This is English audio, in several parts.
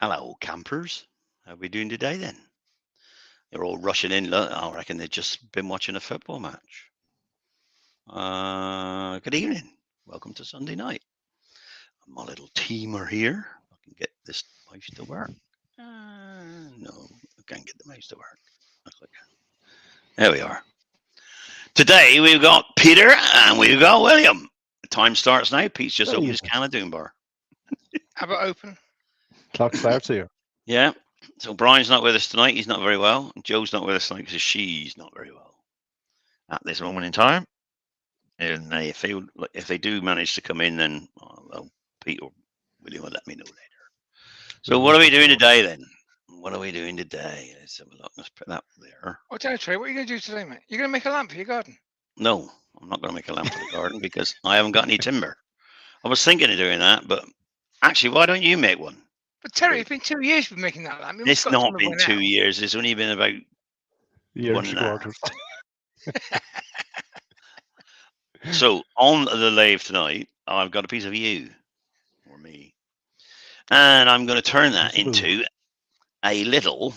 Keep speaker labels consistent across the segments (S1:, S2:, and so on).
S1: Hello, campers. How are we doing today then? They're all rushing in. Look, I reckon they've just been watching a football match. Good evening. Welcome to Sunday night. My little team are here. I can get this mouse to work. No, I can't get the mouse to work. There we are. Today we've got Peter and we've got William. The time starts now. Pete's just opened his can of Doom Bar.
S2: How about open?
S3: Clock starts here.
S1: Yeah. So Brian's not with us tonight. He's not very well. Joe's not with us tonight because she's not very well at this moment in time. And if they do manage to come in, then well, Pete or William will let me know later. So what are we doing today then? What are we doing today? Let's have a look. Let's put that there.
S2: Oh, tell you, Trey, what are you going to do today, mate? You're going to make a lamp for your garden?
S1: No, I'm not going to make a lamp for the garden because I haven't got any timber. I was thinking of doing that, but actually, why don't you make one?
S2: But Terry, it's been 2 years we've been making that lamp.
S1: It's not been 2 years. It's only been about
S3: Year
S1: 1.5. So on the lathe tonight, I've got a piece of you, or me, and I'm going to turn that into a little,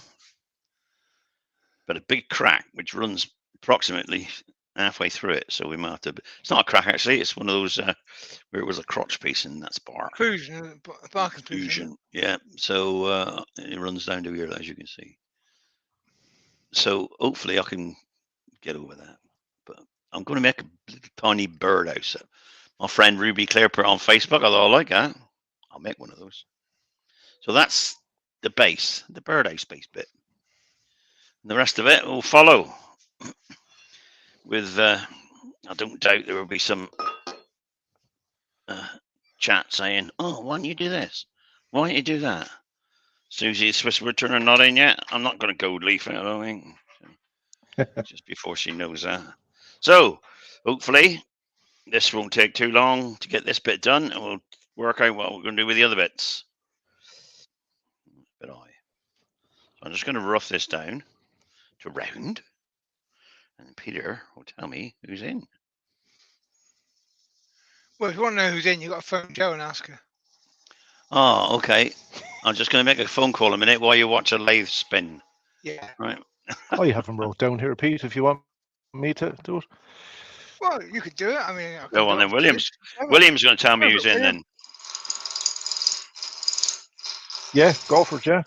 S1: but a big crack, which runs approximately halfway through it. So we might have to. It's not a crack actually. It's one of those where it was a crotch piece, and that's bark.
S2: Fusion.
S1: Yeah. So it runs down to here, as you can see. So hopefully I can get over that. But I'm going to make a little tiny birdhouse. My friend Ruby Claire put it on Facebook. I thought I like that. I'll make one of those. So that's the base, the birdhouse base bit. And the rest of it will follow. With I don't doubt there will be some chat saying, "Oh, why don't you do this? Why don't you do that?" Susie, is Swiss Woodturning not in yet? I'm not going to go leafing, I don't think. Just before she knows that. So hopefully this won't take too long to get this bit done, and we'll work out what we're going to do with the other bits. So I'm just going to rough this down to round, and Peter will tell me who's in.
S2: Well, if you want to know who's in, you've got to phone Joe and ask her.
S1: Oh, okay. I'm just going to make a phone call a minute while you watch a lathe spin.
S2: Yeah.
S1: Right.
S3: I have them wrote down here, Pete, if you want me to do it.
S2: Well, you could do it. I mean,
S1: go on then, Williams. William's going to tell me who's in then.
S3: Yeah, go for it, yeah.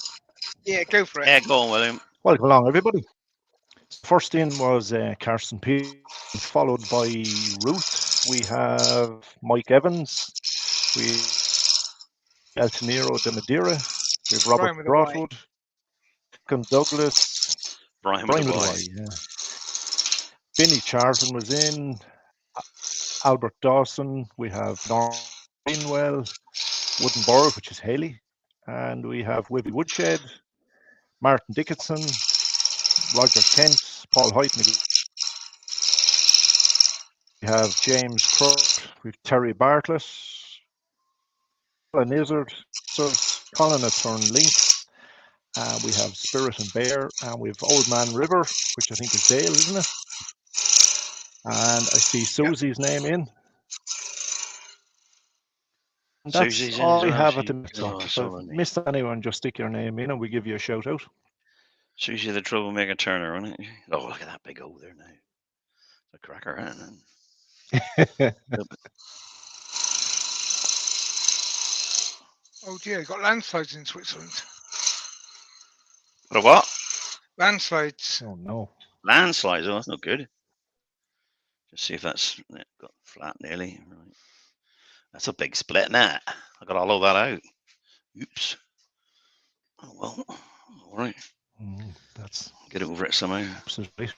S2: Yeah, go for it.
S1: Yeah, go on, William.
S3: Welcome along, everybody. First in was Carson P, followed by Ruth. We have Mike Evans. We have Altamiro de Madeira. We have Robert Broadwood. Douglas.
S1: Brian with a Y.
S3: Yeah. Vinny Charlton was in. Albert Dawson. We have Norman Greenwell. Woodenborough, which is Haley. And we have Wibby Woodshed. Martin Dickinson. Roger Kent. Paul Hoytman. We have James Crook. We have Terry Bartlett. Colin Izzard. Colin at Turn Link. We have Spirit and Bear, and we have Old Man River, which I think is Dale, isn't it? And I see Susie's name in. And that's
S1: Susie's
S3: all we
S1: well.
S3: have at the minute. So if I missed anyone, just stick your name in and we give you a shout out.
S1: Susie the Troublemaker Turner, isn't it? Oh, look at that big O there now. It's a cracker, isn't it?
S2: Oh dear, got landslides in Switzerland.
S1: But what?
S2: Landslides.
S3: Oh no.
S1: Landslides, oh, that's not good. Just see if that's got flat nearly. Right. That's a big split net. I got all of that out. Oops. Oh well. All right.
S3: That's
S1: get over it somehow.
S3: Absolutely.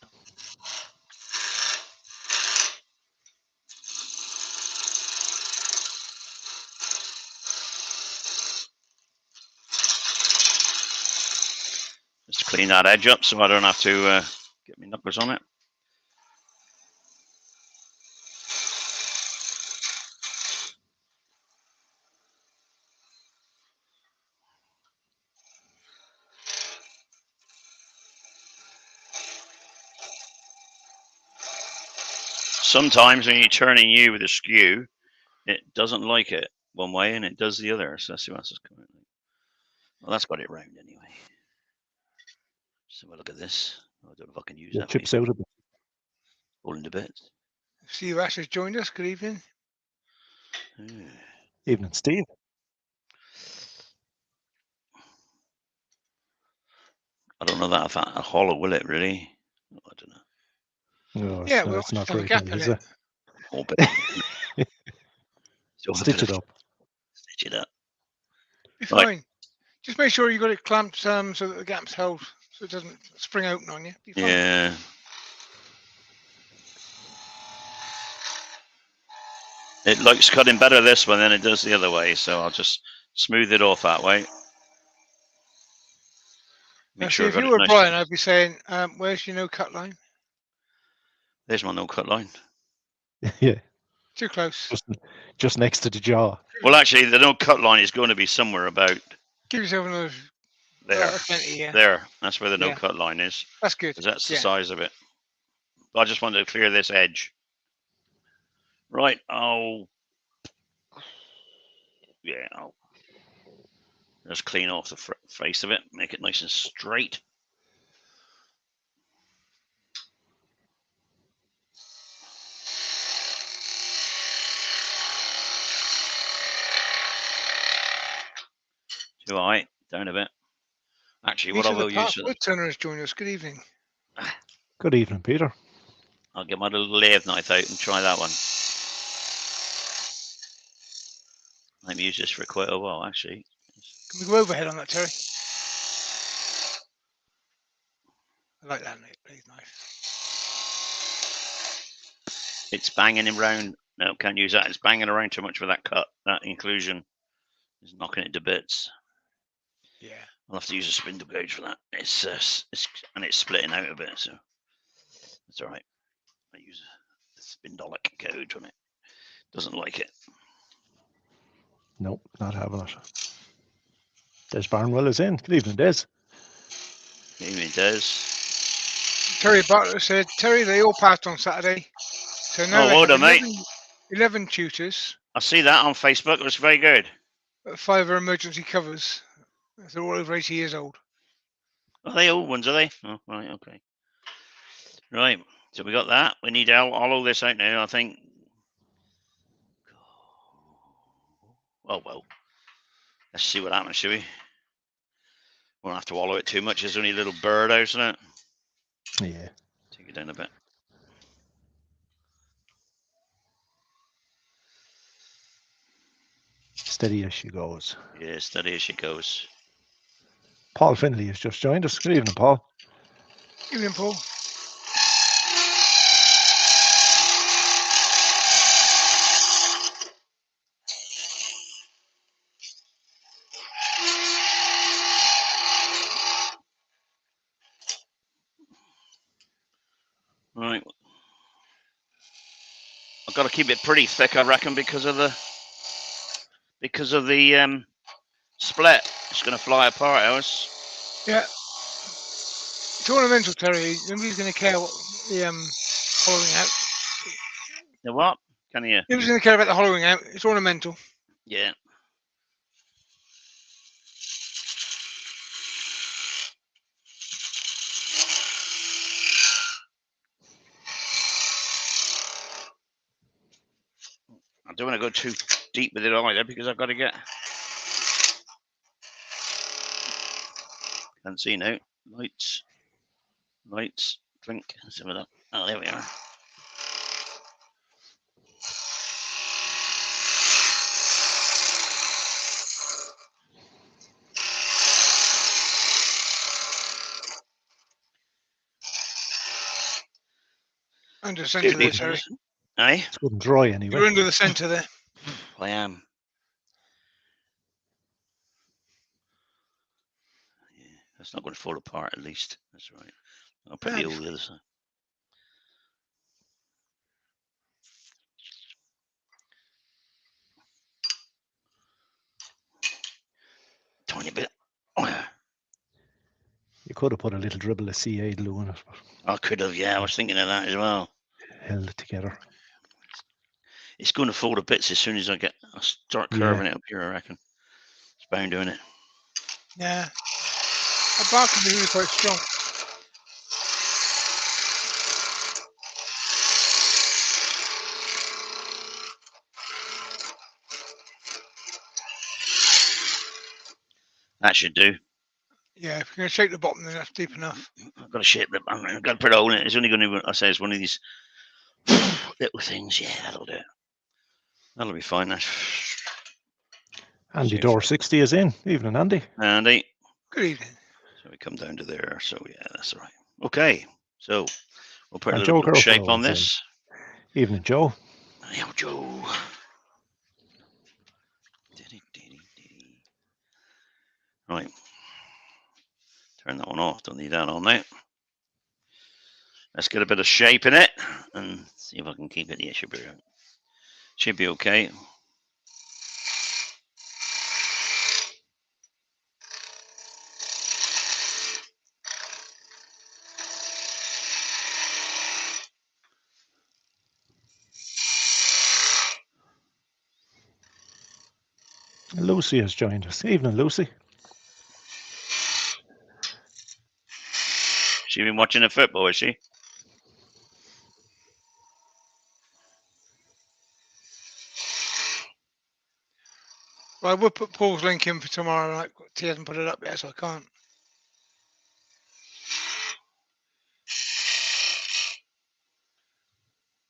S1: Just clean that edge up so I don't have to get my knuckles on it. Sometimes when you're turning you with a skew, it doesn't like it one way and it does the other. So let's see what's coming. Well, that's got it round anyway. So look at this. I don't know if I can use
S3: Yeah,
S1: that.
S3: chips out a bit.
S1: All into bits.
S2: Steve Ash has joined us. Good evening.
S1: Yeah.
S3: Evening, Steve.
S1: I don't know that if that hollow, will it really? I don't know.
S3: No,
S2: Yeah,
S3: it's,
S2: we'll
S3: it's
S2: just
S3: not
S2: have a
S3: very
S2: gap
S3: big,
S2: in
S3: is
S2: it.
S3: it?
S1: Or bit, so a
S3: Stitch
S1: bit
S3: it
S1: of-
S3: up.
S1: Stitch it up.
S2: Be
S1: Right.
S2: fine. Just make sure you got it clamped so that the gap's held, so it doesn't spring open on you. Be fine.
S1: Yeah. It likes cutting better this one than it does the other way, so I'll just smooth it off that way.
S2: Now,
S1: Make
S2: see,
S1: sure I
S2: if
S1: got
S2: you
S1: it
S2: were
S1: nice.
S2: Brian, I'd be saying, "Where's your no cut line?"
S1: There's my no cut line.
S3: Yeah,
S2: Too close.
S3: just next to the jaw.
S1: Well, actually, the no cut line is going to be somewhere about
S2: Give yourself another
S1: there.
S2: 20. Yeah,
S1: There. That's where the no
S2: Yeah.
S1: cut line is,
S2: that's good.
S1: because that's the
S2: Yeah.
S1: size of it. I just wanted to clear this edge. Right. I'll just clean off the face of it, make it nice and straight. Too high, down a bit. Actually, what I
S2: Peter the
S1: will use,
S2: Woodturner has joined us. Good evening.
S3: Good evening, Peter.
S1: I'll get my little lathe knife out and try that one. I've used this for quite a while, actually.
S2: Can we go overhead on that, Terry? I like that knife.
S1: It's banging around. No, can't use that. It's banging around too much with that cut. That inclusion is knocking it to bits.
S2: Yeah.
S1: I'll have to use a spindle gauge for that. It's splitting out a bit, so that's all right. I use a spindolic gauge on it. Doesn't like it.
S3: Nope, not having it. Des Barnwell is in. Good evening, Des.
S1: Maybe it does.
S2: Terry Butler said, Terry, they all passed on Saturday. So now they
S1: well
S2: have
S1: done, mate.
S2: 11 tutors.
S1: I see that on Facebook. It was very good.
S2: 5 are emergency covers. They're all over 80 years old.
S1: Are they old ones, are they? Oh, right, okay. Right, so we got that. We need to hollow this out now, I think. Oh, well. Let's see what happens, shall we? Won't have to hollow it too much. There's only a little bird out, isn't it?
S3: Yeah.
S1: Take it down a bit.
S3: Steady as she goes.
S1: Yeah, steady as she goes.
S3: Paul Finley has just joined us. Good evening, Paul.
S2: Evening, Paul.
S1: Right. I've got to keep it pretty thick, I reckon, because of the split. It's going to fly apart, ours.
S2: Yeah. It's ornamental, Terry. Nobody's going to care what the hollowing out.
S1: The what? Can you?
S2: Nobody's going to care about the hollowing out. It's ornamental.
S1: Yeah. I don't want to go too deep with it either because I've got to get. Can't see now. Lights. Drink. Let's have a look. Oh, there we are.
S2: Under the centre there, Terry.
S1: Aye?
S3: It's good and dry anyway.
S2: You're under the centre there.
S1: I am. Yeah, that's not going to fall apart at least. That's right. I'll put the other side. Tiny bit.
S3: You could have put a little dribble of CA glue in it, but
S1: I could have, yeah. I was thinking of that as well.
S3: held it together.
S1: It's going to fall to bits as soon as I start curving it up here, I reckon. It's bound doing it.
S2: Yeah. That bar can be really quite strong.
S1: That should do.
S2: Yeah, if you're going to shake the bottom, then that's deep enough.
S1: I've got to shape it. I've got to put a hole in it. It's only going to, I say, it's one of these little things. Yeah, that'll do it. That'll be fine.
S3: Andy Door 60 is in. Evening, Andy.
S1: Andy.
S2: Good evening.
S1: So we come down to there. So yeah, that's all right. Okay. So we'll put a
S3: And
S1: little
S3: Joe
S1: bit of shape
S3: Garofalo
S1: on
S3: is in.
S1: this.
S3: Evening, Joe.
S1: Yo, Joe. Right. Turn that one off. Don't need that on now. Let's get a bit of shape in it and see if I can keep it. Yeah, should be okay.
S3: Lucy has joined us. Evening, Lucy.
S1: She been watching the football, is she?
S2: Well, I would put Paul's link in for tomorrow night, but he hasn't put it up yet, so I can't.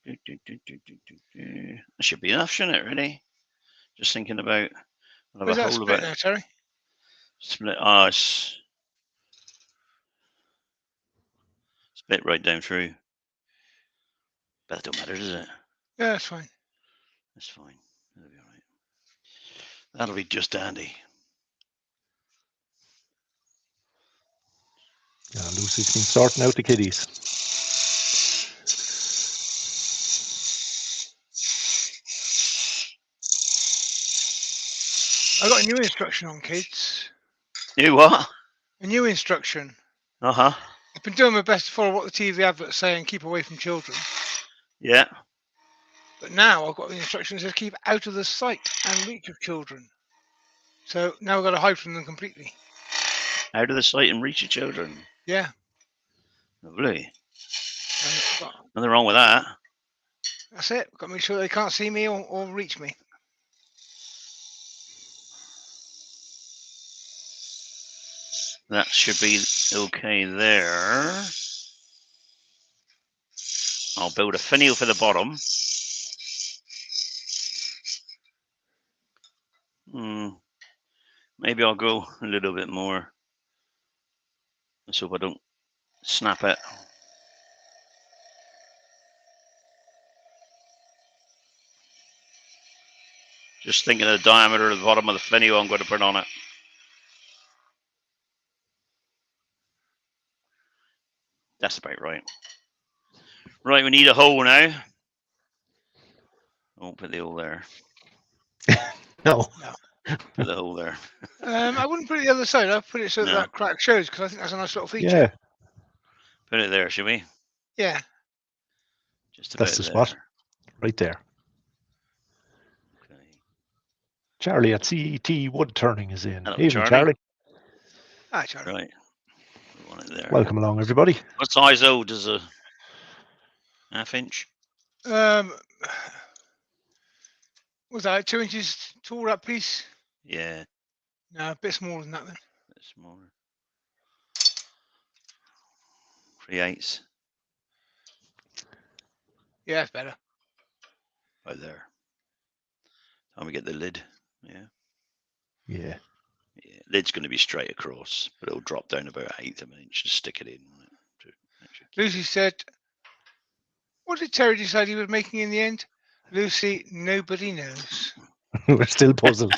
S1: That should be enough, shouldn't it, really? Just thinking about...
S2: Where's that split now, Terry?
S1: Split. Oh, it's split right down through. But that don't matter, does it?
S2: Yeah, that's fine.
S1: That's fine. That'll be all right. That'll be just dandy.
S3: Yeah, Lucy's been sorting out the kiddies.
S2: I got a new instruction on kids.
S1: You what?
S2: A new instruction.
S1: Uh-huh.
S2: I've been doing my best to follow what the TV adverts say and keep away from children.
S1: Yeah.
S2: But now I've got the instruction that says keep out of the sight and reach of children. So now I've got to hide from them completely.
S1: Out of the sight and reach of children.
S2: Yeah.
S1: Lovely.
S2: Got,
S1: Nothing wrong with that.
S2: that's it. Got to make sure they can't see me or reach me.
S1: That should be okay there. I'll build a finial for the bottom. Maybe I'll go a little bit more. Let's hope I don't snap it. Just thinking of the diameter of the bottom of the finial I'm going to put on it. That's about right. Right, we need a hole now. I won't put the hole there.
S3: No.
S1: Put the hole there.
S2: I wouldn't put it the other side. I'd put it so that crack shows because I think that's a nice little feature.
S3: Yeah.
S1: Put it there, should we?
S2: Yeah.
S1: Just about
S3: that's the
S1: there.
S3: spot. Right there.
S1: Okay.
S3: Charlie at CET Woodturning is in.
S1: Hello,
S3: Evening, Charlie.
S2: Hi, Charlie.
S1: Right. We want it there.
S3: Welcome along, everybody.
S1: What size though does a half-inch?
S2: Was that 2 inches tall, that piece?
S1: Yeah.
S2: No, a bit smaller than that then.
S1: A bit smaller. 3/8.
S2: Yeah, it's better.
S1: Right there. Time we get the lid. Yeah.
S3: Yeah.
S1: Yeah. Lid's going to be straight across, but it'll drop down about 1/8 of an inch to stick it in.
S2: Lucy said, what did Terry decide he was making in the end? Lucy, nobody knows.
S3: We're still puzzled.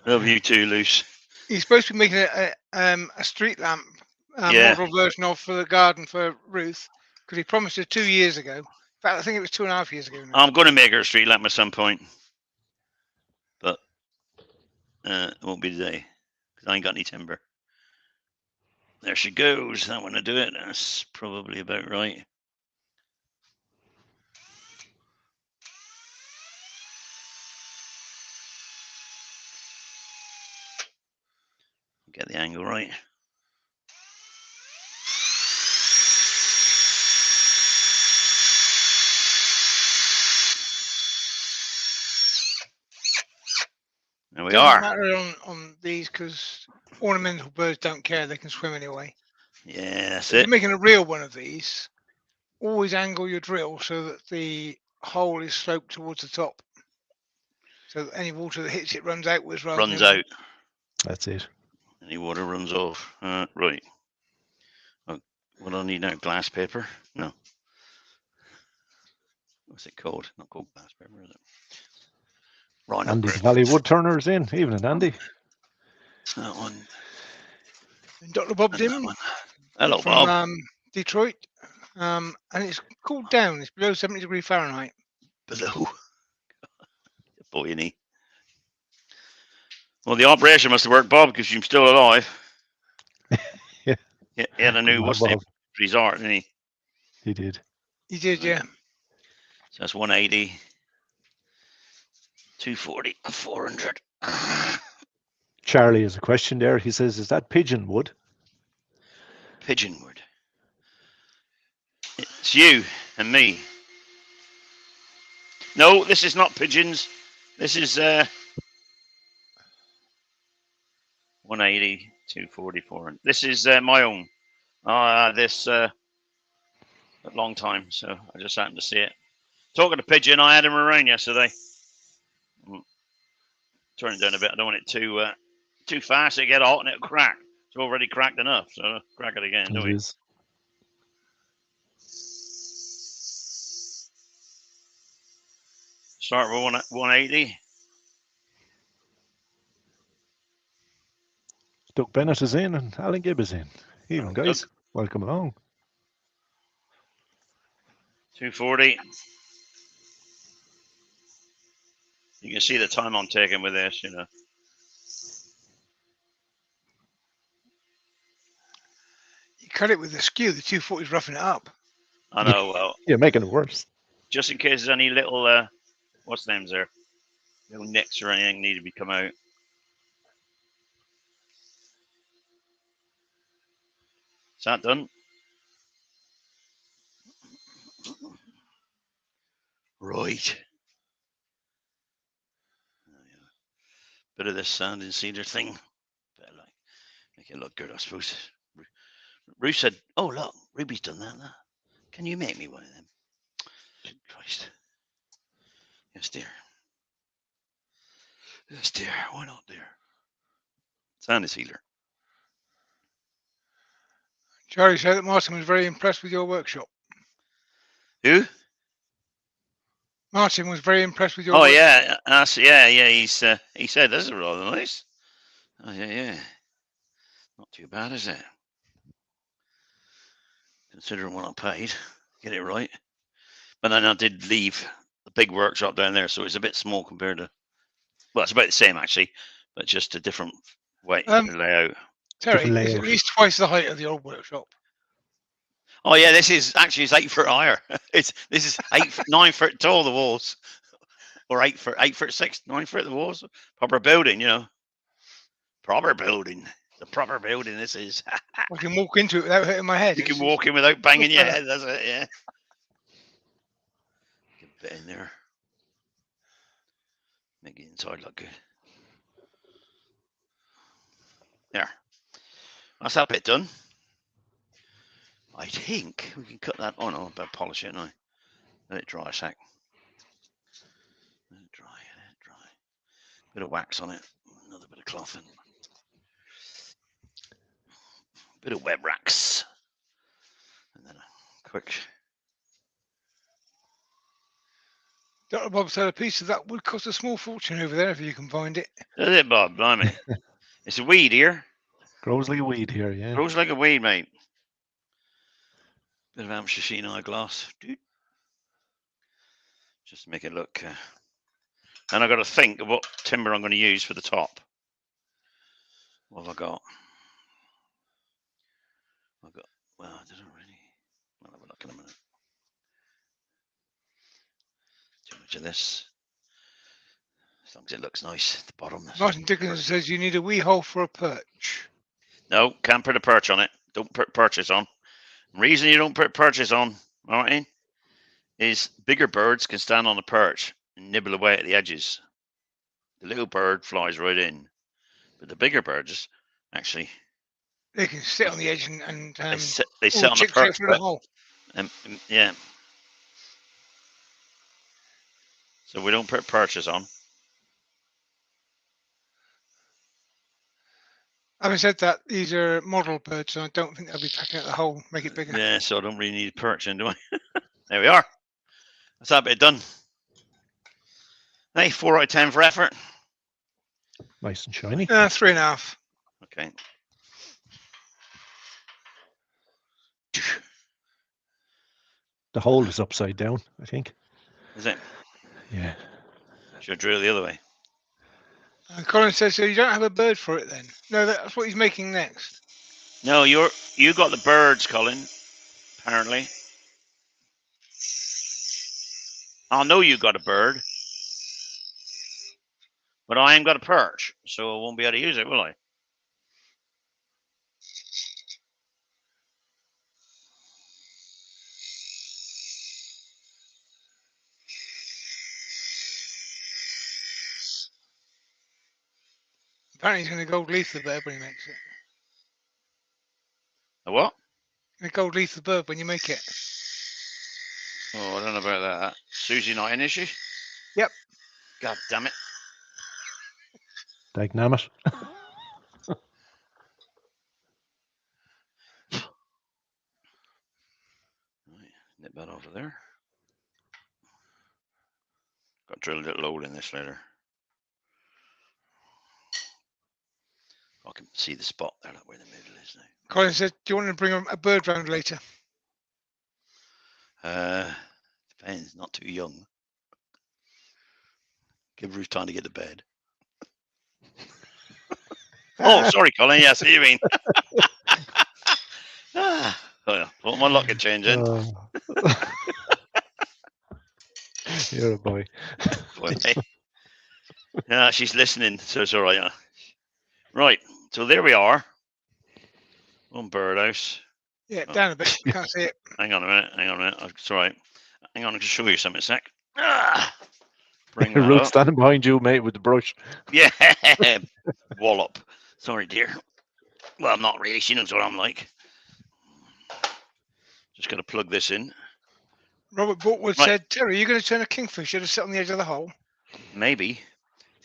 S1: Love you too, Luce.
S2: He's supposed to be making a street lamp model version of for the garden for Ruth because he promised her 2 years ago. In fact, I think it was 2.5 years ago now.
S1: I'm going to make her a street lamp at some point, but it won't be today because I ain't got any timber. There she goes. That one to do it. That's probably about right. Get the angle right. There we
S2: Doesn't
S1: are.
S2: matter on these because ornamental birds don't care; they can swim anyway.
S1: Yeah, that's
S2: If you're
S1: it.
S2: making a real one of these, always angle your drill so that the hole is sloped towards the top, so that any water that hits it runs outwards rather
S1: Runs
S2: than
S1: out.
S3: That's it.
S1: Any water runs off. Right. Oh, what do I need now? Glass paper? No. What's it called? Not called glass paper, is it? Rhino
S3: Andy the
S1: grit.
S3: Valley Woodturner's in. Evening, Andy.
S1: That one.
S2: And Dr. Bob's
S1: And that
S2: in
S1: one. Hello,
S2: from
S1: Bob.
S2: Detroit, and it's cooled down. It's below 70°F.
S1: Below. Boy, you need. Well, the operation must have worked, Bob, because you're still alive.
S3: Yeah.
S1: He had a new
S3: Good
S1: what's
S3: man,
S1: name
S3: Bob.
S1: for his art, didn't he?
S3: He did.
S2: He did, yeah.
S1: So that's 180, 240, 400.
S3: Charlie has a question there. He says, "Is that pigeon wood?"
S1: Pigeon wood. It's you and me. No, this is not pigeons. This is 180, 240, 400. This is my own. This a long time, so I just happened to see it. Talking to pigeon, I had him around yesterday. Turn it down a bit. I don't want it too fast. It get hot and it'll crack. It's already cracked enough, so crack it again, do
S3: It
S1: we?
S3: is.
S1: Start with 180.
S3: Doug Bennett is in and Alan Gibb is in. Evening,
S1: Doug.
S3: guys. Welcome along.
S1: 240. You can see the time I'm taking with this, you know.
S2: You cut it with a skew. The 240's roughing it up.
S1: I know. Well,
S3: You're making it worse.
S1: just in case there's any little what's the names there, little nicks or anything need to be come out. Is that done? Right. Bit of this sand and cedar thing. Better like make it look good, I suppose. Ruth said, "Oh look, Ruby's done that. Can you make me one of them?" Christ. Yes, dear. Yes, dear. Why not, dear? Sand is healer.
S2: Charlie said that Martin was very impressed with your workshop.
S1: Who?
S2: Martin was very impressed with your
S1: Oh
S2: workshop.
S1: yeah, yeah. He said this is rather nice. Oh yeah. Not too bad, is it? Considering what I paid, get it right. But then I did leave the big workshop down there, so it's a bit small compared to. Well, it's about the same actually, but just a different way layout.
S2: Terry,
S3: Different
S2: it's at
S3: layout.
S2: least twice the height of the old workshop.
S1: Oh yeah, this is actually 8 foot higher. This is 9 foot tall, the walls, or 8 foot 6, 9 foot the walls. Proper building, you know. Proper building. The proper building. This is.
S2: I can walk into it without hurting my head.
S1: You can walk in without banging your head. That's it. Yeah. Get a bit in there. Make the inside look good. There. That's that bit done. I think we can cut that on. I'll better polish it now. Let it dry a sec. Let it dry. Bit of wax on it. Another bit of cloth and bit of web racks. And then a quick.
S2: Dr. Bob said a piece of that would cost a small fortune over there if you can find it.
S1: That's it, Bob. Blimey. It's a weed here.
S3: Grows like a weed here, yeah.
S1: Grows like a weed, mate. Bit of Hampshire sheen eyeglass. Just to make it look. And I've got to think of what timber I'm going to use for the top. What have I got? Well, I didn't really. I'll have a look in a minute. Too much of this. As long as it looks nice at the bottom.
S2: Martin Dickinson says you need a wee hole for a perch.
S1: No, can't put a perch on it. Don't put purchase on. The reason you don't put purchase on, Martin, is bigger birds can stand on the perch and nibble away at the edges. The little bird flies right in, but the bigger birds actually
S2: They can sit on the edge and
S1: they sit on the
S2: chip
S1: perch.
S2: through the hole.
S1: Yeah. So we don't put perches on.
S2: Having said that, these are model birds, so I don't think they'll be packing out the hole, make it bigger.
S1: Yeah, so I don't really need a perch in, do I? There we are. That's that bit done. Hey, 4 out of 10 for effort.
S3: Nice and shiny.
S2: 3.5.
S1: Okay.
S3: The hole is upside down, I think.
S1: Is it?
S3: Yeah.
S1: Should I drill the other way?
S2: And Colin says, so you don't have a bird for it then? No, that's what he's making next.
S1: No, you got the birds, Colin. Apparently. I know you got a bird, but I ain't got a perch, so I won't be able to use it, will I?
S2: Apparently he's going to gold leaf the bird when he makes it.
S1: A what?
S2: Going to gold leaf the bird when you make it.
S1: Oh, I don't know about that. Susie not in, is she?
S2: Yep.
S1: God damn it.
S3: Dynamite.
S1: Right, nip that over there. Got to drill a little hole in this later. I can see the spot there, where the middle is now.
S2: Colin said, do you want to bring a bird round later?
S1: Depends, not too young. Give Ruth time to get to bed. Oh, sorry, Colin. Yeah, I see what you mean. What my luck could change in.
S3: You're a boy.
S1: Yeah, she's listening, so it's all right. Right, so there we are. One birdhouse.
S2: Yeah, down a bit. Can't see it.
S1: Hang on a minute. It's all right. Hang on, I can show you something a sec. Bring that
S3: Ruth
S1: up.
S3: standing behind you, mate, with the brush.
S1: Yeah, wallop. Sorry, dear. Well, not really. She knows what I'm like. Just got to plug this in.
S2: Robert Bortwood said, Terry, are you going to turn a kingfisher to sit on the edge of the hole?
S1: Maybe.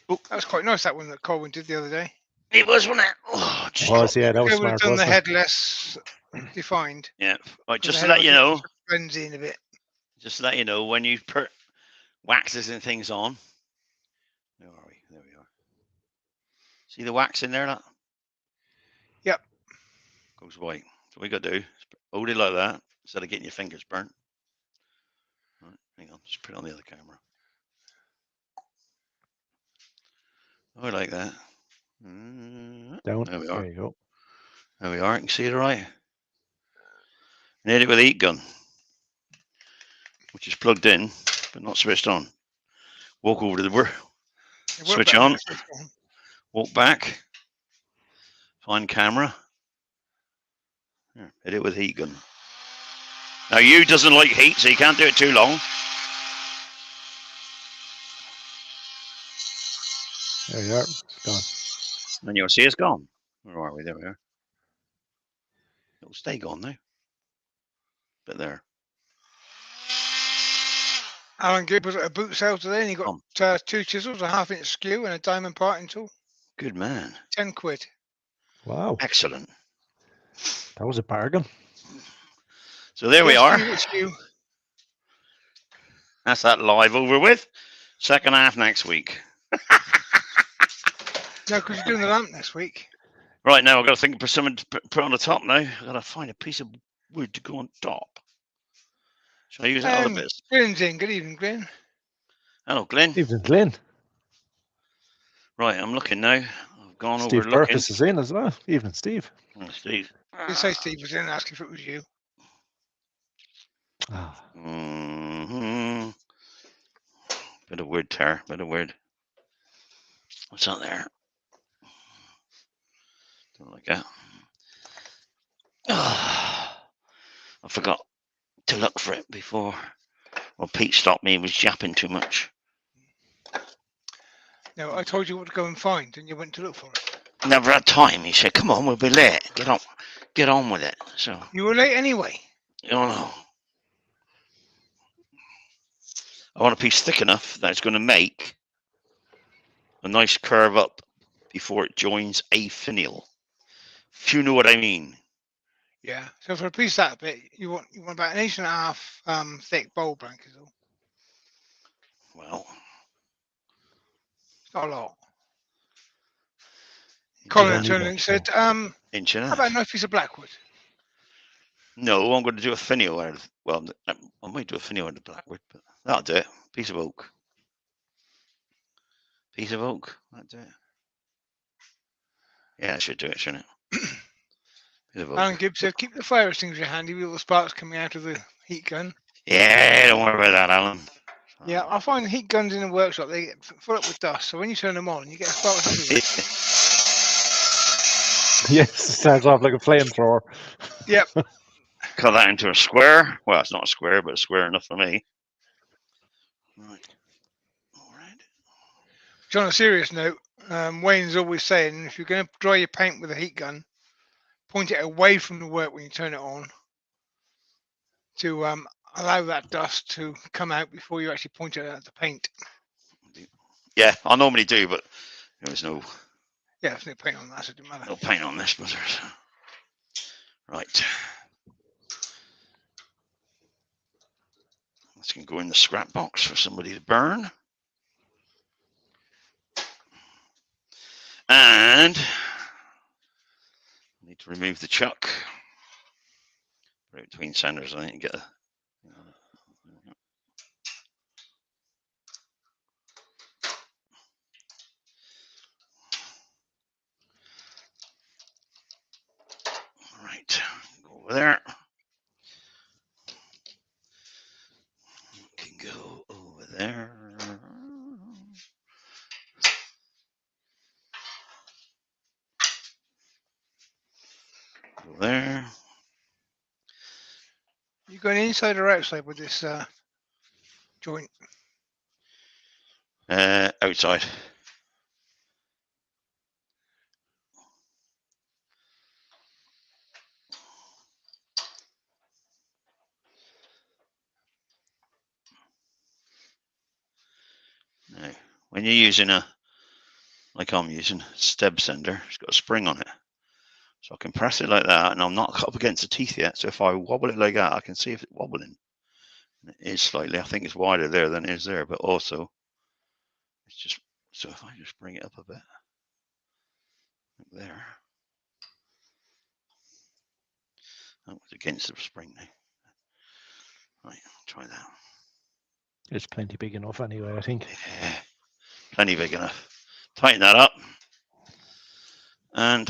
S2: Oh, that was quite nice, that one that Colin did the other day.
S1: It was, wasn't it? Oh, just
S3: yeah, that was
S2: would have
S3: smart.
S2: done the head less defined.
S1: Yeah, right, just to let you know.
S2: Blends in a bit.
S1: Just to let you know, when you put waxes and things on. Where are we? There we are. See the wax in there? That?
S2: Yep.
S1: Goes white. So what we got to do is hold it like that instead of getting your fingers burnt. Right, hang on, just put it on the other camera. Oh, I like that.
S3: Down.
S1: There we are.
S3: There you go.
S1: There we are. You can see it all right. And hit it with a heat gun, which is plugged in but not switched on. Walk over to the switch on. Walk back. Find camera. Here, hit it with heat gun. Now you doesn't like heat, so you can't do it too long.
S3: There you are. It's gone.
S1: And you'll see it's gone. Where are we? There we are. It'll stay gone now. But there.
S2: Alan Gibb was at a boot sale today and he got 2 chisels, a 1/2 inch skew and a diamond parting tool.
S1: Good man.
S2: 10 quid.
S3: Wow.
S1: Excellent.
S3: That was a bargain.
S1: So there we are.
S2: Skew.
S1: That's that live over with. Second half next week.
S2: No, because you're doing the lamp next week.
S1: Right, now I've got to think of something to put on the top now. I've got to find a piece of wood to go on top. Shall I use that other bits?
S2: Glenn's in. Good evening, Glenn.
S1: Hello, Glenn.
S3: Evening, Glenn.
S1: Right, I'm looking now. I've gone
S3: Steve
S1: over looking.
S3: Purkis is in as well. Evening, Steve.
S1: Oh, Steve.
S2: Did say Steve was in and ask if it was you.
S1: Mm-hmm. Bit of wood tear, bit of wood. What's that there? Don't like that. I forgot to look for it before. Well, Pete stopped me. He was yapping too much.
S2: No, I told you what to go and find, and you went to look for it.
S1: Never had time. He said, "Come on, we'll be late. Get on with it." So
S2: you were late anyway.
S1: Oh no. I want a piece thick enough that it's going to make a nice curve up before it joins a finial. If you know what I mean.
S2: Yeah. So for a piece that bit, you want about 1.5 inch thick bowl blank is all.
S1: Well,
S2: it's not a lot. Colin turned and said,
S1: inch and a
S2: how
S1: half.
S2: about a nice piece of blackwood?
S1: No, I'm going to do a finial out of, well, I might do a finial out of blackwood, but that'll do it. Piece of oak. Piece of oak. That'll do it. Yeah, that should do it, shouldn't it?
S2: Alan Gibbs said, keep the fire extinguisher handy with all the sparks coming out of the heat gun.
S1: Yeah, don't worry about that, Alan.
S2: Yeah, I find heat guns in the workshop, they get full up with dust. So when you turn them on, you get a spark with it.
S3: Yes, it starts off like a flamethrower.
S2: Yep.
S1: Cut that into a square. Well, it's not a square, but a square enough for me. Right. All right.
S2: On a serious note, Wayne's always saying, if you're going to dry your paint with a heat gun, point it away from the work when you turn it on to allow that dust to come out before you actually point it at the paint.
S1: Yeah, I normally do, but there's no.
S2: Yeah, there's no paint on that, so it doesn't matter.
S1: No paint on this, but there's. Right. This can go in the scrap box for somebody to burn. And I need to remove the chuck. Put it between sanders, I think, to get a. Right, go over there. Can go over there. Go there.
S2: You going inside or outside with this joint?
S1: Outside. Now, when you're using like I'm using, steb sender, it's got a spring on it. So I can press it like that, and I'm not up against the teeth yet. So if I wobble it like that, I can see if it's wobbling. And it is slightly. I think it's wider there than it is there, but also it's just. So if I just bring it up a bit, like there, that was against the spring now. Right, try that.
S3: It's plenty big enough anyway, I think.
S1: Yeah, plenty big enough. Tighten that up, and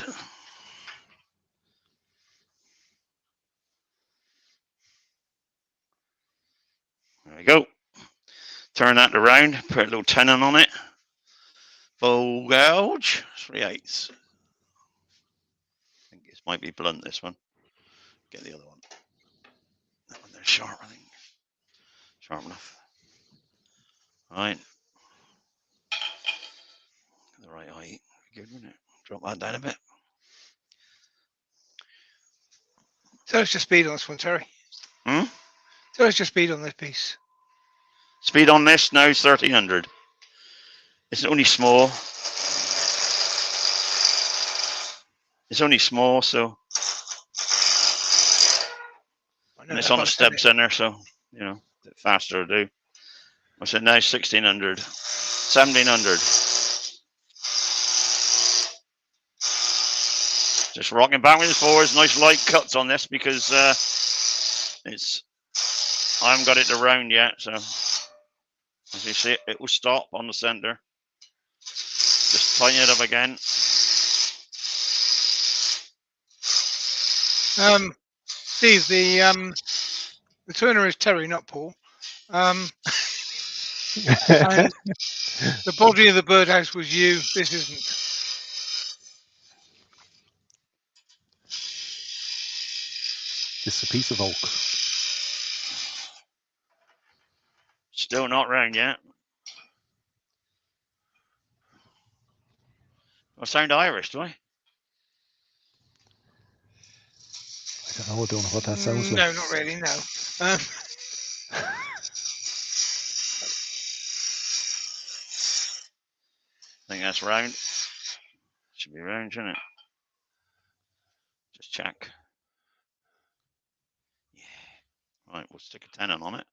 S1: there we go. Turn that around, put a little tenon on it. Full gouge, 3/8. I think this might be blunt, this one. Get the other one. That one there's sharp, I think. Sharp enough. Right. The right height. Good, wouldn't it? Drop that down a bit.
S2: Tell us your speed on this one, Terry.
S1: Hmm?
S2: Tell us your speed on this piece.
S1: Speed on this now is 1300. It's only small. It's only small, so. And it's on a step center, so, you know, faster to do. I said now 1600. 1700. Just rocking backwards and forwards. Nice light cuts on this because I haven't got it to round yet, so as you see, it will stop on the center. Just tighten it up again.
S2: Steve, the turner is Terry, not Paul. And the body of the birdhouse was you. This isn't.
S3: This is a piece of oak.
S1: Still not round yet. I sound Irish, do I?
S3: I don't know what that sounds like.
S2: No, not really. No.
S1: I think that's round. Should be round, shouldn't it? Just check. Yeah. Right, we'll stick a tenon on it.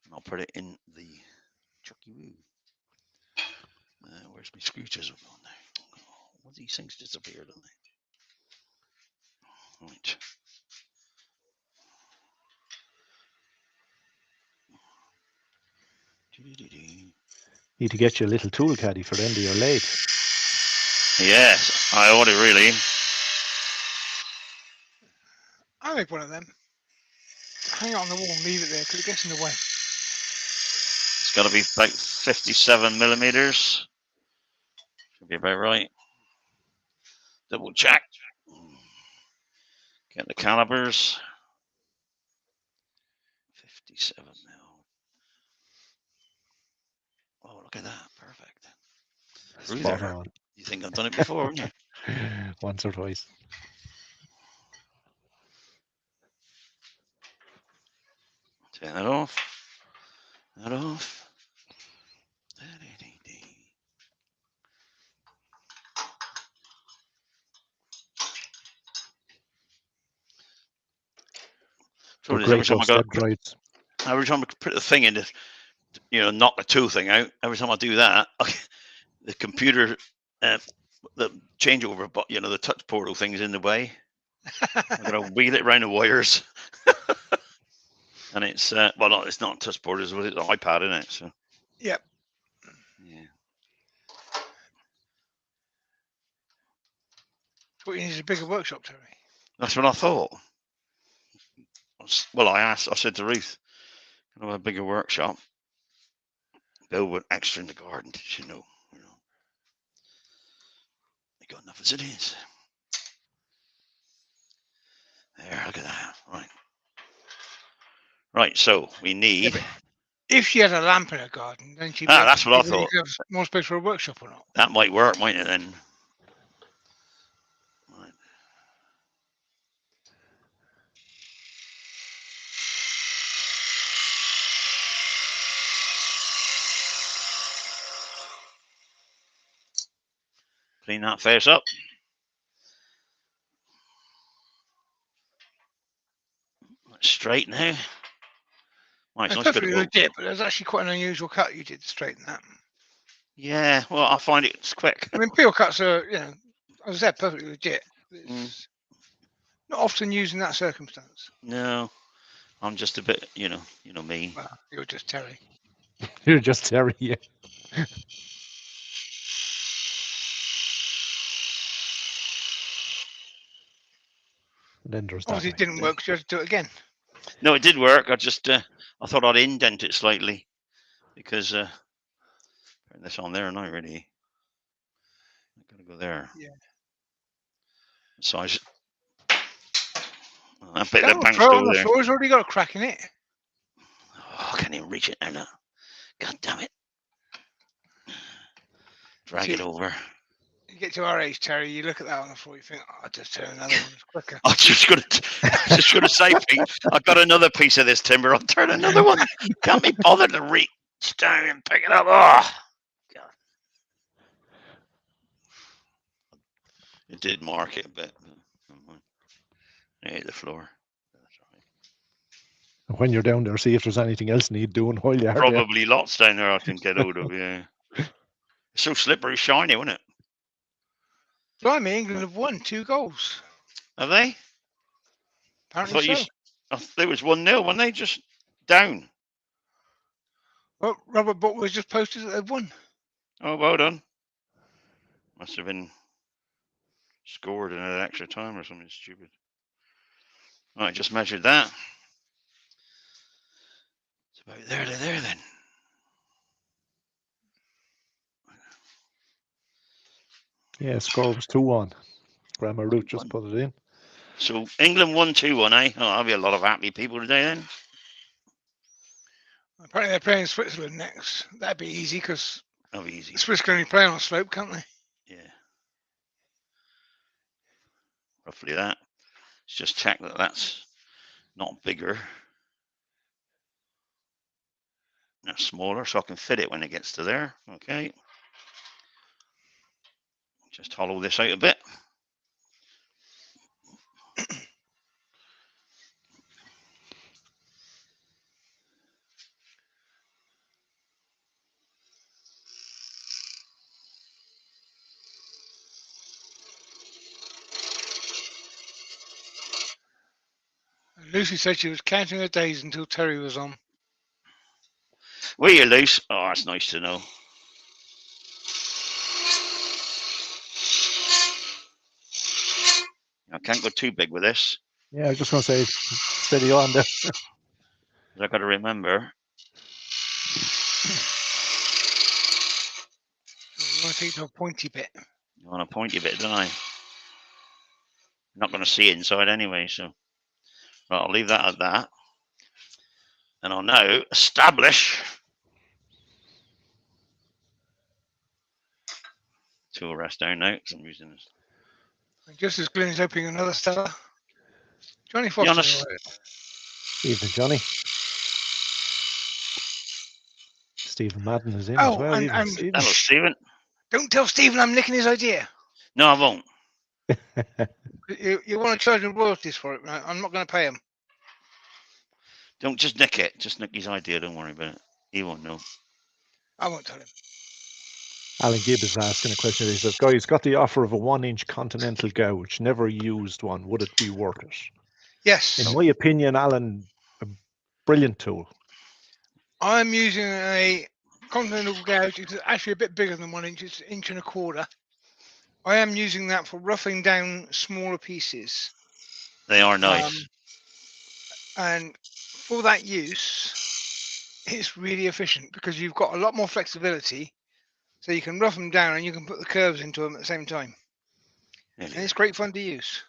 S1: And I'll put it in the chucky woo. Where's my screw chisel gone now? Oh, all these things disappeared, don't they? Right.
S3: Need to get you a little tool caddy for the end of your lathe.
S1: Yes, I ought to really.
S2: I'll make one of them. Hang it on the wall and leave it there because it gets in the way.
S1: It's got to be about 57 millimeters. Should be about right. Double check. Get the calipers. 57 mil. Oh, look at that. Perfect.
S3: Spot on.
S1: You think I've done it before, haven't you?
S3: Once or twice.
S1: Take that off. That off.
S3: They're great for step drives.
S1: Every time I put the thing in, knock the tool thing out. Every time I do that, the computer, the changeover, the touch portal thing is in the way. I'm gonna wheel it around the wires, and it's it's not touch portal, it's an iPad, isn't it? So.
S2: Yep.
S1: Yeah.
S2: But you need a bigger workshop, Terry.
S1: That's what I thought. Well, I said to Ruth, can I have a bigger workshop? Build with extra in the garden, you know. I got enough as it is. There, look at that. Right, so we need...
S2: Yeah, if she had a lamp in her garden, then she'd
S1: that's what I thought.
S2: Have more space for a workshop or not.
S1: That might work, mightn't it, then? Right. Clean that face up. Straight now. Right,
S2: it's perfectly legit, but there's actually quite an unusual cut you did to straighten that.
S1: Yeah, well, I find it's quick.
S2: I mean, peel cuts are, as I said, perfectly legit. It's not often used in that circumstance.
S1: No, I'm just a bit, me.
S2: Well, you're just Terry.
S3: You're just Terry, yeah. Then there's
S2: obviously it didn't work, so you had to do it again.
S1: No, it did work. I just I thought I'd indent it slightly because putting this on there, not really. I'm gonna go there.
S2: Yeah.
S1: So I bet
S2: that
S1: bounced
S2: throw on
S1: over
S2: the
S1: there.
S2: floor's already got a crack in it.
S1: Oh, I can't even reach it now. God damn it! Drag it over.
S2: You get to our age, Terry. You look at that on the floor. You think, I'll just turn another one. It's quicker.
S1: I was just gonna say, Pete, I've got another piece of this timber. I'll turn another one. Can't be bothered to reach down and pick it up. Oh, God. It did mark it a bit. I hate the floor.
S3: When you're down there, see if there's anything else need doing while you're
S1: Probably lots down there I can get out of. Yeah. It's so slippery, shiny, isn't it?
S2: Blimey, England have won 2 goals.
S1: Have they?
S2: Apparently so.
S1: I thought there was 1-0 when they just down.
S2: Well, Robert Butler just posted that they've won.
S1: Oh, well done. Must have been scored in an extra time or something stupid. Right, just measured that. It's about there to there then.
S3: Yeah, score was 2-1. Grandma Ruth just put it in.
S1: So England 1-2-1, eh? Oh, that'll be a lot of happy people today then.
S2: Apparently they're playing Switzerland next. That'd be easy because
S1: That'll be easy.
S2: the Swiss can only play on a slope, can't they?
S1: Yeah. Roughly that. Let's just check that that's not bigger. That's smaller, so I can fit it when it gets to there. Okay. Just hollow this out a bit.
S2: And Lucy said she was counting her days until Terry was on.
S1: Where you loose? Oh, that's nice to know. I can't go too big with this.
S3: Yeah, I was just going to say, steady on there.
S1: I've got to remember.
S2: You want to take it to a pointy bit.
S1: You want a pointy bit, don't I? I'm not going to see inside anyway, so right, I'll leave that at that. And I'll now establish tool rest down now because I'm using this.
S2: And just as Glyn is opening another Stella, Johnny
S1: Be honest.
S2: Foster.
S3: Evening, Johnny. Stephen Madden is in as
S2: Oh,
S3: well.
S2: and
S3: Stephen.
S1: Hello, Stephen.
S2: don't tell Stephen I'm nicking his idea.
S1: No, I won't.
S2: You want to charge him royalties for it, right? I'm not going to pay him.
S1: Don't just nick it. Just nick his idea. Don't worry about it. He won't know.
S2: I won't tell him.
S3: Alan Gibb is asking a question. He says, guys, got the offer of a 1-inch Continental gouge. Never used one. Would it be worth it?
S2: Yes.
S3: In my opinion, Alan, a brilliant tool.
S2: I'm using a Continental gouge. It's actually a bit bigger than 1 inch. It's 1.25 inches. I am using that for roughing down smaller pieces.
S1: They are nice.
S2: And for that use, it's really efficient because you've got a lot more flexibility. So you can rough them down and you can put the curves into them at the same time. And it's great fun to use.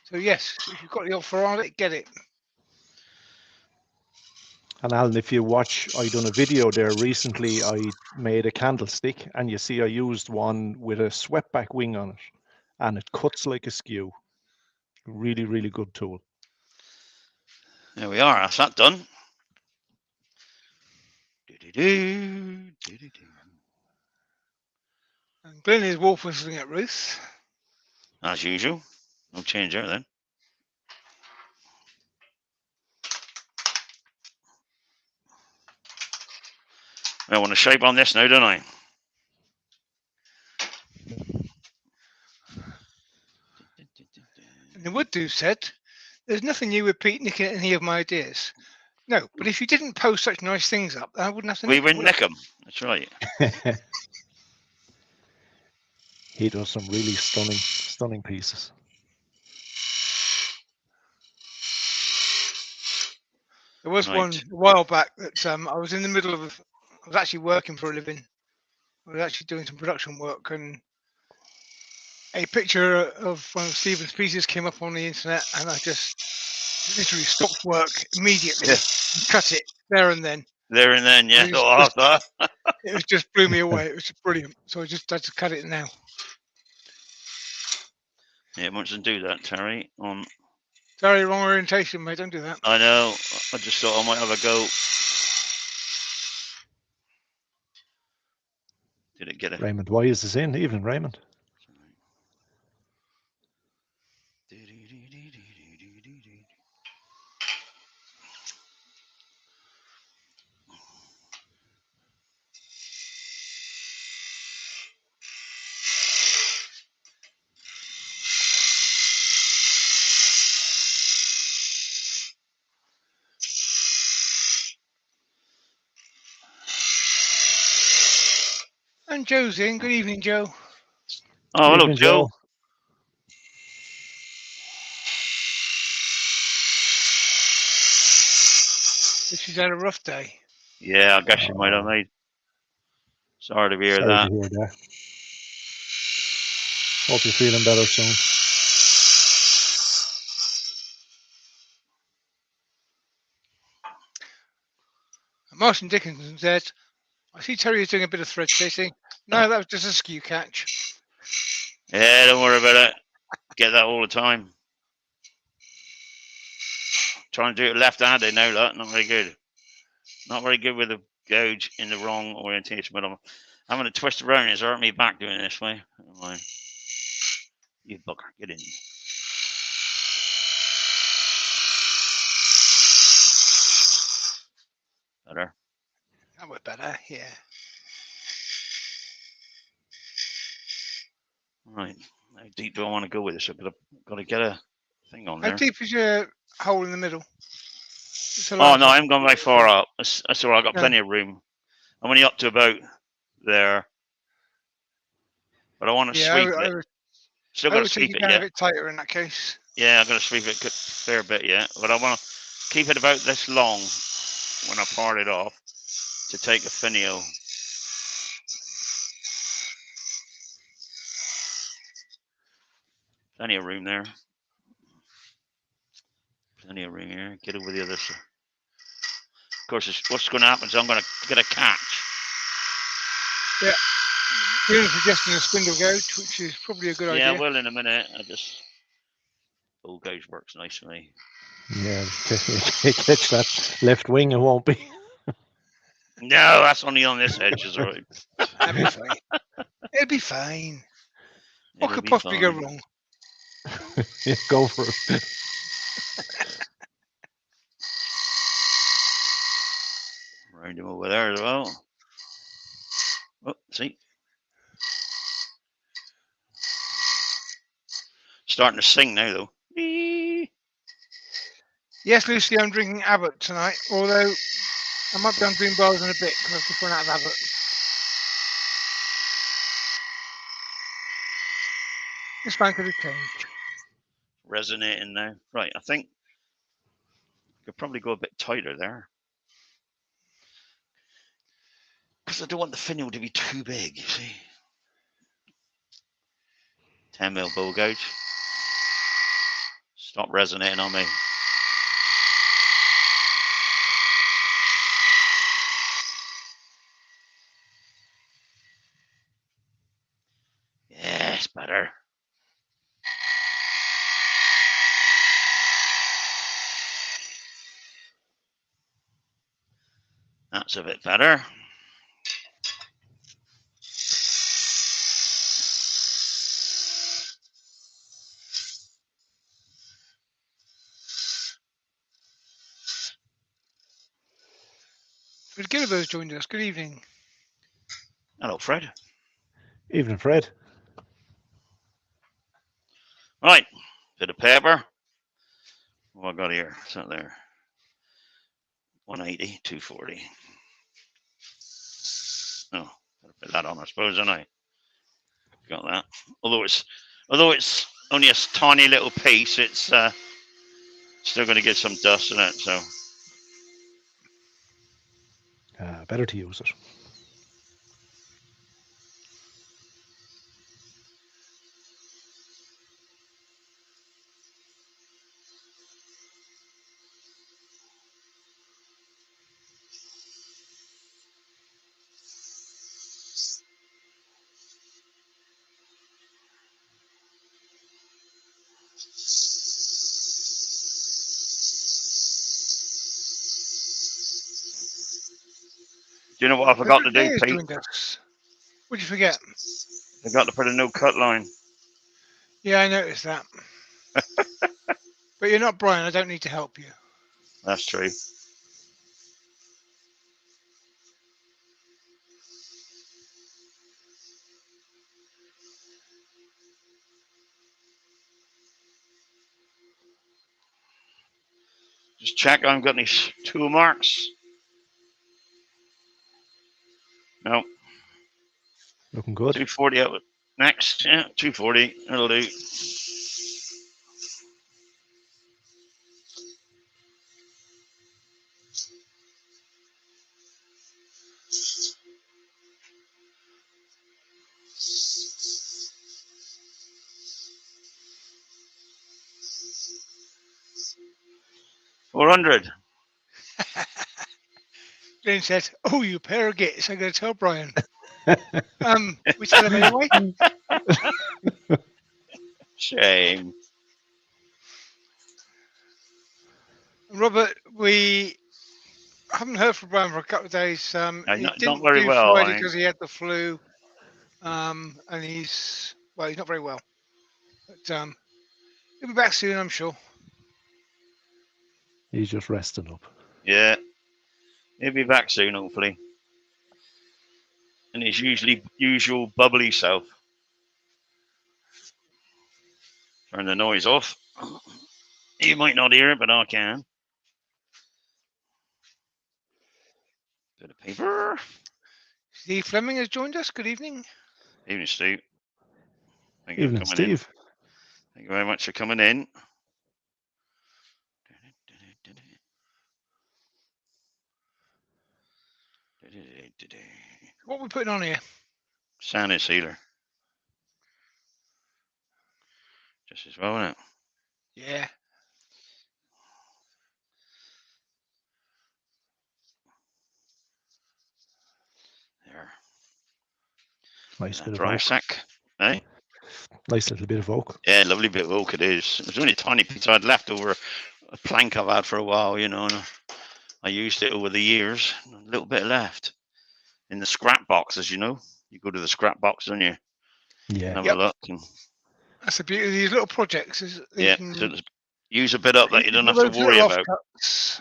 S2: So yes, if you've got the offer on it, get it.
S3: And Alan, if you watch, I done a video there recently. I made a candlestick, and you see I used one with a swept back wing on it, and it cuts like a skew. Really, really good tool.
S1: There we are. That's that done.
S2: And Glenn is wolf whistling at Ruth.
S1: As usual. No change there then. I want to shape on this now, don't I?
S2: And the Wood Dude said, there's nothing new with Pete nicking any of my ideas. No, but if you didn't post such nice things up, I wouldn't have to
S1: We wouldn't nick them. That's right.
S3: He does some really stunning pieces.
S2: There was one a while back that I was in the middle of, I was actually working for a living. I was actually doing some production work, and a picture of one of Stephen's pieces came up on the internet, and I just literally stopped work immediately, and cut it there and then.
S1: There and then, yeah.
S2: It just blew me away. It was brilliant. So I just had to cut it now.
S1: Yeah, mustn't do that, Terry.
S2: Sorry, wrong orientation, mate. Don't do that.
S1: I know. I just thought I might have a go. Did it get it?
S3: Raymond Wise is in. Evening, Raymond.
S2: And Joe's in. Good evening, Joe.
S1: Oh, hello, Joe.
S2: She's had a rough day.
S1: Yeah, I guess she might have made. Sorry to hear that.
S3: Hope you're feeling better soon.
S2: Martin Dickinson said, I see Terry is doing a bit of thread chasing. No, that was just a skew catch.
S1: Yeah, don't worry about it. Get that all the time. Trying to do it left-handed now, that not very good. Not very good with the gouge in the wrong orientation, but I'm going to twist around. It's hurting me back doing it this way. You bugger, get in. Better.
S2: That was better, yeah.
S1: Right. How deep do I want to go with this? I've got to get a thing on
S2: How
S1: there.
S2: deep is your hole in the middle?
S1: Oh, no, I haven't gone very far up. That's all right. I've got
S2: No.
S1: plenty of room. I'm only up to about there. But I want to sweep it. Still got to sweep it,
S2: down
S1: yeah.
S2: a bit tighter in that case.
S1: Yeah, I've got to sweep it a fair bit, yeah. But I want to keep it about this long when I part it off to take a finial. Plenty of room there. Plenty of room here. Get over the other side. Of course, what's going to happen is I'm going to get a catch.
S2: Yeah. You're suggesting a spindle gouge, which is probably a good idea.
S1: Yeah, well, in a minute. Bull gouge works nicely.
S3: Yeah, catch that left wing, it won't be.
S1: No, that's only on this edge, is right.
S2: That'll be fine. It'll be fine. What could possibly go wrong?
S3: Yeah, go for it.
S1: Round him over there as well. Oh, see? Starting to sing now, though.
S2: Yes, Lucy, I'm drinking Abbott tonight, although I might be on green bars in a bit because I've just run out of Abbott. This man could have changed.
S1: Resonating now. Right, I think I could probably go a bit tighter there. Because I don't want the finial to be too big, you see. 10mm bull gouge. Stop resonating on me. Yes, better. That's a bit better.
S2: Fred Gilliver's joined us. Good evening.
S1: Hello, Fred.
S3: Evening, Fred.
S1: Right, bit of paper. What I got here? It's not there. 180, 240. Oh, gotta put that on, I suppose, don't I? Got that. Although it's only a tiny little piece, it's still going to get some dust in it. So
S3: Better to use it.
S1: do you know what I forgot to do, Pete?
S2: What'd you forget?
S1: I got to put a no cut line.
S2: Yeah, I noticed that. But you're not Brian. I don't need to help you.
S1: That's true. Just check I haven't got any tool marks. No.
S3: Looking good.
S1: 240 out next. Yeah, 240. That'll do. $400.
S2: Then said, "Oh, you pair of gits! I'm going to tell Brian." We tell him anyway.
S1: Shame.
S2: Robert, we haven't heard from Brian for a couple of days. He
S1: Not
S2: didn't
S1: very
S2: do
S1: well.
S2: Friday because he had the flu. And he's not very well. But he'll be back soon, I'm sure.
S3: He's just resting up.
S1: Yeah, he'll be back soon, hopefully. And his usual bubbly self. Turn the noise off. You might not hear it, but I can. Bit of paper.
S2: Steve Fleming has joined us. Good evening.
S1: Evening, Steve. Thank you
S3: Evening,
S1: for coming in.
S3: Steve.
S1: Thank you very much for coming in.
S2: What are we putting on here?
S1: Sanding sealer. Just as well, isn't it?
S2: Yeah.
S1: There.
S3: Nice bit of
S1: dry
S3: oak.
S1: sack. Eh?
S3: Nice little bit of oak.
S1: Yeah, lovely bit of oak it is. It was only a tiny piece I'd left over a plank I've had for a while, you know, and I used it over the years. A little bit left in the scrap box, as you know. You go to the scrap box, don't you?
S3: Yeah.
S1: Have a look. And,
S2: That's the beauty of these little projects. Is that
S1: yeah,
S2: you
S1: so
S2: can
S1: use a bit up that you don't have to
S2: those
S1: worry
S2: little
S1: about.
S2: offcuts.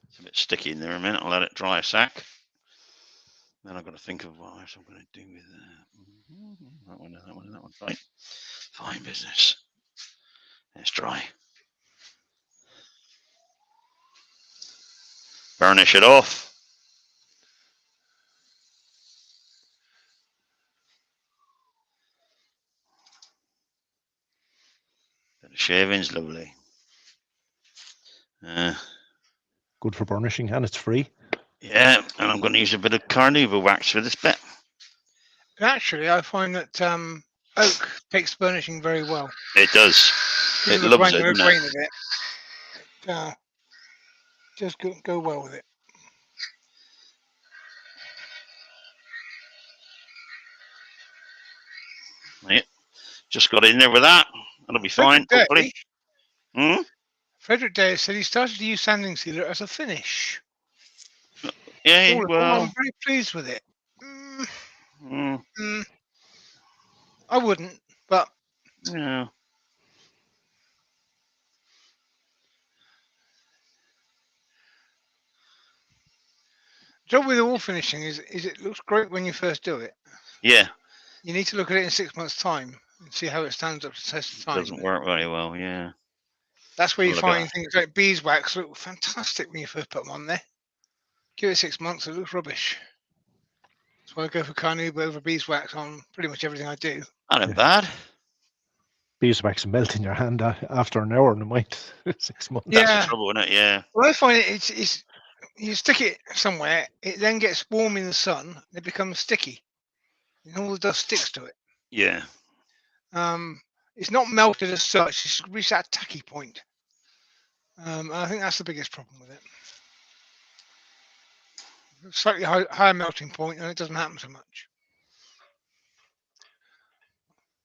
S1: It's a bit sticky in there a minute. I'll let it dry a sec. Then I've got to think of what else I'm going to do with that one, that one, that one. Right. Fine business. It's dry. Burnish it off. Bit of shaving's lovely.
S3: Good for burnishing, and it's free.
S1: Yeah, and I'm going to use a bit of carnauba wax for this bit.
S2: Actually, I find that oak takes burnishing very well.
S1: It does. It loves it, doesn't
S2: grain of it. Just go well with it.
S1: Yeah, just got in there with that. That'll be fine, hopefully.
S2: Frederick Day said he started to use sanding sealer as a finish.
S1: Yeah, well,
S2: I'm very pleased with it. I wouldn't, but
S1: yeah.
S2: The job with all finishing is it looks great when you first do it.
S1: Yeah.
S2: You need to look at it in 6 months' time and see how it stands up to test of time.
S1: It doesn't work very well, yeah.
S2: That's where you find things like beeswax look fantastic when you first put them on there. Give it 6 months, it looks rubbish. That's why I go for carnauba over beeswax on pretty much everything I do.
S1: Not bad.
S3: Beeswax melt in your hand after an hour and it might 6 months.
S2: Yeah.
S1: That's the trouble, isn't it? Yeah.
S2: Well, I find it's you stick it somewhere, it then gets warm in the sun, and it becomes sticky. And all the dust sticks to it.
S1: Yeah.
S2: It's not melted as such, it's reached that tacky point. And I think that's the biggest problem with it. Slightly higher melting point, and it doesn't happen so much.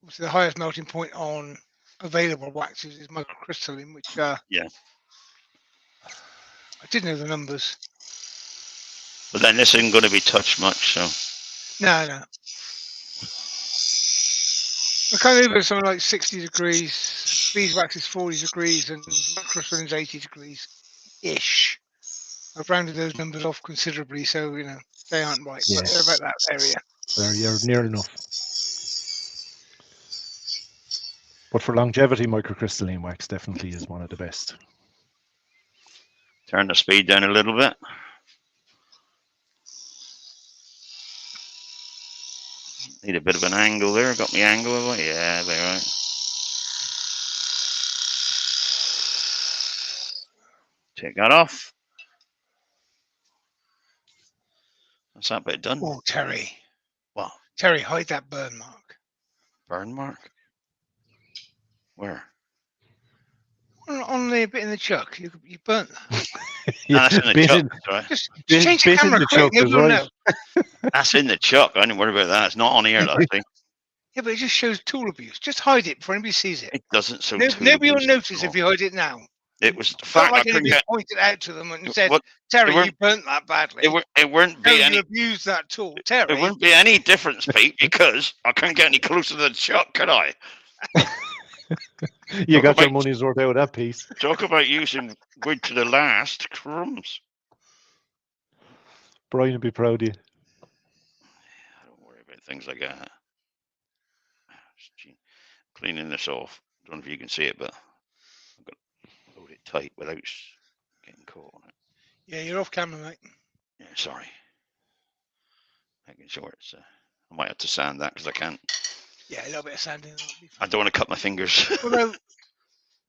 S2: Obviously, the highest melting point on available waxes is microcrystalline, which
S1: yeah,
S2: I did know the numbers.
S1: But then this isn't going to be touched much, so.
S2: No. The carnauba is something like 60 degrees, beeswax is 40 degrees, and microcrystalline is 80 degrees ish. I've rounded those numbers off considerably, so they aren't right, but they're about that area.
S3: You're near enough. But for longevity, microcrystalline wax definitely is one of the best.
S1: Turn the speed down a little bit. Need a bit of an angle there. Got my angle. Yeah, there. Right. Take that off. That's that bit done.
S2: Oh, Terry.
S1: What?
S2: Terry, hide that burn mark.
S1: Burn mark? Where?
S2: On the bit in the chuck, you burnt that.
S1: No, that's in the
S3: bit
S1: chuck.
S3: in,
S1: That's right.
S2: Just
S3: bit,
S2: change the
S3: bit in
S2: camera
S3: the
S2: quick.
S3: chuck is
S2: Nobody will
S3: right.
S2: know.
S1: That's in the chuck. I didn't worry about that. It's not on here, that thing.
S2: Yeah, but it just shows tool abuse. Just hide it before anybody sees it.
S1: It doesn't show
S2: Nobody will
S1: abuse
S2: notice
S1: at
S2: if you hide it now.
S1: It was the
S2: It's not
S1: fact I
S2: like
S1: couldn't
S2: anybody
S1: get.
S2: pointed out to them and said,
S1: What,
S2: Terry,
S1: weren't-
S2: you burnt that badly.
S1: it wouldn't
S2: Terry,
S1: be any.
S2: you abused that tool.
S1: It
S2: Terry,
S1: wouldn't be any difference, Pete, because I couldn't get any closer to the chuck, could I?
S3: You
S1: Talk
S3: got your
S1: about-
S3: money's worth out of that piece.
S1: Talk about using wood to the last. Crumbs.
S3: Brian would be proud of you.
S1: I don't worry about things like that. Cleaning this off. Don't know if you can see it, but I've got to hold it tight without getting caught on it.
S2: yeah, you're off camera, mate.
S1: Yeah, sorry. Making sure it's. I might have to sand that because I can't.
S2: Yeah, a little bit of sanding.
S1: I don't want to cut my fingers.
S2: Although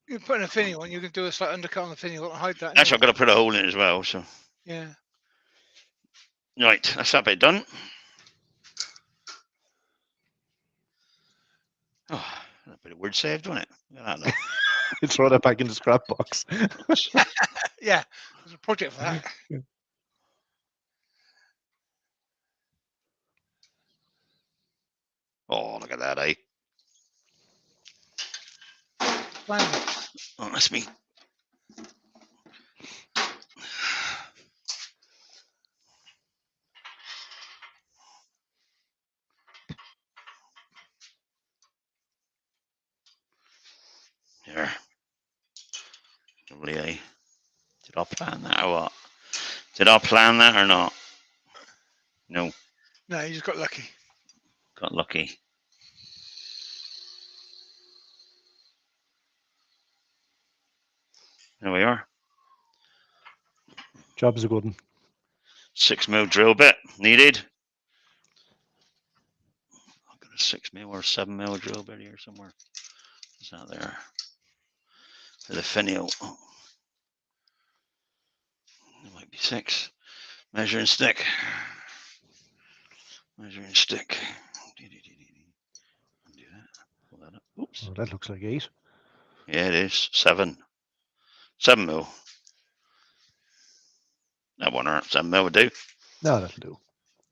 S2: you're putting a finial on, you can do a slight undercut on the finial and hide that.
S1: Actually, I've
S2: anyway.
S1: got to put a hole in it as well. So
S2: Yeah.
S1: right, that's that bit done. Oh, a bit of word saved, wasn't it? Look at that now.
S3: Throw that back in the scrap box.
S2: Yeah, there's a project for that.
S1: Oh, look at that, eh?
S2: Finally.
S1: Oh, that's me. There. Lovely, eh? Did I plan that or what? Did I plan that or not? No,
S2: No, you just got lucky.
S1: got lucky. There we are.
S3: Job's a good one.
S1: 6mm drill bit needed. I've got a 6mm or 7mm drill bit here somewhere. It's not there. For the finial. Oh. It might be 6. Measuring stick. Measuring stick. Undo that. Pull that up. Oops.
S3: Oh, that looks like 8.
S1: Yeah, it is. 7. 7mm. That one or 7mm would do.
S3: No, that'll do.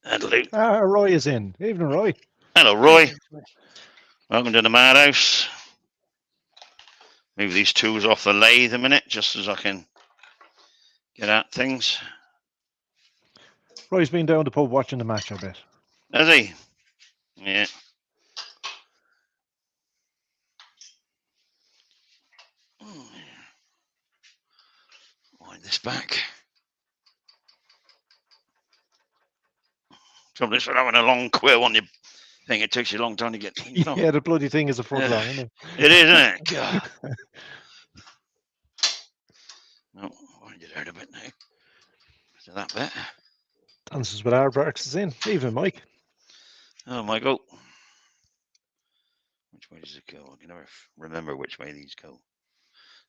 S1: That'll do.
S3: Ah, Roy is in. Evening, Roy.
S1: Hello, Roy. Welcome to the madhouse. Move these tools off the lathe a minute, just as I can get at things.
S3: Roy's been down the pub watching the match, I bet.
S1: Has he? Yeah. Wind this back. Trouble is, with having a long quill on your thing, it takes you a long time to get things off.
S3: Yeah, the bloody thing is a foot
S1: Yeah.
S3: long, isn't it?
S1: It is, isn't it? God. No, wind it out a bit now. So that bit.
S3: Dances with our Barks is in. Evening, Mike.
S1: Oh, Michael. Which way does it go? I can never remember which way these go.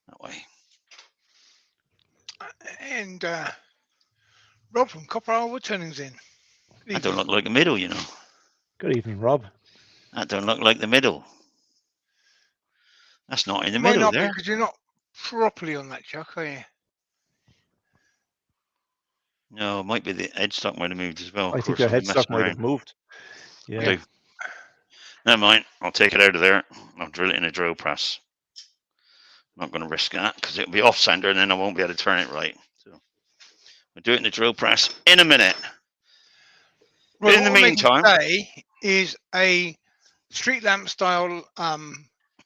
S1: That way.
S2: And Rob from Copper Isle Woodturning's in.
S1: That don't look like the middle, you know.
S3: Good evening, Rob.
S1: That don't look like the middle. That's not in the
S2: Might
S1: middle
S2: not
S1: there.
S2: because you're not properly on that chuck, are you?
S1: No, it might be the headstock might have moved as well.
S3: I
S1: Of
S3: think
S1: course,
S3: your
S1: I'll be
S3: headstock
S1: messing
S3: might
S1: around.
S3: have moved.
S1: I
S3: Yeah.
S1: do. Never mind. I'll take it out of there. I'll drill it in a drill press. I'm not going to risk that because it'll be off center and then I won't be able to turn it right. So we'll do it in the drill press in a minute.
S2: Well,
S1: In the
S2: what I'm making
S1: meantime-
S2: today is a street lamp style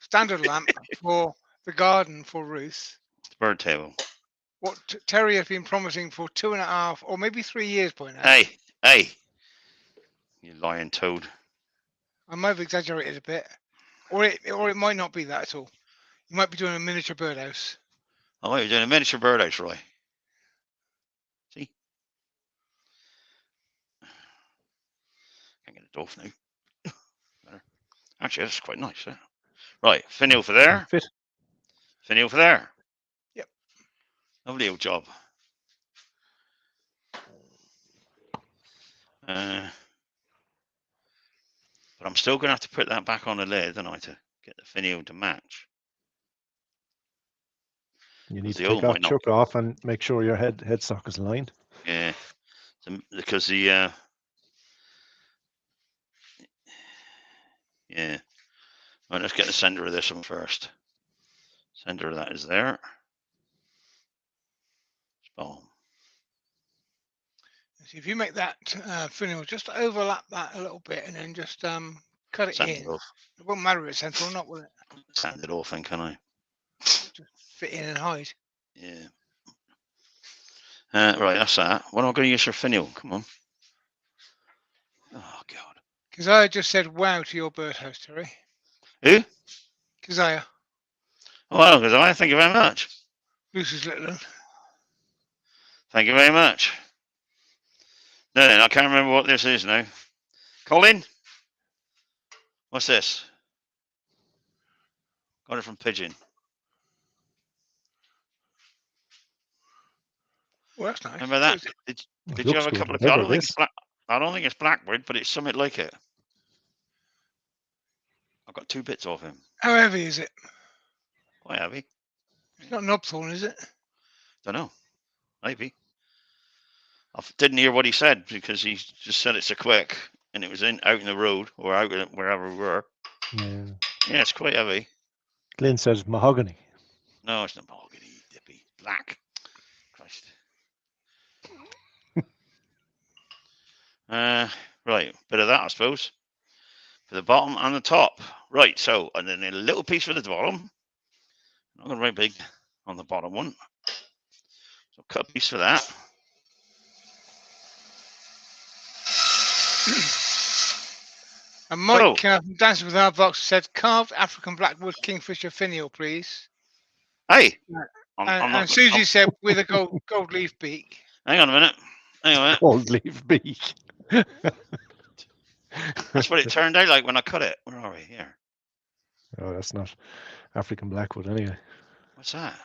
S2: standard lamp for the garden for Ruth.
S1: Bird table.
S2: What Terry has been promising for 2.5 or maybe 3 years by now.
S1: Hey, hey. You lying toad.
S2: I might have exaggerated a bit, or it might not be that at all. You might be doing a miniature birdhouse.
S1: Oh, you're doing a miniature birdhouse, Roy. See? Can't get it off now. Better. Actually, that's quite nice. Yeah? Right, finial for there.
S3: Fit.
S1: Finial for there.
S2: Yep.
S1: Lovely old job. But I'm still going to have to put that back on the lid, don't I, to get the finial to match.
S3: You need to
S1: the
S3: take
S1: old
S3: that
S1: might not.
S3: chuck off and make sure your headstock is lined.
S1: Yeah, because the yeah. Right, let's get the center of this one first. Center of that is there. Boom.
S2: See, if you make that finial, just overlap that a little bit and then just cut it
S1: Sand
S2: in.
S1: it off.
S2: It won't matter if it's central or not, will it?
S1: Sand it off, then, can I?
S2: Just fit in and hide.
S1: Yeah. Right, that's that. What am I going to use for finial? Come on. Oh, God.
S2: Keziah just said wow to your birdhouse, Terry.
S1: Who?
S2: Keziah,
S1: Oh, well, Keziah, thank you very much.
S2: Lucy's little one.
S1: Thank you very much. No, I can't remember what this is now. Colin? What's this? Got it from Pigeon.
S2: Well, that's nice.
S1: Remember that? Did you have a couple of... I don't think it's Blackbird, but it's something like it. I've got 2 bits off him.
S2: How heavy is it?
S1: Quite heavy.
S2: It's not knobthorn, is it?
S1: Don't know. Maybe. I didn't hear what he said because he just said it so quick, and it was out in the road or out wherever we were.
S3: Yeah.
S1: Yeah, it's quite heavy.
S3: Glenn says mahogany.
S1: No, it's not mahogany, Dippy. Black. Christ. Right, bit of that, I suppose. For the bottom and the top. Right, so, and then a little piece for the bottom. Not going to very big on the bottom one. So cut a piece for that.
S2: And Mike from Dancing with Our Box said carved African blackwood kingfisher finial, please.
S1: Hey!
S2: And Susie said with a gold leaf beak.
S1: Hang on a minute.
S3: Gold leaf beak.
S1: That's what it turned out like when I cut it. Where are we? Here.
S3: Oh, that's not African blackwood anyway.
S1: What's that?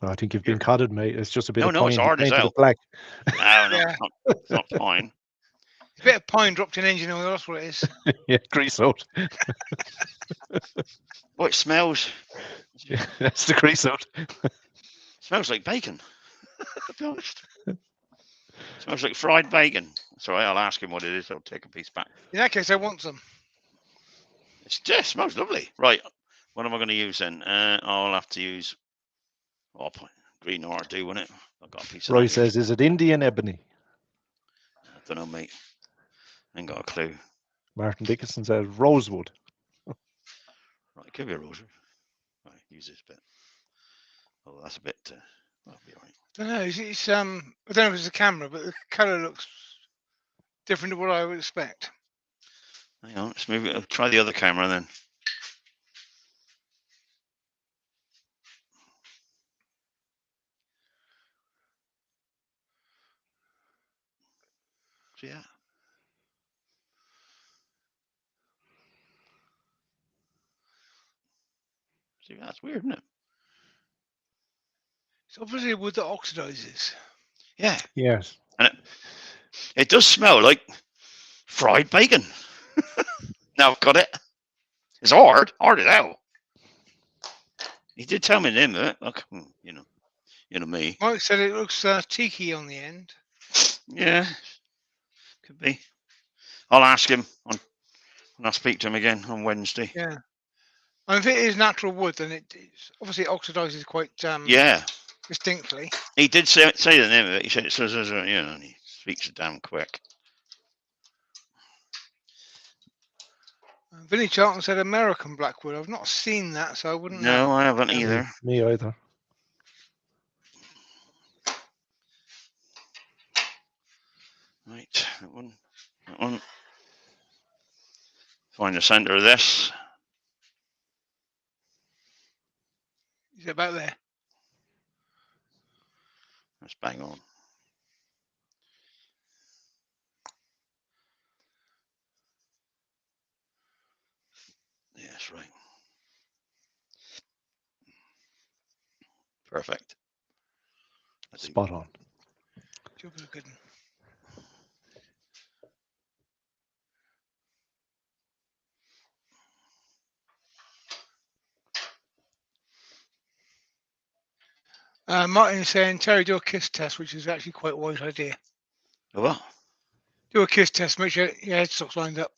S3: Oh, I think you've been cotted, mate. It's just a bit of pine
S1: it's hard as hell.
S3: black.
S1: No, it's not pine.
S2: It's a bit of pine dropped in engine oil, that's what it is.
S3: Yeah, grease out.
S1: Oh, it smells.
S3: Yeah, that's the grease out.
S1: Smells like bacon. To be honest. Smells like fried bacon. That's all right, I'll ask him what it is. I'll take a piece back.
S2: In that case, I want some.
S1: It smells lovely. Right, what am I going to use then? I'll have to use green ore do, won't it? I've got a piece of
S3: Roy says, is it Indian ebony?
S1: I don't know, mate. Ain't got a clue.
S3: Martin Dickinson says rosewood.
S1: Right, could be a rosewood. Right, use this bit. Oh, that's a bit. That'll be all right.
S2: I don't know. It's I don't know if it's a camera, but the colour looks different to what I would expect.
S1: Hang on, let's move it. I'll try the other camera then. See that? See, that's weird, isn't it?
S2: It's obviously wood that oxidizes.
S1: Yeah.
S3: Yes.
S1: And it does smell like fried bacon. Now I've got it. It's hard as hell. He did tell me the name of it. Look, you know me.
S2: Mike said it looks tiki on the end.
S1: Yeah, could be. I'll ask him when I speak to him again on Wednesday.
S2: Yeah. And if it is natural wood, then it's obviously it oxidizes quite distinctly.
S1: He did say the name of it. He said it says, and he speaks it damn quick.
S2: Vinnie Charlton said American blackwood. I've not seen that, so I wouldn't know.
S1: No, I haven't either.
S3: Me either.
S1: Right, that one. Find the center of this.
S2: Is it about there?
S1: That's bang on. Yeah, that's right. Perfect.
S3: Spot on.
S2: Job of a good one. Martin is saying, Terry, do a kiss test, which is actually quite a wise idea.
S1: Well,
S2: Do a kiss test, make sure your headstock's lined up.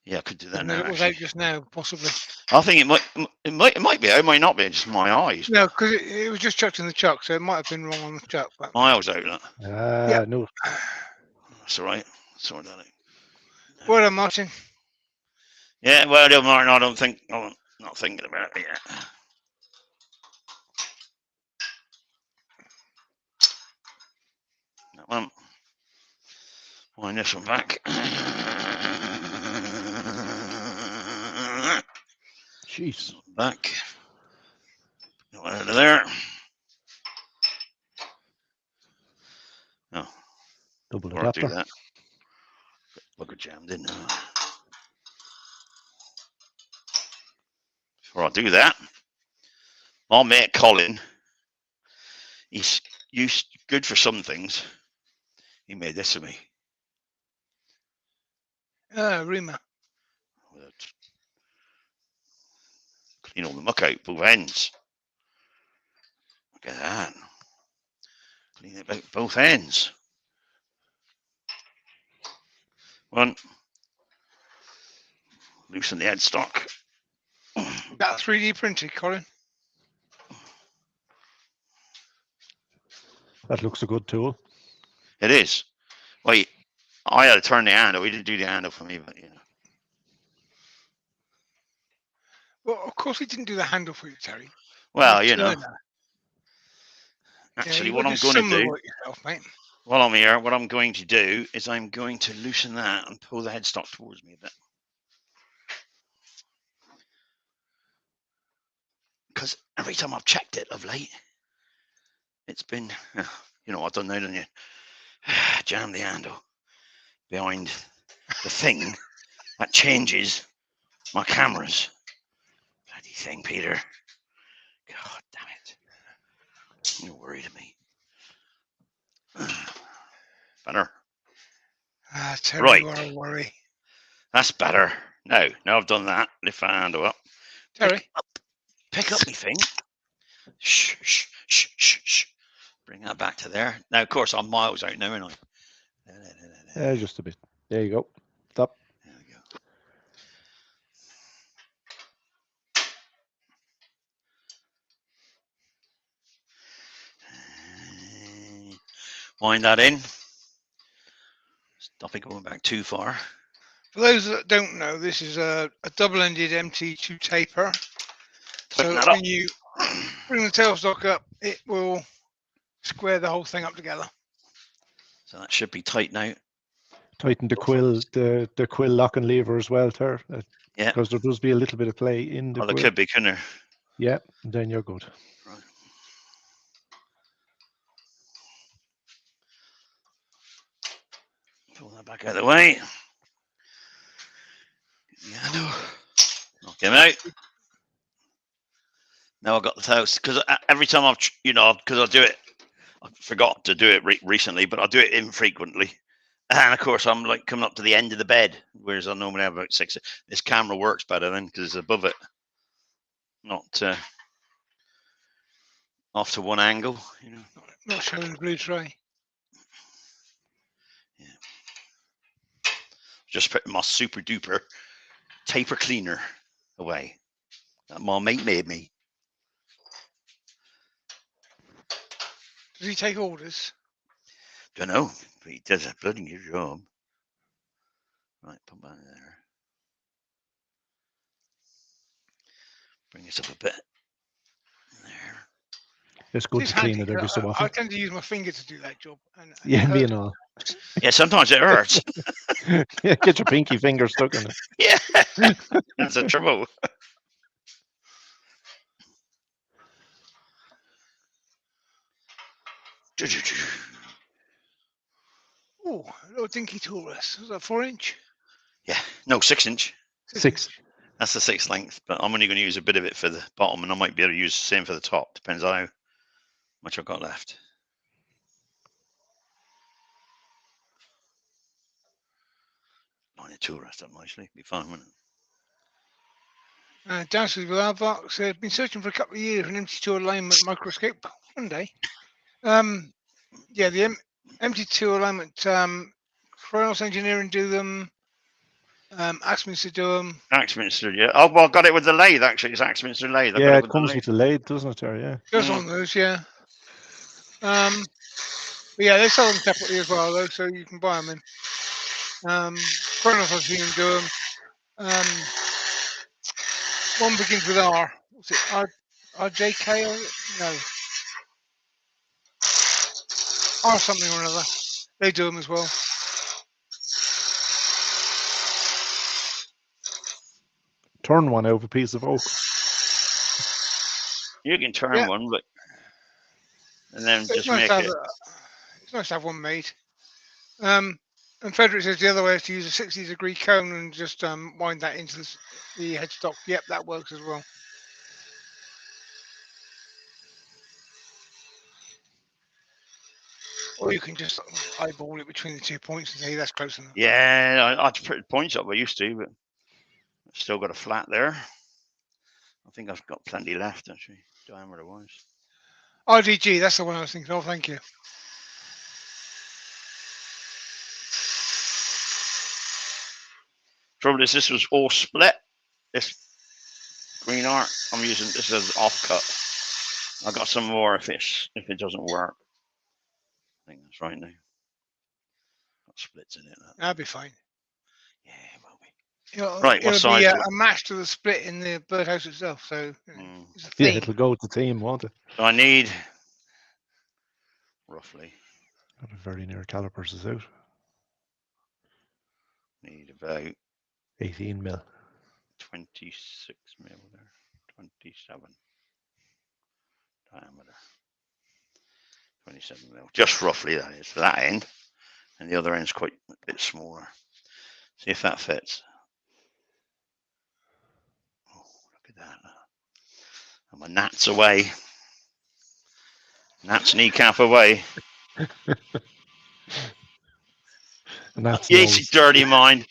S1: yeah, I could do that
S2: Even
S1: now.
S2: though it was
S1: Actually,
S2: out just now, possibly.
S1: I think it might be. It might not be. Just my eyes.
S2: No, because it was just chucked in the chuck, so it might have been wrong on the chuck. But
S1: My eyes out. Look.
S2: yeah,
S3: No.
S1: That's all right. Sort that out.
S2: well done, Martin.
S1: Yeah, well, Martin, I don't think I'm not thinking about it yet. That one. Wind this one back.
S3: Jeez.
S1: Back. Go out of there. Oh,
S3: Double
S1: before I do
S3: adapter.
S1: that, look at jammed in now. Before I do that, my mate Colin, he's good for some things. He made this for me.
S2: Rima.
S1: Clean all the muck out both ends. Look at that. Clean it out both ends. One. Loosen the headstock.
S2: That 3D printed, Colin.
S3: That looks a good tool.
S1: It is. Wait, I had to turn the handle. He didn't do the handle for me, but you know.
S2: Well, of course he didn't do the handle for you, Terry.
S1: Well, you know.
S2: Turner.
S1: Actually,
S2: Yeah,
S1: what I'm
S2: do
S1: going to
S2: some
S1: do
S2: of it yourself, mate.
S1: while I'm here, what I'm going to do is I'm going to loosen that and pull the headstock towards me a bit. Because every time I've checked it of late, it's been, you know what I've done now, don't you? Jam the handle behind the thing that changes my cameras. Bloody thing, Peter. God damn it. You're worried of me. Better.
S2: Terry,
S1: Right.
S2: you are a worry.
S1: That's better. Now I've done that. Lift the handle up.
S2: Terry.
S1: Pick up me thing. Shh, shh, shh, shh, shh. Bring that back to there. Now, of course, I'm miles out now, aren't I?
S3: Just a bit. There you go. Stop.
S1: There we go. Wind that in. Stop it going back too far.
S2: For those that don't know, this is a double-ended MT2 taper.
S1: Tighten
S2: So when you bring the tailstock up, it will square the whole thing up together.
S1: So that should be tight now.
S3: Tighten the quill, the quill lock and lever as well, Ter.
S1: Yeah.
S3: Because there does be a little bit of play in the
S1: Well,
S3: quill.
S1: there could be, couldn't there?
S3: Yeah, then you're good.
S1: Right. Pull that back out of the way. Yeah, no. Knock him out. Now I've got the toast because every time I've, because I do it, I forgot to do it recently, but I do it infrequently. And of course, I'm like coming up to the end of the bed, whereas I normally have about 6. This camera works better then because it's above it, not off to one angle, you know.
S2: Not showing the blue tray.
S1: Yeah. Just putting my super duper taper cleaner away that my mate made me.
S2: Does he take orders?
S1: Don't know, but he does a bloody good job. Right, put that in there. Bring this up a bit. There.
S3: It's good
S2: It's
S3: to clean
S2: handy,
S3: it every so
S2: I
S3: often.
S2: tend to use my finger to do that job. And
S3: Yeah, me and all.
S1: Yeah, sometimes it hurts.
S3: Yeah, get your pinky finger stuck in it.
S1: Yeah, that's the trouble.
S2: Oh, a little dinky toolus. Is that 4-inch?
S1: Yeah, no, 6-inch.
S3: 6.
S1: That's the 6 length, but I'm only going to use a bit of it for the bottom, and I might be able to use the same for the top. Depends on how much I've got left. Line the tool rest up nicely. Be fine, wouldn't it?
S2: Downstairs with Arvox, I've been searching for a couple of years for an MT2 alignment microscope. One day. Yeah, the MT2 alignment, Kronos Engineering do them. Axminster do them.
S1: Axminster, yeah. Oh, well, I got it with the lathe, actually. It's Axminster lathe. I got
S3: Yeah,
S1: it
S3: it
S1: with
S3: comes
S1: the
S3: with the lathe, doesn't it, Terry? Yeah.
S2: Goes on those, yeah. But yeah, they sell them separately as well, though, so you can buy them in. Kronos, I've seen them do them. One begins with R. What's it? RJK or no? R something or another. They do them as well.
S3: Turn one out of a piece of oak.
S1: You can turn
S2: Yeah.
S1: one, but and then
S2: It's
S1: just
S2: nice
S1: make
S2: to have,
S1: it.
S2: it's nice to have one made. And Frederick says the other way is to use a 60-degree cone and just wind that into the headstock. Yep, that works as well. Or you can just eyeball it between the 2 points and say that's close enough.
S1: Yeah, I had to put points up I used to, but I've still got a flat there. I think I've got plenty left, actually, diameter-wise.
S2: RDG, that's the one I was thinking of. Thank you.
S1: Trouble is, this was all split. This green art I'm using, this is offcut. I got some more if it doesn't work. I think that's right now. Got splits in it.
S2: That'll be fine.
S1: Yeah, it will be. Right, what
S2: It'll
S1: size?
S2: be a
S1: do
S2: match to the split in the birdhouse itself. So it's a
S3: Yeah,
S2: theme.
S3: it'll go with the team, won't it?
S1: So I need roughly.
S3: Got a very near calipers is out.
S1: Need about
S3: 18 mil.
S1: 26 mil there. 27 diameter. 27 mil. Just roughly, that is, for that end. And the other end's quite a bit smaller. See if that fits. Oh, look at that. And my gnat's away. Gnat's kneecap away.
S3: And that's
S1: Yes, you dirty mind.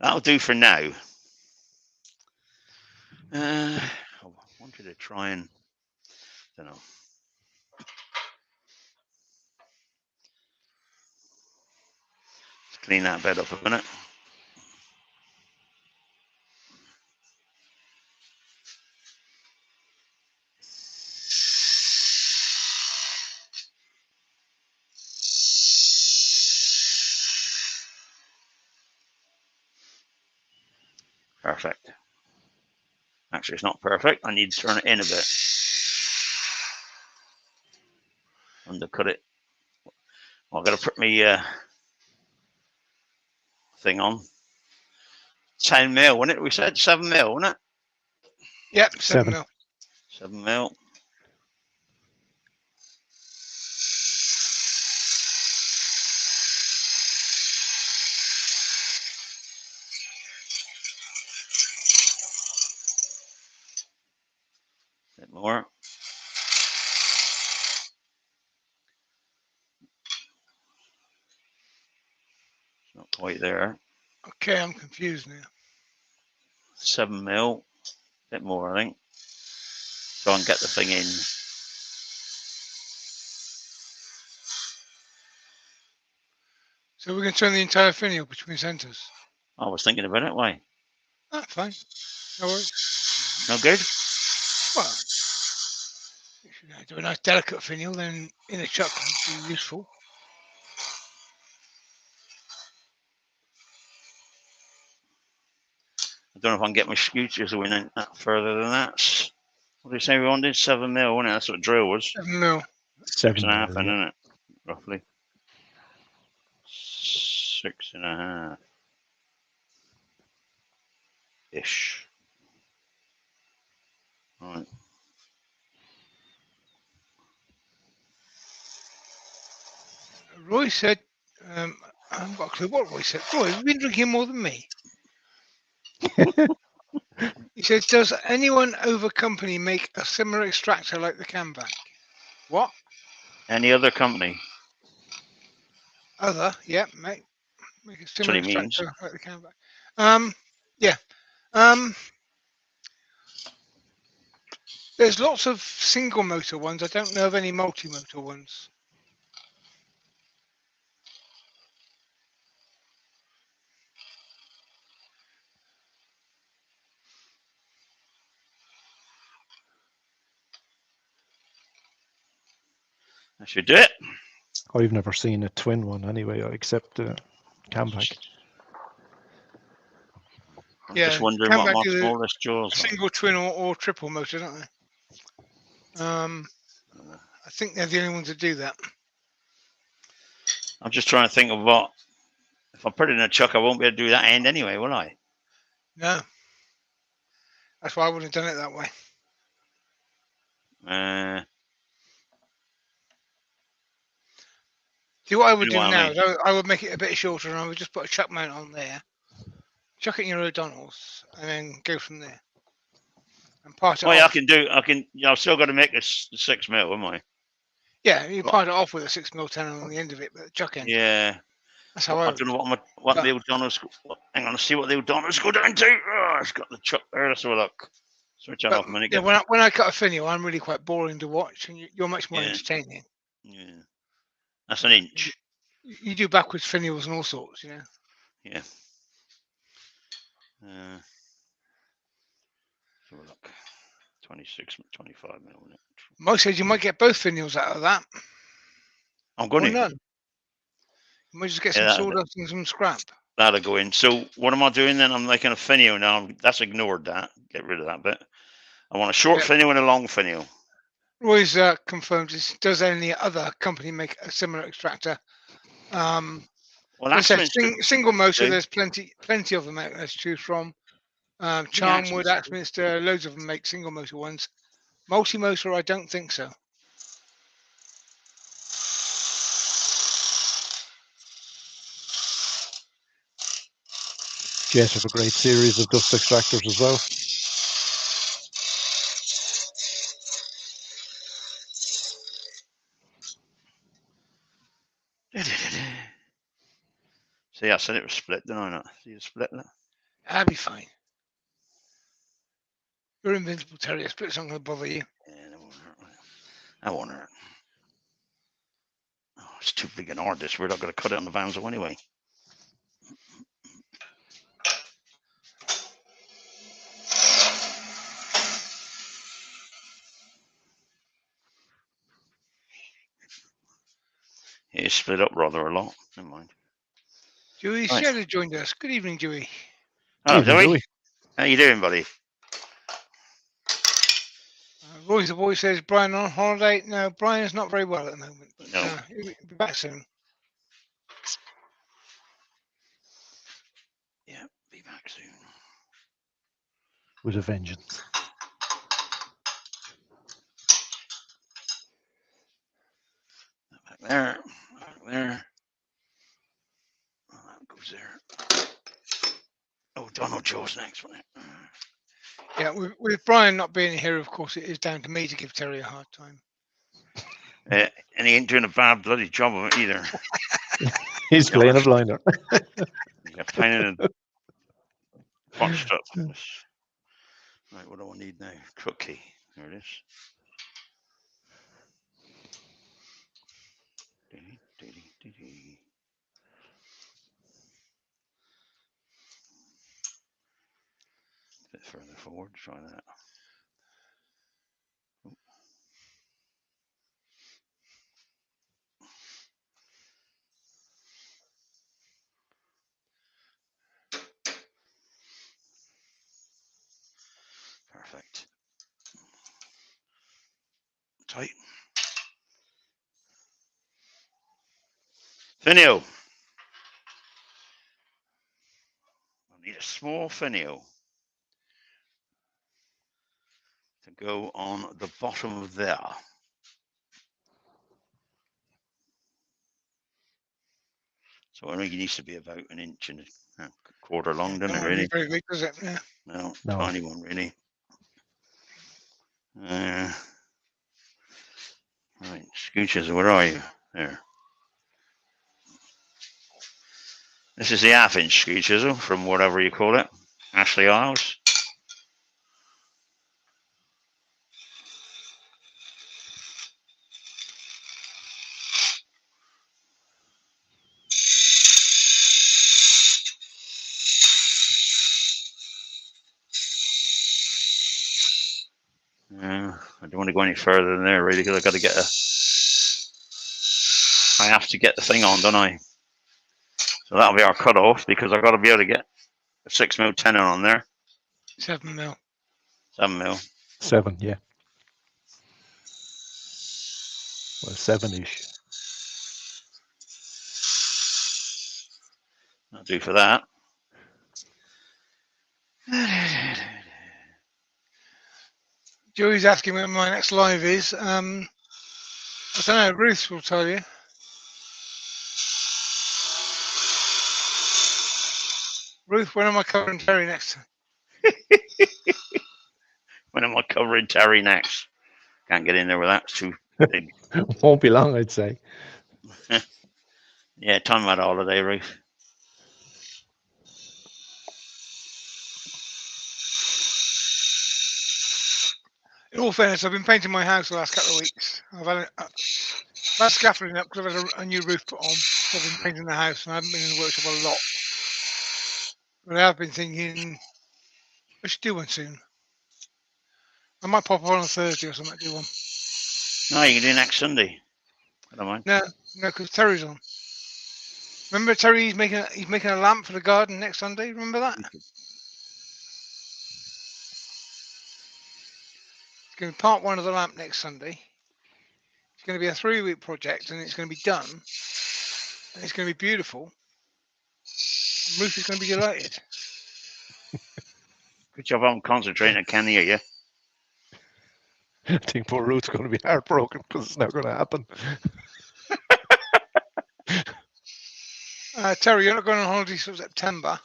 S1: That'll do for now. I wanted to try and, I don't know. Let's clean that bed up a minute. Perfect. Actually, it's not perfect. I need to turn it in a bit. Undercut it. I've got to put my thing on. 10 mil, wasn't it? We said 7 mil, wasn't it?
S2: Yep, 7 mil.
S1: 7 mil. A bit more. It's not quite there.
S2: Okay, I'm confused now.
S1: 7 mil. A bit more, I think. So I can get the thing in.
S2: So we're going to turn the entire finial between centres.
S1: I was thinking about it. Why?
S2: Ah, fine. No worries.
S1: No good?
S2: Well, if you're going to do a nice delicate finial, then in a chuck would be useful.
S1: I don't know if I can get my scooters in further than that. What did you say we wanted? 7 mil, wasn't it? That's what drill was.
S2: 7 mil.
S1: 6.5,
S3: mil, yeah.
S1: isn't it? Roughly. 6.5. Ish. Right.
S2: Roy said, I haven't got a clue what Roy said. Roy, have you been drinking more than me? He says, does anyone over company make a similar extractor like the Camvac? What?
S1: Any other company?
S2: Other? Yeah, make a
S1: That's what
S2: similar
S1: he means.
S2: extractor like the Camvac. Yeah. There's lots of single motor ones. I don't know of any multi-motor ones.
S1: I should do it.
S3: I've never seen a twin one anyway, except Camvac.
S1: I'm
S2: Yeah,
S1: just wondering what
S2: Camvac
S1: my
S2: do the
S1: smallest jaws are.
S2: single, twin, or triple motor, don't they? I think they're the only ones that do that.
S1: I'm just trying to think of what. If I put it in a chuck, I won't be able to do that end anyway, will I?
S2: No. That's why I wouldn't have done it that way. See, what I would
S1: You
S2: do
S1: know what I
S2: now
S1: mean?
S2: is I would make it a bit shorter and I would just put a chuck mount on there, chuck it in your O'Donnell's, and then go from there. And part it
S1: Oh yeah,
S2: off.
S1: I've still got to make this 6 mil, am I?
S2: Yeah, you part it off with a 6mm tenor on the end of it, but the chuck end.
S1: Yeah.
S2: That's how
S1: I
S2: I would.
S1: don't know what the O'Donnell's. Hang on, let's see what the O'Donnell's go down to. Oh, it's got the chuck there. Let's have a look. Switch on
S2: But
S1: off a minute.
S2: yeah, when I cut a finial, I'm really quite boring to watch, and you're much more
S1: Yeah.
S2: entertaining.
S1: Yeah. That's an inch.
S2: You do backwards finials and all sorts, you know.
S1: Yeah. Let's have a look. 26, 25 mil.
S2: Most says you might get both finials out of that.
S1: I'm
S2: Or
S1: going to.
S2: none. You might just get some sawdust and some scrap.
S1: That'll go in. So what am I doing then? I'm making a finial now. That's ignored that. Get rid of that bit. I want a short finial and a long finial.
S2: Roy's confirmed this. Does any other company make a similar extractor?
S1: Well, that's
S2: single motor. There's plenty of them out there to choose from. Charmwood, Axminster, loads of them make single motor ones. Multi motor, I don't think so.
S3: Jet have a great series of dust extractors as well.
S1: See, I said it was split, didn't I not? See you split that?
S2: That'd be fine. You're invincible, Terry. A split's not going to bother you.
S1: Yeah, that won't hurt. That won't hurt. Oh, it's too big and hard, this. We're not going to cut it on the Vanzo anyway. It split up rather a lot. Never mind.
S2: Dewey Shadow joined us. Good evening, Dewey.
S1: Hello, Dewey. How you doing, buddy?
S2: Roy's the boy says Brian on holiday. No, Brian's not very well at the moment. But,
S1: no.
S2: He'll be back soon.
S1: Yeah, be back soon.
S3: With a vengeance.
S1: Back there. Back there. Oh, that goes there. Oh, Donald Joe's next one.
S2: Yeah, with Brian not being here, of course, it is down to me to give Terry a hard time.
S1: And he ain't doing a bad bloody job of it either.
S3: He's playing a blinder.
S1: You got painted and punched up. Right, what do I need now? Cookie. There it is. A bit further forward, try that. Perfect. Tight. Finial. I need a small finial to go on the bottom of there. So I think it needs to be about an inch and a quarter long, doesn't it, really?
S2: Very big, does it? Yeah.
S1: No,
S3: No.
S1: tiny one really. Right, screw chisel, where are you? There. This is the half-inch screw chisel from whatever you call it, Ashley Isles. I don't want to go any further than there really, because I've got to get I have to get the thing on, don't I? So that'll be our cut-off, because I've got to be able to get a 6mm tenon on there.
S2: 7mm.
S1: 7mm.
S3: 7, yeah. Well, 7-ish.
S1: That'll do for that.
S2: Joey's asking when my next live is. I don't know. Ruth will tell you. Ruth, when am I covering Terry next?
S1: When am I covering Terry next? Can't get in there with that. It's too big.
S3: Won't be long, I'd say.
S1: Yeah, time out holiday, Ruth.
S2: In all fairness, I've been painting my house the last couple of weeks. I've had scaffolding up because I've had a new roof put on. So I've been painting the house and I haven't been in the workshop a lot. But I have been thinking I should do one soon. I might pop on Thursday or something to do one.
S1: No, you can do next Sunday. I don't mind.
S2: No, because Terry's on. Remember Terry? He's making a lamp for the garden next Sunday. Remember that? It's going to be part 1 of the lamp next Sunday. It's going to be a 3-week project, and it's going to be done. And it's going to be beautiful. And Ruth is going to be delighted.
S1: Good job on concentrating. I can't hear you.
S3: I think poor Ruth's going to be heartbroken because it's not going to happen.
S2: Terry, you're not going on holiday till September.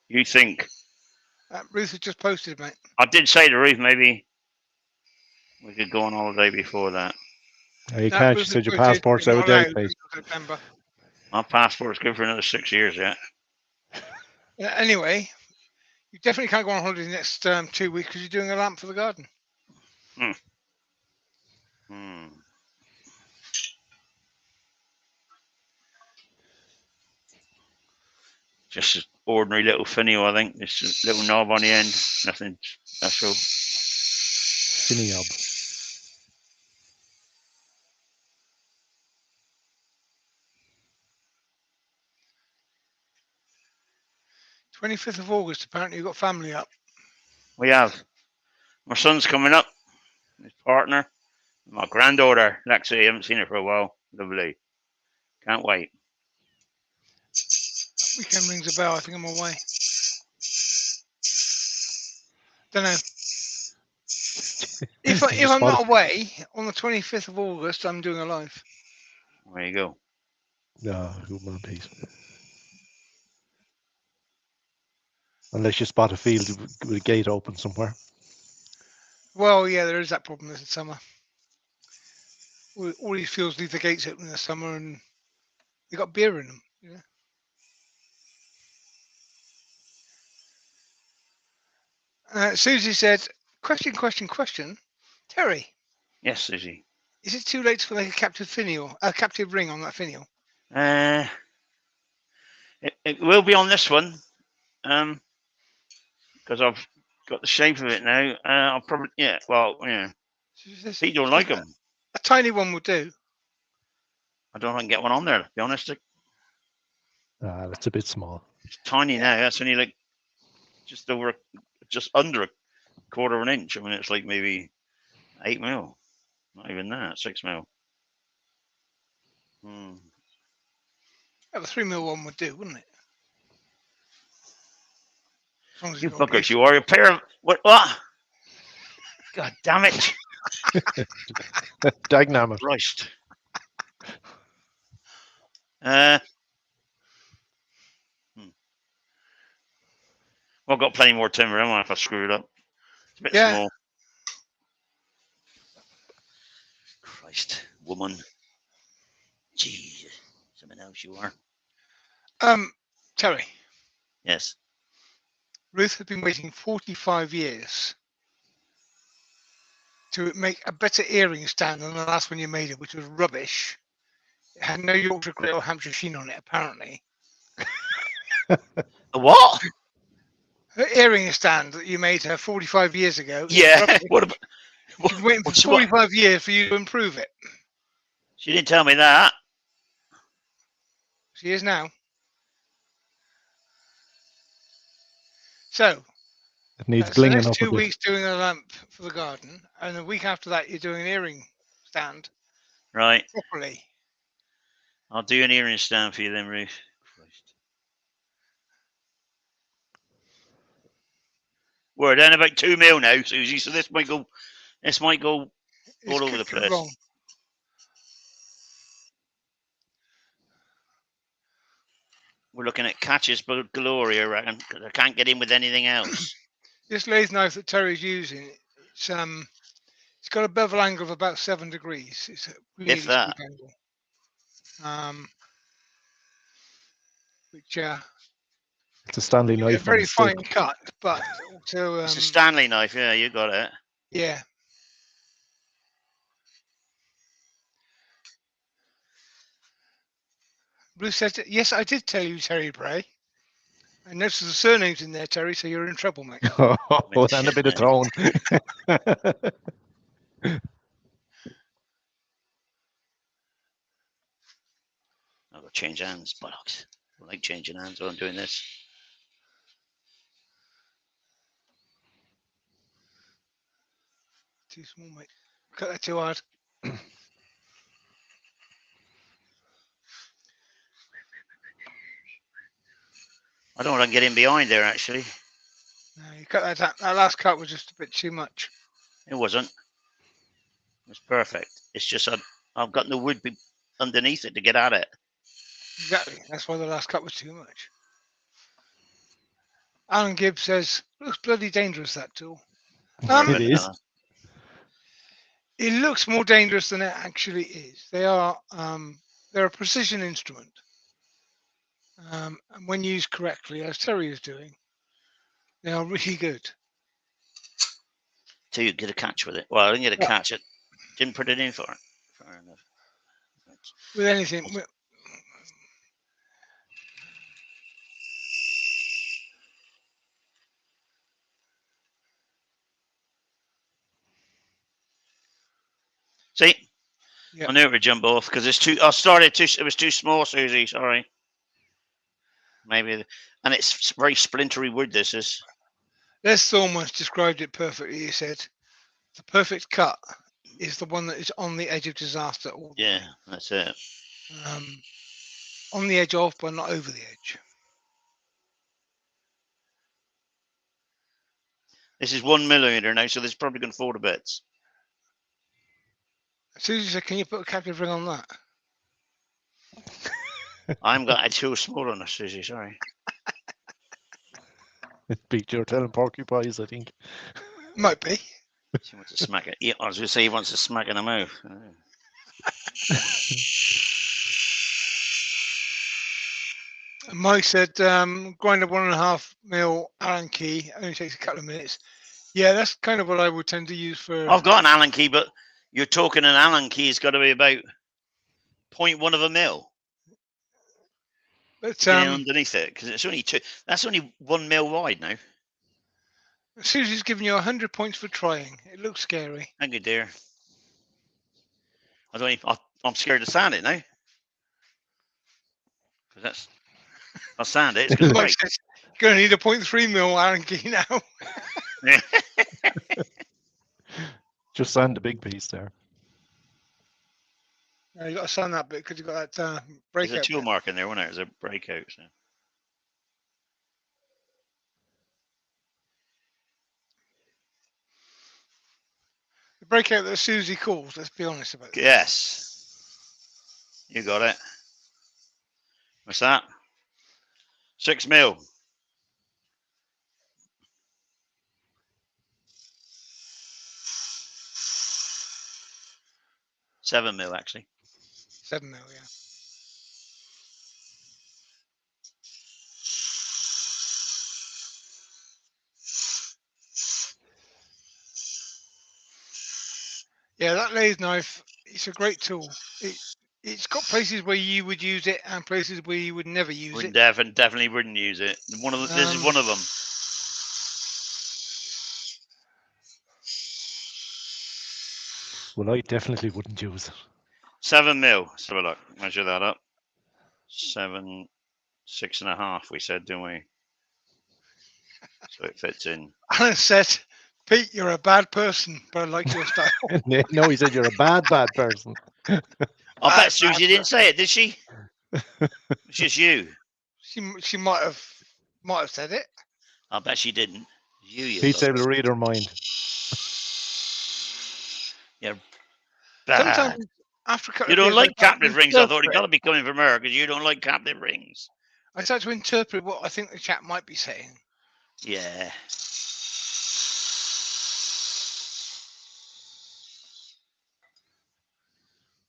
S1: You think?
S2: Ruth has just posted, mate.
S1: I did say to Ruth maybe we could go on holiday before that.
S3: No, you can't. She said your passport's out of date, mate.
S2: September.
S1: My passport's good for another 6 years yet.
S2: Anyway, you definitely can't go on holiday the next 2 weeks because you're doing a lamp for the garden.
S1: Just an ordinary little finial, I think. Just a little knob on the end. Nothing special.
S3: Finial.
S2: 25th of August, apparently you've got family up.
S1: We have. My son's coming up. His partner. My granddaughter, Lexi. I haven't seen her for a while. Lovely. Can't wait.
S2: That weekend rings a bell. I think I'm away. Don't know. If I'm not away on the 25th of August, I'm doing a live.
S1: There you go.
S3: No, good man, peace. Unless you spot a field with a gate open somewhere.
S2: Well, yeah, there is that problem this summer. All these fields leave the gates open in the summer, and they got beer in them. Susie said, question. Terry.
S1: Yes, Susie.
S2: Is it too late to make a captive ring on that finial?
S1: It will be on this one, because I've got the shape of it now. I'll probably, yeah. Well, yeah. Pete don't like them.
S2: A tiny one will do.
S1: I don't know if I can get one on there, to be honest.
S3: That's a bit small.
S1: It's tiny now. That's only like just under a quarter of an inch. I mean, it's like maybe 8mm. Not even that. 6mm.
S2: A 3mm one would do, wouldn't it?
S1: You buggers, you are a pair of what? God damn it!
S3: Dynamite.
S1: Christ. Well, I've got plenty more timber, haven't I, if I screw it up? It's a bit
S2: Yeah.
S1: small. Christ, woman. Jesus. Something else you are.
S2: Terry,
S1: Yes.
S2: Ruth had been waiting 45 years to make a better earring stand than the last one you made it, which was rubbish. It had no Yorkshire Grey or Hampshire sheen on it, apparently.
S1: A what?
S2: Her earring stand that you made her 45 years ago is
S1: Yeah.
S2: rubbish.
S1: What about?
S2: She's been waiting for
S1: What?
S2: 45 years for you to improve it.
S1: She didn't tell me that.
S2: She is now. So,
S3: It needs
S2: that's the
S3: blinging
S2: next
S3: up a
S2: 2
S3: bit.
S2: weeks doing a lamp for the garden, and the week after that, you're doing an earring stand
S1: Right.
S2: properly.
S1: I'll do an earring stand for you then, Ruth. Christ. We're down about 2 mil now, Susie. So this might go.
S2: It's
S1: all over the
S2: could go
S1: place.
S2: wrong.
S1: We're looking at catches galore here, I reckon, because I can't get in with anything else.
S2: This lathe knife that Terry's using, it's got a bevel angle of about 7 degrees. It's a really
S1: If that.
S2: steep angle. Which
S3: It's a Stanley
S2: a
S3: knife on a
S2: very
S3: stick.
S2: fine cut, but also
S1: It's a Stanley knife, yeah, you got it.
S2: yeah. Bruce says, yes, I did tell you, Terry Bray. I noticed the surnames in there, Terry, so you're in trouble, mate.
S3: Oh, and a bit of tone.
S1: I've got to change hands, bollocks. I like changing hands while I'm doing this.
S2: Too small, mate. Cut that too hard.
S1: I don't want to get in behind there, actually.
S2: No, you cut that last cut was just a bit too much.
S1: It wasn't. It was perfect. It's just I've got no wood underneath it to get at it.
S2: Exactly. That's why the last cut was too much. Alan Gibbs says, looks bloody dangerous, that tool.
S3: It is.
S2: It looks more dangerous than it actually is. They're a precision instrument. And when used correctly, as Terry is doing, they are really good.
S1: So you get a catch with it. Well, I didn't get a catch. It didn't put it in for it. Fair enough.
S2: With anything.
S1: See?
S2: Yeah.
S1: I knew it would jump off because it's too. It was too small, Susie. Sorry. Maybe. And it's very splintery wood, this is.
S2: Les Thorne described it perfectly. He said, the perfect cut is the one that is on the edge of disaster.
S1: Yeah, that's it.
S2: On the edge of, but not over the edge.
S1: This is 1 millimeter now, so this is probably going to fall to bits.
S2: Susie said, can you put a captive ring on that?
S1: I'm got too small on this, Susie. Sorry.
S3: Beat your telling porcupines, I think.
S2: Might be.
S1: She wants to smack it. Yeah, I was going to say he wants to smack in the mouth.
S2: Mike said, grind a 1.5 mil Allen key only takes a couple of minutes. Yeah, that's kind of what I would tend to use for.
S1: I've got an Allen key, but you're talking an Allen key has got to be about 0.1 of a mil.
S2: But
S1: underneath it, because it's only two. That's only 1 mil wide now.
S2: Susie's giving you 100 points for trying. It looks scary.
S1: Thank you, dear. I'm scared to sand it now. Because I'll sand it. It's going to break.
S2: You're going to need a 0.3 mil Allen key now.
S3: Just sand a big piece there.
S2: No, you got to sand that bit because you got that breakout.
S1: There's a tool mark in there, wasn't there? There's a breakout. So.
S2: The breakout that Susie calls. Let's be honest about it.
S1: Yes. You got it. What's that? 6 mil. 7 mil actually.
S2: 7 mil, yeah. Yeah, that lathe knife, it's a great tool. It's got places where you would use it and places where you would never use it.
S1: Definitely wouldn't use it. This is one of them.
S3: Well, I definitely wouldn't use it.
S1: 7 mil. Let's have a look. Measure that up. 7, 6.5. We said, didn't we? So it fits in.
S2: Alan said, Pete, you're a bad person, but I like your style.
S3: No, he said you're a bad person.
S1: I bet Susie didn't say it, did she? It's just you.
S2: She might have said it.
S1: I bet she didn't. You
S3: Pete's able to read her mind.
S1: Yeah. Bad.
S2: Sometimes after a couple
S1: You
S2: of
S1: don't
S2: beers,
S1: like
S2: I start to
S1: captive rings. I thought it
S2: interpret.
S1: got to be coming from her because you don't like captive rings.
S2: I start to interpret what I think the chap might be saying.
S1: Yeah.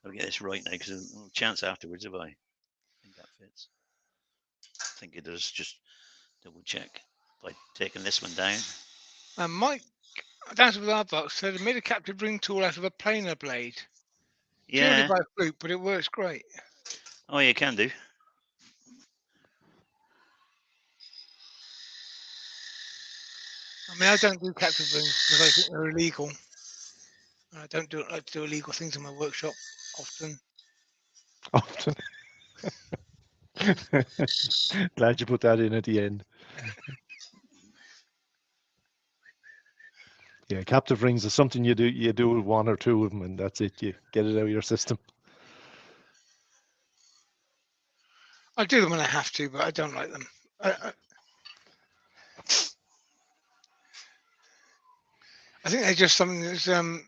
S1: I'll get this right now because there's no chance afterwards if I think that fits. I think it does. Just double check by taking this one down.
S2: And Mike, down to the lab box, said, I made a captive ring tool out of a planer blade. Purely
S1: Yeah.
S2: by fluke, but it works great.
S1: Oh, you can do.
S2: I mean, I don't do captive rings because I think they're illegal. I don't like to do illegal things in my workshop often.
S3: Glad you put that in at the end. Yeah, captive rings is something you do one or two of them, and that's it. You get it out of your system.
S2: I do them when I have to, but I don't like them. I think they're just something that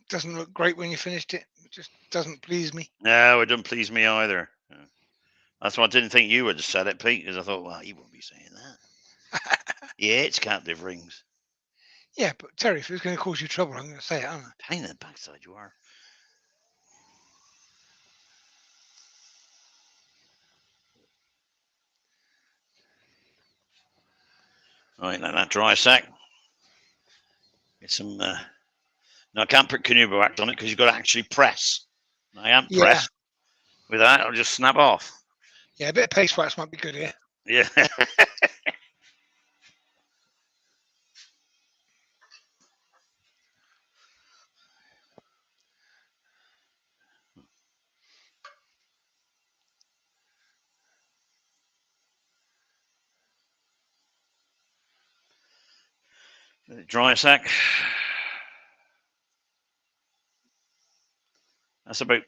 S2: doesn't look great when you finished it. It just doesn't please me.
S1: No, it doesn't please me either. That's why I didn't think you would have said it, Pete, because I thought, well, he won't be saying that. Yeah, it's captive rings.
S2: Yeah, but Terry, if it's going to cause you trouble, I'm going to say it, aren't I?
S1: Pain in the backside you are. Right, let that dry a sec. Get some. No, I can't put Canuba wax on it because you've got to actually press. I am pressed. With that, I'll just snap off.
S2: Yeah, a bit of paste wax might be good here.
S1: Yeah. Let it dry a sec. That's about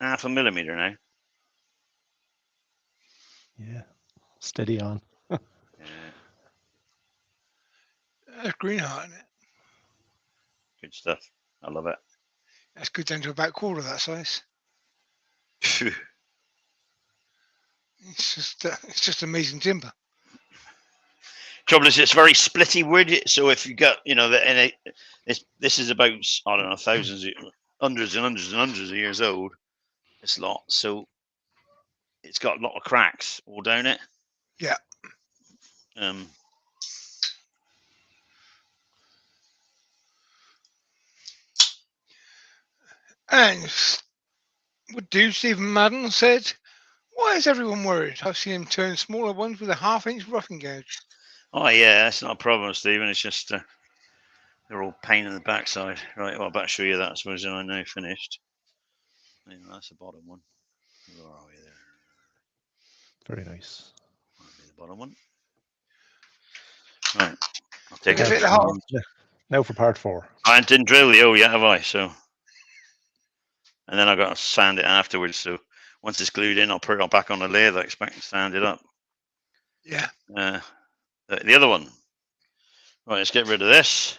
S1: 0.5 millimeter now.
S3: Yeah, steady on.
S1: Yeah.
S2: That's green heart in it.
S1: Good stuff. I love it.
S2: That's good down to about quarter that size. It's just amazing timber.
S1: Trouble is, it's very splitty wood. So if you got, this is about, I don't know, thousands, hundreds and hundreds and hundreds of years old. This lot, so it's got a lot of cracks all down it.
S2: Yeah. And would do Stephen Madden said, why is everyone worried? I've seen him turn smaller ones with a 1/2 inch roughing gouge.
S1: Oh yeah, that's not a problem, Stephen. It's just they're all pain in the backside. Right, well, I better show you that. I suppose I know finished. Yeah, that's the bottom one. Where are we there?
S3: Very nice.
S1: That'll be the bottom one. Right, I'll take it.
S3: Now for part 4.
S1: I didn't drill the O yet, have I? So, and then I got to sand it afterwards. So once it's glued in, I'll put it back on the lathe. I expect to sand it up.
S2: Yeah.
S1: The other one. Right, let's get rid of this.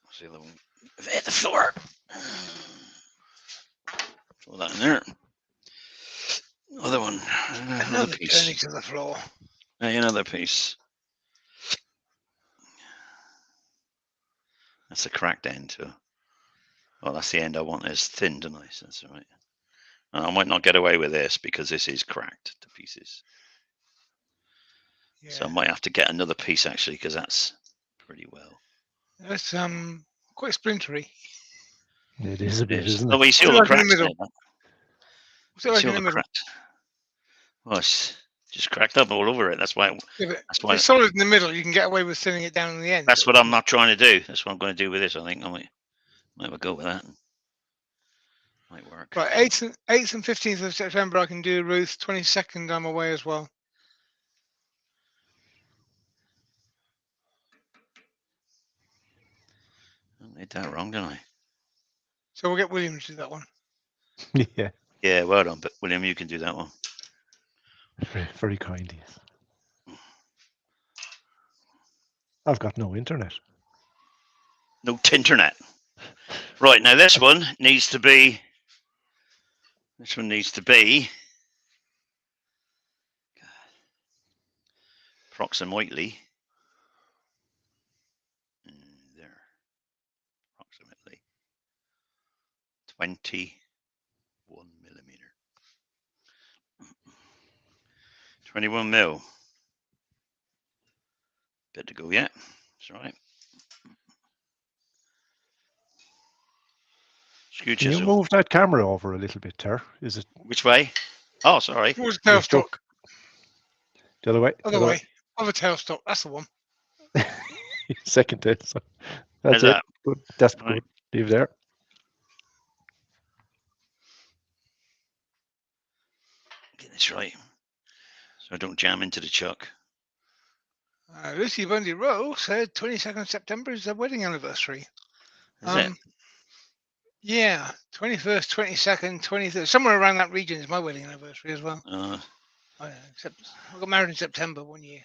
S1: What's the other one? Hit the floor. Throw that in there. Other one. Another piece.
S2: Turning to the floor.
S1: Another piece. That's the cracked end too. Well, that's the end I want as thin, don't I? So that's all right. I might not get away with this because this is cracked to pieces.
S2: Yeah.
S1: So I might have to get another piece actually, because that's pretty well.
S2: That's quite splintery.
S3: It is a bit,
S1: It is.
S3: isn't
S1: Oh,
S3: it?
S1: well, you see
S2: What's
S1: all
S2: it
S1: the
S2: like in the
S1: cracks in
S2: middle?
S1: it.
S2: What's it
S1: You
S2: like
S1: see
S2: in
S1: all
S2: the
S1: the
S2: middle?
S1: cracks. Well, it's just cracked up all over it. That's why.
S2: Yeah, but
S1: That's
S2: if
S1: why.
S2: it's solid in the middle, you can get away with thinning it down in the end.
S1: That's
S2: but-
S1: what I'm not trying to do. That's what I'm going to do with this. I think I might have a go with that. Might work.
S2: Right, 8th and 15th of September, I can do Ruth. 22nd, I'm away as well.
S1: I made that wrong, didn't I?
S2: So we'll get William to do that one.
S3: Yeah,
S1: Yeah, well done. But William, you can do that one.
S3: very, very kind. Yes. I've got no internet.
S1: No tinternet. Right, now this one needs to be. This one needs to be approximately there. Approximately 21 millimeter. 21 mil. Bit to go yet. That's all right. Screw
S3: Can you
S1: chisel.
S3: move that camera over a little bit, Ter? Is it
S1: Which way? Oh, sorry.
S2: Towards the
S3: You're
S2: tailstock.
S3: stuck. The other way?
S2: Other way. Other tailstock. That's the one.
S3: Second tail. So that's
S1: How's
S3: it.
S1: that?
S3: Good. That's
S1: All right.
S3: good. Leave there.
S1: Get this right, so I don't jam into the chuck.
S2: Lucy Bundy Rowe said 22nd September is their wedding anniversary.
S1: Is it?
S2: Yeah, 21st, 22nd, 23rd, somewhere around that region is my wedding anniversary as well. I got married in September one year.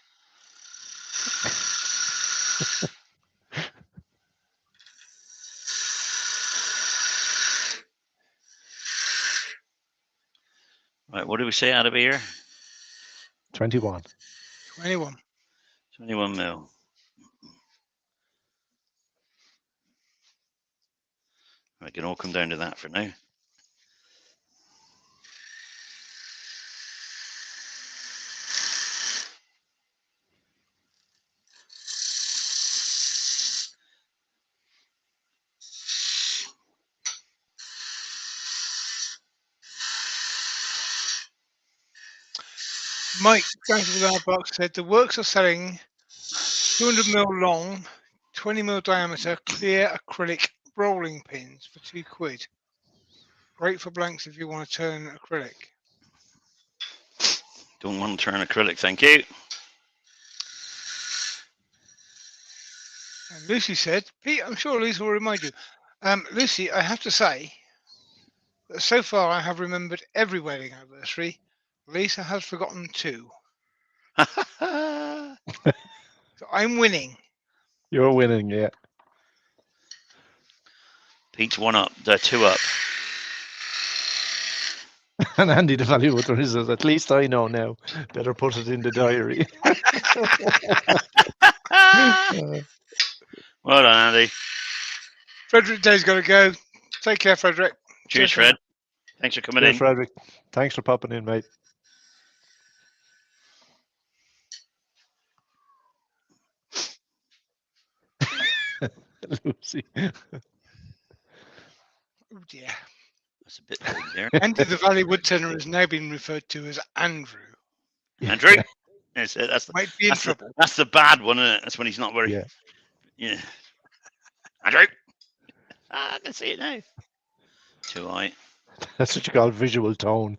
S1: Right, what do we say out of here?
S3: 21.
S2: 21.
S1: 21 mil. I can all come down to that for now.
S2: Mike, thanks for that box, said the works are selling 200 mil long, 20 mil diameter clear acrylic rolling pins for £2. Great for blanks if you want to turn acrylic.
S1: Don't want to turn acrylic, thank you.
S2: And Lucy said, Pete, I'm sure Lisa will remind you. Lucy, I have to say that so far I have remembered every wedding anniversary. Lisa has forgotten 2. So I'm winning.
S3: You're winning, yeah.
S1: Pete's 1 up, they're 2 up.
S3: And Andy the Valley Woodturning says, at least I know now. Better put it in the diary.
S1: Well done, Andy.
S2: Frederick Day's got to go. Take care, Frederick.
S1: Cheers, Fred. Thanks for coming in.
S3: Frederick. Thanks for popping in, mate. Lucy.
S2: Oh dear.
S1: That's a bit big there.
S2: Andy the Valley Woodturner has now been referred to as Andrew.
S1: Andrew? That's
S2: Might be in trouble.
S1: That's the bad one, isn't it? That's when he's not very.
S3: Yeah.
S1: Yeah. Andrew? I can see it now. Too high.
S3: That's what you call visual tone.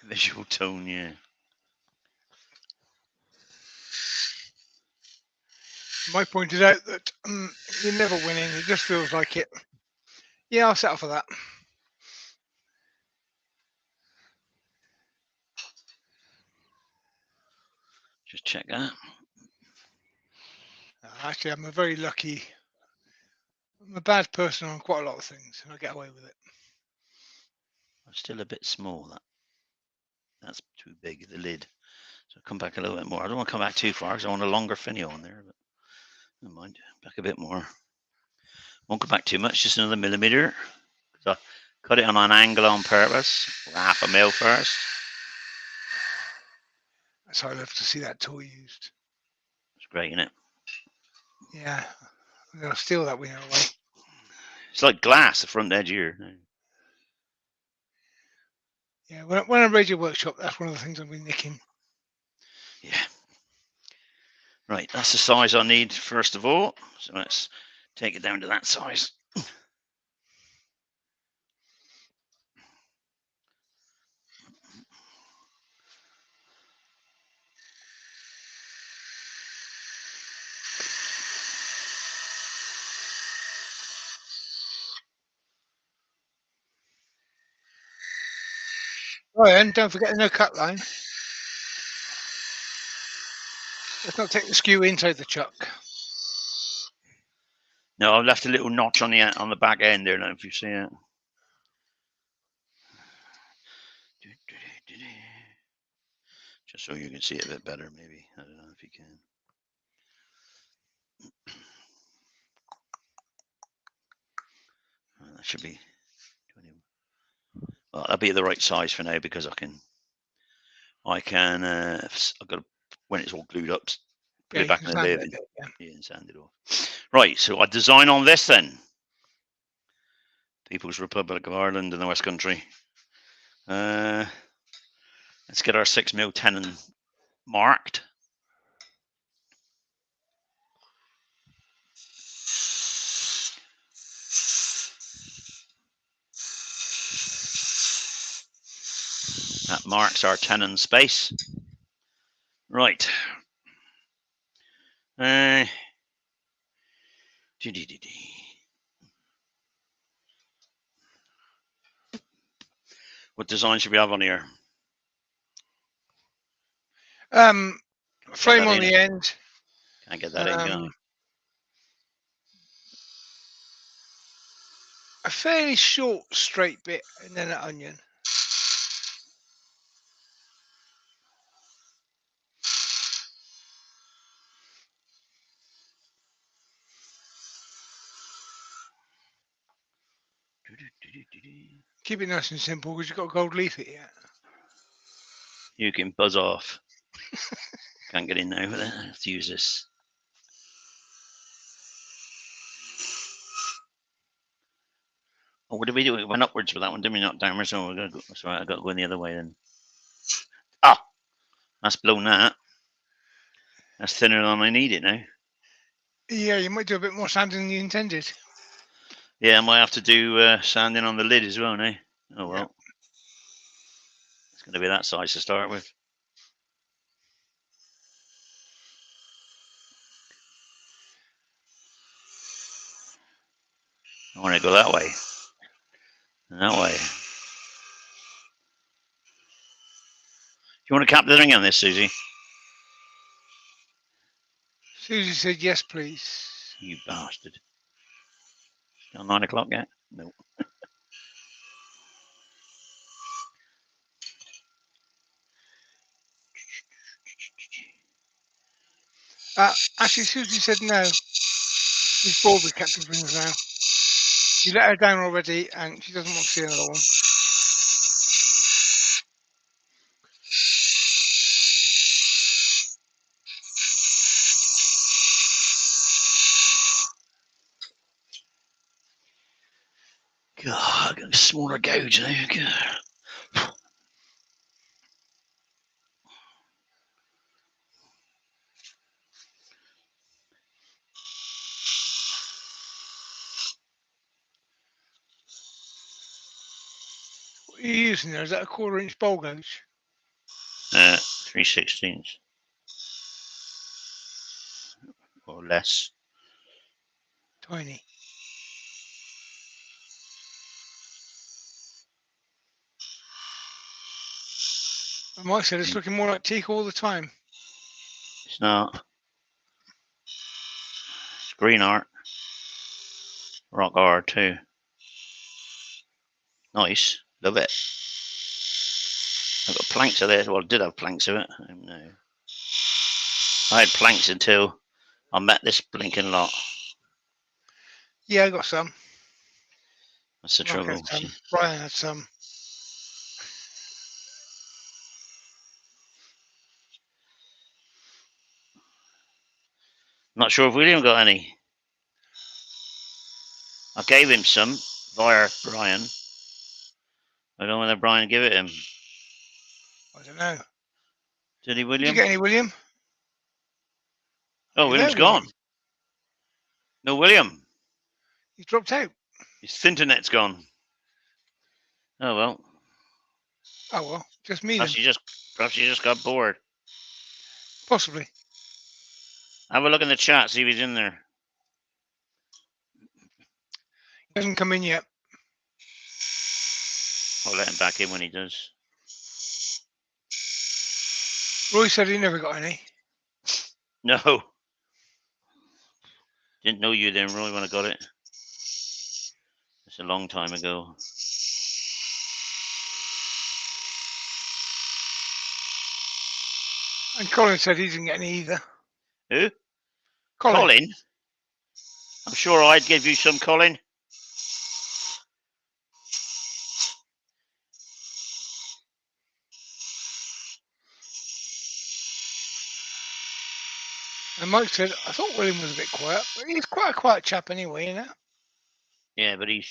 S1: Visual tone, yeah.
S2: Mike pointed out that you're never winning. It just feels like it. Yeah, I'll settle for that.
S1: Just check that.
S2: Actually, I'm a very lucky. I'm a bad person on quite a lot of things, and I get away with it.
S1: I'm still a bit small. That's too big, the lid. So come back a little bit more. I don't want to come back too far because I want a longer finial on there. But never mind. Back a bit more. Won't go back too much, just another millimetre. So I cut it on an angle on purpose. 1/2 mil first.
S2: So I'd love to see that tool used.
S1: It's great, isn't it?
S2: Yeah, I'm gonna steal that winner away.
S1: It's like glass, the front edge here.
S2: Yeah, when I raid your workshop, that's one of the things I'll be nicking.
S1: Yeah. Right, that's the size I need first of all. So let's take it down to that size.
S2: Right, and don't forget the no cut line. Let's not take the skew inside the chuck.
S1: No, I've left a little notch on the back end there. Now, if you see it. Just so you can see it a bit better, maybe. I don't know if you can. That should be 20. Well, that'll be the right size for now because I can. I've got to, when it's all glued up, put it back in the lathe and sand it off. Right, so I design on this then. People's Republic of Ireland in the West Country. Let's get our 6mm tenon marked. That marks our tenon space. Right. What design should we have on here?
S2: Frame on the end.
S1: Can't get that in, can I?
S2: A fairly short straight bit and then an onion. Keep it nice and simple because you've got a gold leaf it yet.
S1: You can buzz off. Can't get in now with it. I have to use this. Oh, what did we do? We went upwards with that one, didn't we? Not downwards. So we're gonna go. Sorry, I got to go in the other way then. Ah, that's blown that. That's thinner than I need it now.
S2: Yeah, you might do a bit more sanding than you intended.
S1: Yeah, I might have to do sanding on the lid as well now. Oh well. Yeah. It's going to be that size to start with. I want to go that way. And that way. Do you want to cap the ring on this, Susie?
S2: Susie said yes, please.
S1: You bastard. Not 9 o'clock yet? No.
S2: Actually, Susie said no. She's bored with captain rings now. You let her down already, and she doesn't want to see another one.
S1: God, I've got a smaller gauge now. God.
S2: What are you using there? Is that a 1/4-inch bowl gauge?
S1: 3/16 or less.
S2: Tiny. And Mike said it's looking more like teak all the time.
S1: It's not. It's green art. Rock art too. Nice. Love it. I've got planks of this. Well, I did have planks of it. I don't know. I had planks until I met this blinking lot.
S2: Yeah, I got some.
S1: That's the
S2: Mark had
S1: trouble.
S2: some. Brian had some.
S1: Not sure if William got any. I gave him some via Brian. I don't know whether Brian gave it him.
S2: I don't know.
S1: Did he,
S2: Did
S1: William?
S2: you get any, William?
S1: Oh,
S2: You
S1: William's
S2: there, William?
S1: gone. No, William.
S2: He's dropped out.
S1: His internet's gone. Oh well.
S2: Oh well, just me then.
S1: Perhaps you just got bored.
S2: Possibly.
S1: Have a look in the chat, see if he's in there.
S2: He hasn't come in yet.
S1: I'll let him back in when he does.
S2: Roy said he never got any.
S1: No. Didn't know you then, Roy, when I got it. It's a long time ago.
S2: And Colin said he didn't get any either.
S1: Who?
S2: Colin?
S1: I'm sure I'd give you some, Colin.
S2: And Mike said, I thought William was a bit quiet, but he's quite a quiet chap anyway, you know?
S1: Yeah, but he's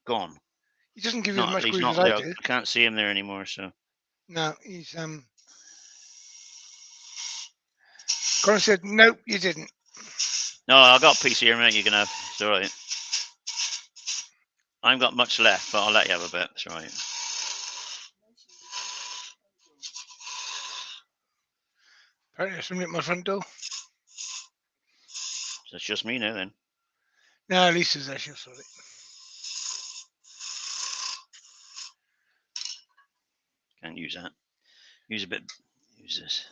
S1: gone.
S2: He doesn't give you as much
S1: He's
S2: grief
S1: not
S2: as
S1: there.
S2: I do.
S1: I can't see him there anymore, so.
S2: No, he's Colin said, nope, you didn't.
S1: No, I got a piece here, mate. You can have. It's all right. I haven't got much left, but I'll let you have a bit. It's all right.
S2: Apparently there's somebody at my front door.
S1: So it's just me now, then.
S2: No, Lisa's there, she'll sort it.
S1: Can't use that. Use a bit. Use this.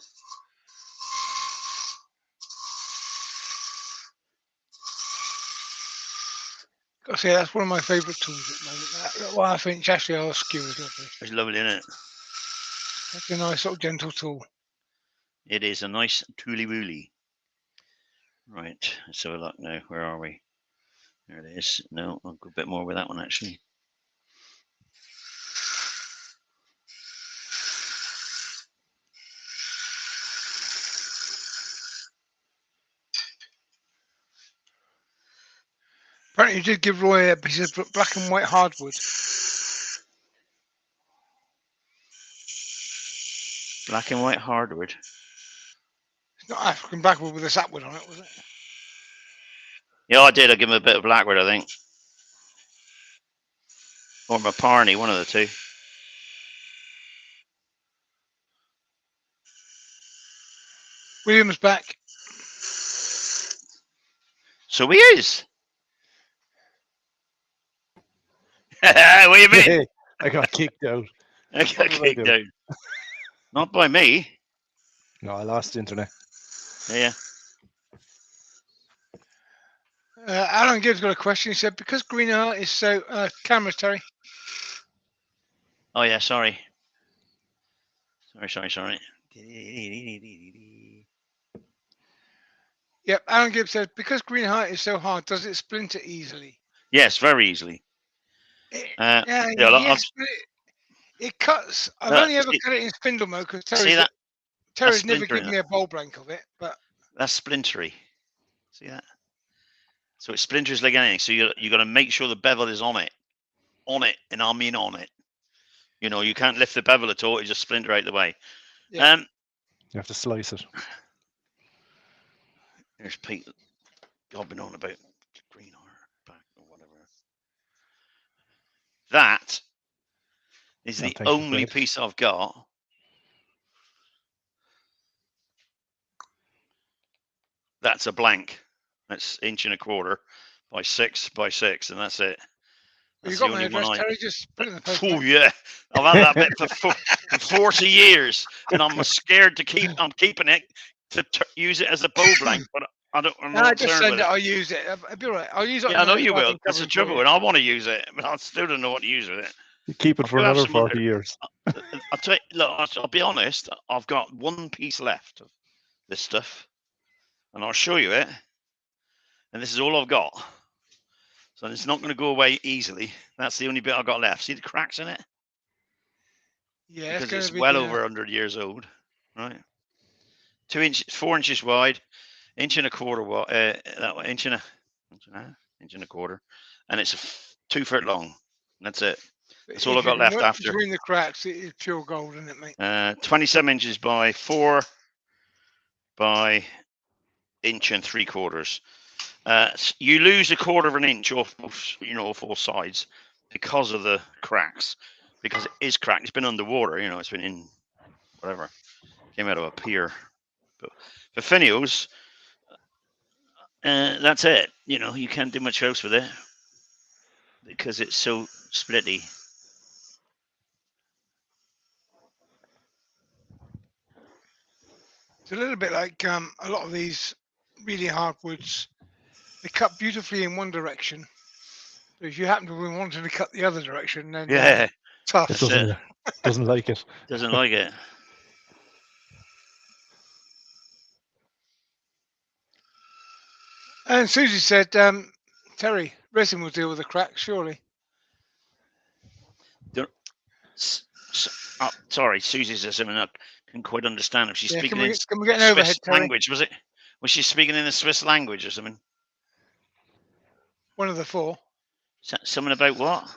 S2: Got to say, that's one of my favourite tools at the moment. That one I think actually our skew is lovely.
S1: It's lovely, isn't it?
S2: That's a nice sort of gentle tool.
S1: It is a nice tooly woolly. Right, let's have a look now. Where are we? There it is. No, I'll go a bit more with that one actually.
S2: Apparently, you did give Roy a piece of black and white hardwood.
S1: Black and white hardwood.
S2: It's not African blackwood with a sapwood on it, was it?
S1: Yeah, I did. I give him a bit of blackwood, I think. Or my Parney, one of the two.
S2: William's back.
S1: So he is. What do you mean?
S3: I got kicked out.
S1: I got kicked out. Not by me.
S3: No, I lost internet.
S1: Yeah.
S2: Alan Gibbs got a question. He said, because Green Art is so... cameras, Terry.
S1: Oh, yeah, sorry. Sorry.
S2: Yep, Alan Gibbs said, because Green Heart is so hard, does it splinter easily?
S1: Yes, very easily.
S2: Yes, but it cuts. I've only ever cut it in spindle mode because Terry's never given me a bowl blank of it. But
S1: that's splintery. See that? So it splinters like anything. So you got to make sure the bevel is on it, and I mean on it. You know, you can't lift the bevel at all; it just splinter out the way.
S2: Yeah.
S3: You have to slice it.
S1: There's Pete gobbing on about green or back or whatever. That is the only piece I've got. That's a blank. That's 1.25 by 6 by 6, and that's it.
S2: You got my address, Terry. Just put it in the post.
S1: Oh yeah, I've had that bit for 40 years, and I'm scared to keep. I'm keeping it to use it as a bow blank, but I don't. I'm not
S2: just send it. I'll use it. It'll be all right. I'll use it.
S1: Yeah, I know you will. That's the trouble, and I want to use it, but I still don't know what to use with it.
S3: You keep it for another 40 years.
S1: I'll tell you. Look, I'll be honest. I've got one piece left of this stuff, and I'll show you it. And this is all I've got. So it's not going to go away easily. That's the only bit I've got left. See the cracks in it?
S2: Yeah,
S1: Because
S2: it's
S1: it's
S2: going to
S1: well
S2: be
S1: over 100 years old, right? 4 inches wide, inch and a quarter wide, that way, inch and a quarter, and it's 2 foot long. That's it. That's all
S2: if
S1: I've
S2: you
S1: got
S2: can
S1: left
S2: look
S1: after.
S2: between the cracks, it is pure gold, isn't it, mate?
S1: 27 inches by 4 by inch and 3/4. You lose a quarter of an inch off all sides because of the cracks, because it is cracked. It's been underwater, it's been in whatever, came out of a pier. But for finials, that's it. You can't do much else with it because it's so splitty.
S2: It's a little bit like a lot of these really hard woods. They cut beautifully in one direction. But if you happen to be wanting to cut the other direction, then
S1: Yeah,
S2: tough.
S3: It
S1: that's it.
S3: doesn't like it.
S1: Doesn't like it.
S2: And Susie said, Terry, resin will deal with the cracks, surely.
S1: Sorry, Susie says something I couldn't quite understand. If she's
S2: Yeah,
S1: speaking
S2: can
S1: in
S2: we get an overhead,
S1: Swiss
S2: Terry?
S1: language, was she speaking in the Swiss language or something?
S2: One of the four.
S1: Something about what?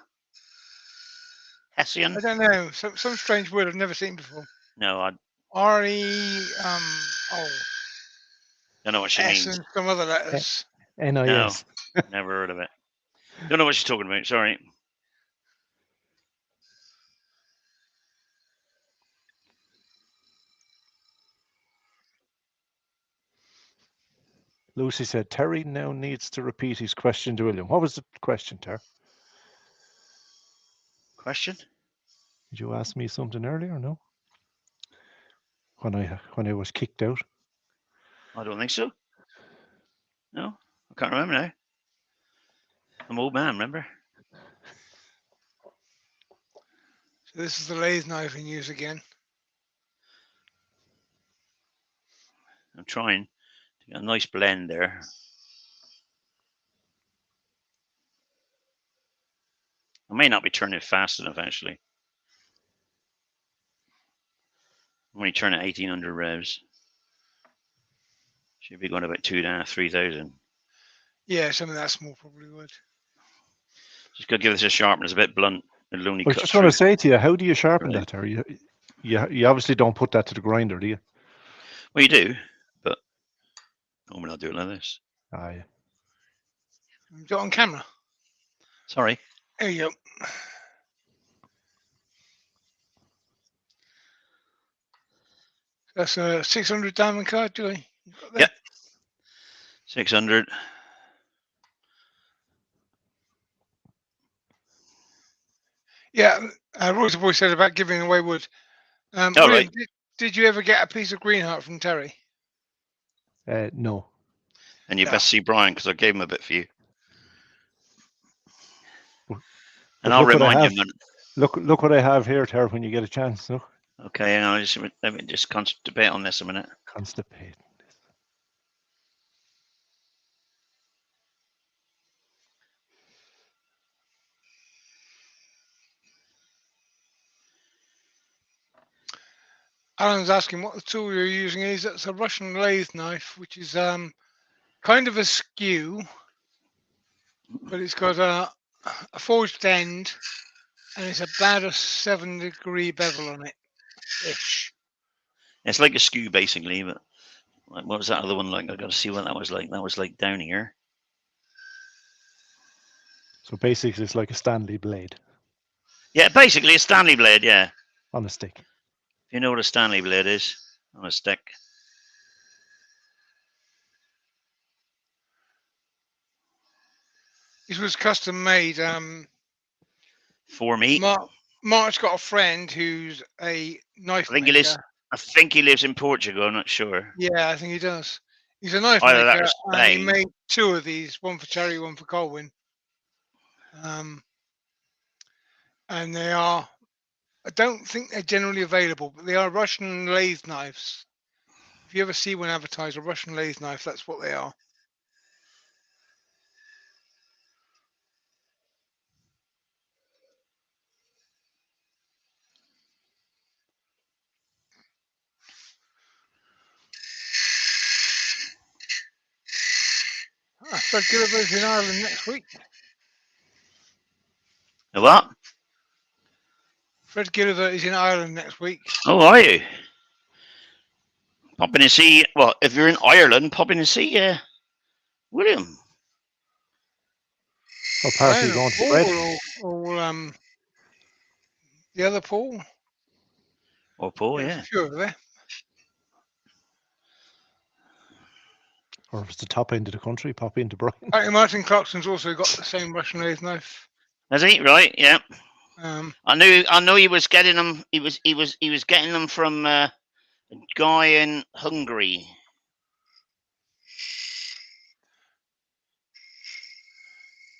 S1: Hessian?
S2: I don't know. Some strange word I've never seen before.
S1: No, I
S2: R-E,
S1: don't know what she
S2: S
S1: means.
S2: and some other letters.
S3: NIS.
S1: No, never heard of it. Don't know what she's talking about. Sorry.
S3: Lucy said, Terry now needs to repeat his question to William. What was the question, Terry?
S1: Question?
S3: Did you ask me something earlier? No. When I was kicked out.
S1: I don't think so. No, I can't remember now. I'm an old man, remember?
S2: So this is the lathe knife in use again.
S1: I'm trying to get a nice blend there. I may not be turning fast enough, actually. I'm only turning 1800 revs. Should be going about 2,500, 3,000.
S2: Yeah, some of that small probably would.
S1: Just got to give this a sharpen. It's a bit blunt. It'll only
S3: I was
S1: cut
S3: just
S1: through.
S3: going to say to you, how do you sharpen
S1: Right.
S3: that, Terry? You obviously don't put that to the grinder, do you?
S1: Well, you do, but normally I'll do it like this.
S3: Ah, yeah.
S2: Do it on camera.
S1: Sorry.
S2: There you go. That's a 600 diamond card, Joey.
S1: Yep. 600.
S2: Yeah, Roy's boy said about giving away wood.
S1: All
S2: William,
S1: right.
S2: did you ever get a piece of green heart from Terry?
S3: No.
S1: And you
S2: No.
S1: best see Brian because I gave him a bit for you.
S3: But
S1: And I'll
S3: look what I
S1: remind
S3: have.
S1: him.
S3: Look what I have here, Terry, when you get a chance. No?
S1: Okay, hang on. Let me just constipate on this a minute.
S3: Constipate.
S2: Alan's asking what the tool you're using is. It's a Russian lathe knife, which is kind of a skew, but it's got a forged end, and it's about a 7-degree bevel on it, ish.
S1: It's like a skew, basically, but like, what was that other one like? I got to see what that was like. That was like down here.
S3: So basically, it's like a Stanley blade
S1: Yeah, basically a Stanley blade, yeah.
S3: on a stick.
S1: If you know what a Stanley blade is, on a stick.
S2: This was custom made.
S1: For me.
S2: Mark's got a friend who's a knife maker.
S1: I think he lives in Portugal, I'm not sure.
S2: Yeah, I think he does. He's a knife
S1: Either that
S2: maker,
S1: or
S2: and he
S1: Spain.
S2: made 2 of these, one for Terry, one for Colwyn. And they are, I don't think they're generally available, but they are Russian lathe knives. If you ever see one advertised, a Russian lathe knife, that's what they are. Fred Gilliver's in Ireland next week.
S1: A what?
S2: Fred Gilliver is in Ireland next week.
S1: Oh, are you? Pop in and see. Well, if you're in Ireland, pop in and see William.
S3: What part are you going to spread?
S2: Or the other Paul.
S1: Or Paul,
S2: There's
S1: yeah.
S2: a few over there.
S3: Or if it's the top end of the country, pop into Brian.
S2: Martin Clarkson's also got the same Russian lathe knife.
S1: Has he? Right, yeah.
S2: I
S1: knew he was getting them. He was getting them from a guy in Hungary.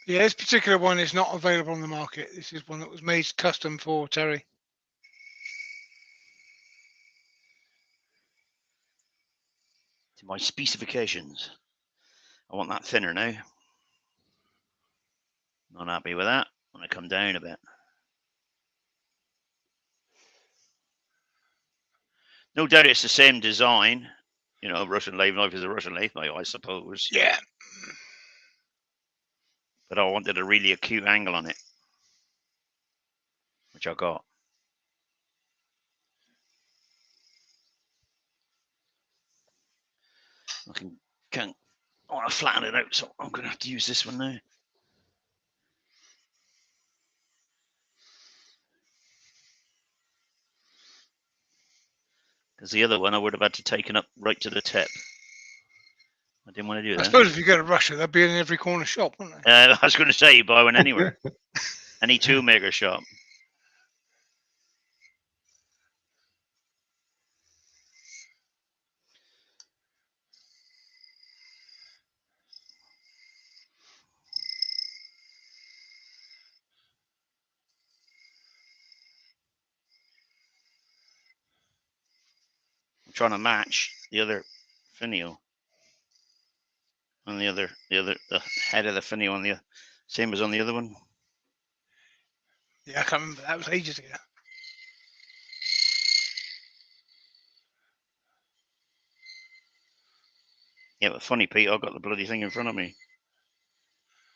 S2: Yeah, this particular one is not available on the market. This is one that was made custom for Terry.
S1: To my specifications. I want that thinner now. Not happy with that. I want to come down a bit. No doubt it's the same design. You know, Russian lathe knife is a Russian lathe knife, I suppose.
S2: Yeah.
S1: But I wanted a really acute angle on it, which I got. I want to flatten it out, so I'm going to have to use this one now. Because the other one I would have had to take it up right to the tip. I didn't want to do that.
S2: I suppose if you go to Russia, they'll be in every corner shop, wouldn't they?
S1: I was going to say, you buy one anywhere. Any toolmaker shop. I'm trying to match the other finial on the head of the finial on the same as on the other one.
S2: Yeah, I can't remember. That was ages ago.
S1: Yeah, but funny, Pete, I've got the bloody thing in front of me.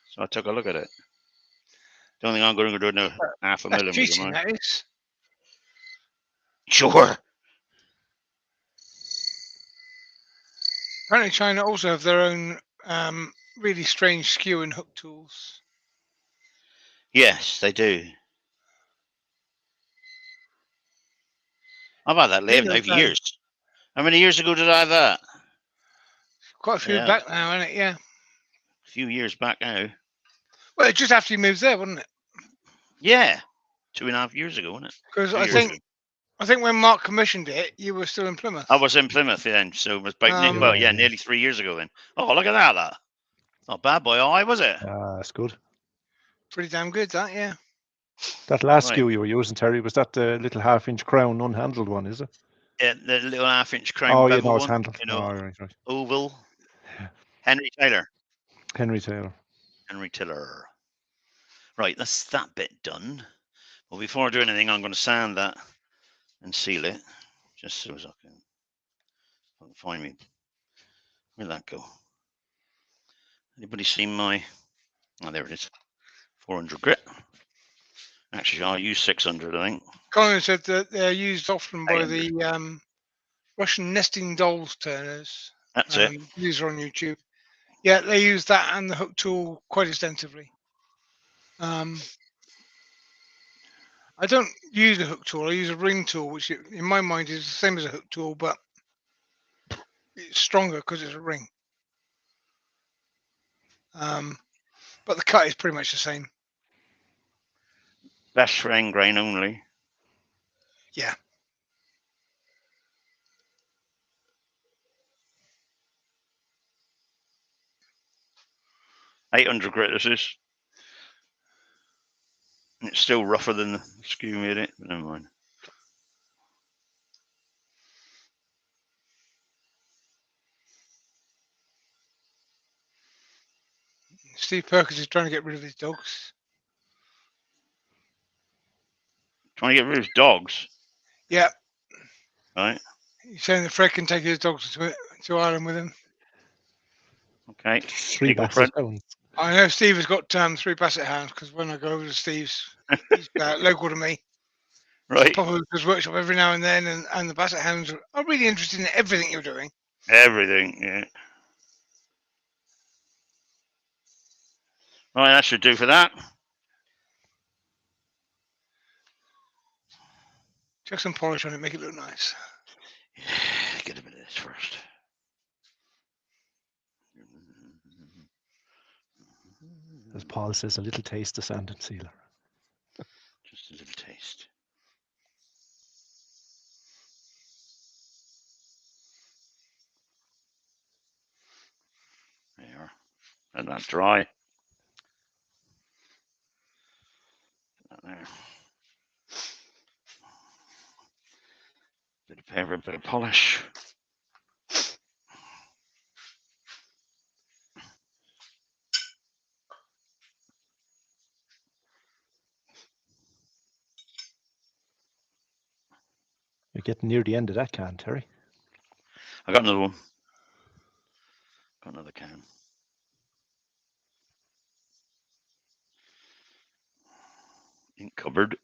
S1: So I took a look at it. Don't think I'm going to do no half a
S2: That's
S1: millimeter.
S2: cheating, that is.
S1: Sure.
S2: Apparently China also have their own really strange skew and hook tools.
S1: Yes, they do. I've had that lathe knife for years. How many years ago did I have that?
S2: Quite a few back now, isn't it? Yeah.
S1: A few years back now.
S2: Well, just after you moved there, wasn't it?
S1: Yeah. 2.5 years ago, wasn't it?
S2: Because I think when Mark commissioned it, you were still in Plymouth.
S1: I was in Plymouth then, so it was about nearly 3 years ago then. Oh, look at that. Not bad, boy. Oh, was it?
S3: That's good.
S2: Pretty damn good, that, yeah.
S3: That last skew you were using, Terry, was that the little half-inch crown unhandled one, is it?
S1: Yeah, the little half-inch crown.
S3: Oh, yeah, no, it's handled.
S1: You know,
S3: right.
S1: Oval. Henry Taylor. Right, that's that bit done. Well, before I do anything, I'm going to sand that and seal it, just so as I can find me. Where'd that go? Anybody seen my? Oh, there it is. 400 grit. Actually, I'll use 600, I think.
S2: Colin said that they're used often by the Russian nesting dolls turners.
S1: That's it.
S2: User on YouTube. Yeah, they use that and the hook tool quite extensively. I don't use a hook tool. I use a ring tool, which in my mind is the same as a hook tool, but it's stronger because it's a ring. But the cut is pretty much the same.
S1: Best for end grain only.
S2: Yeah.
S1: .800 grit this is. It's still rougher than the skew made it, but never mind.
S2: Steve Perkins is trying to get rid of his dogs.
S1: Trying to get rid of his dogs?
S2: Yeah.
S1: Right.
S2: He's saying that Fred can take his dogs to Ireland with him.
S1: Okay.
S3: 3 basset hounds.
S2: I know Steve has got 3 basset hounds because when I go over to Steve's, he's local to me.
S1: Right.
S2: Pop over to his workshop every now and then, and the basset hounds are really interested in everything you're doing.
S1: Everything, yeah. Right, that should do for that.
S2: Chuck some polish on it, make it look nice.
S1: Yeah, get a bit of this first.
S3: As Paul says, a little taste of sand and sealer.
S1: Just a little taste. There you are. Let that dry. Put that there. Bit of paper, bit of polish.
S3: You're getting near the end of that can, Terry.
S1: I got another one. Got another can. Ink cupboard.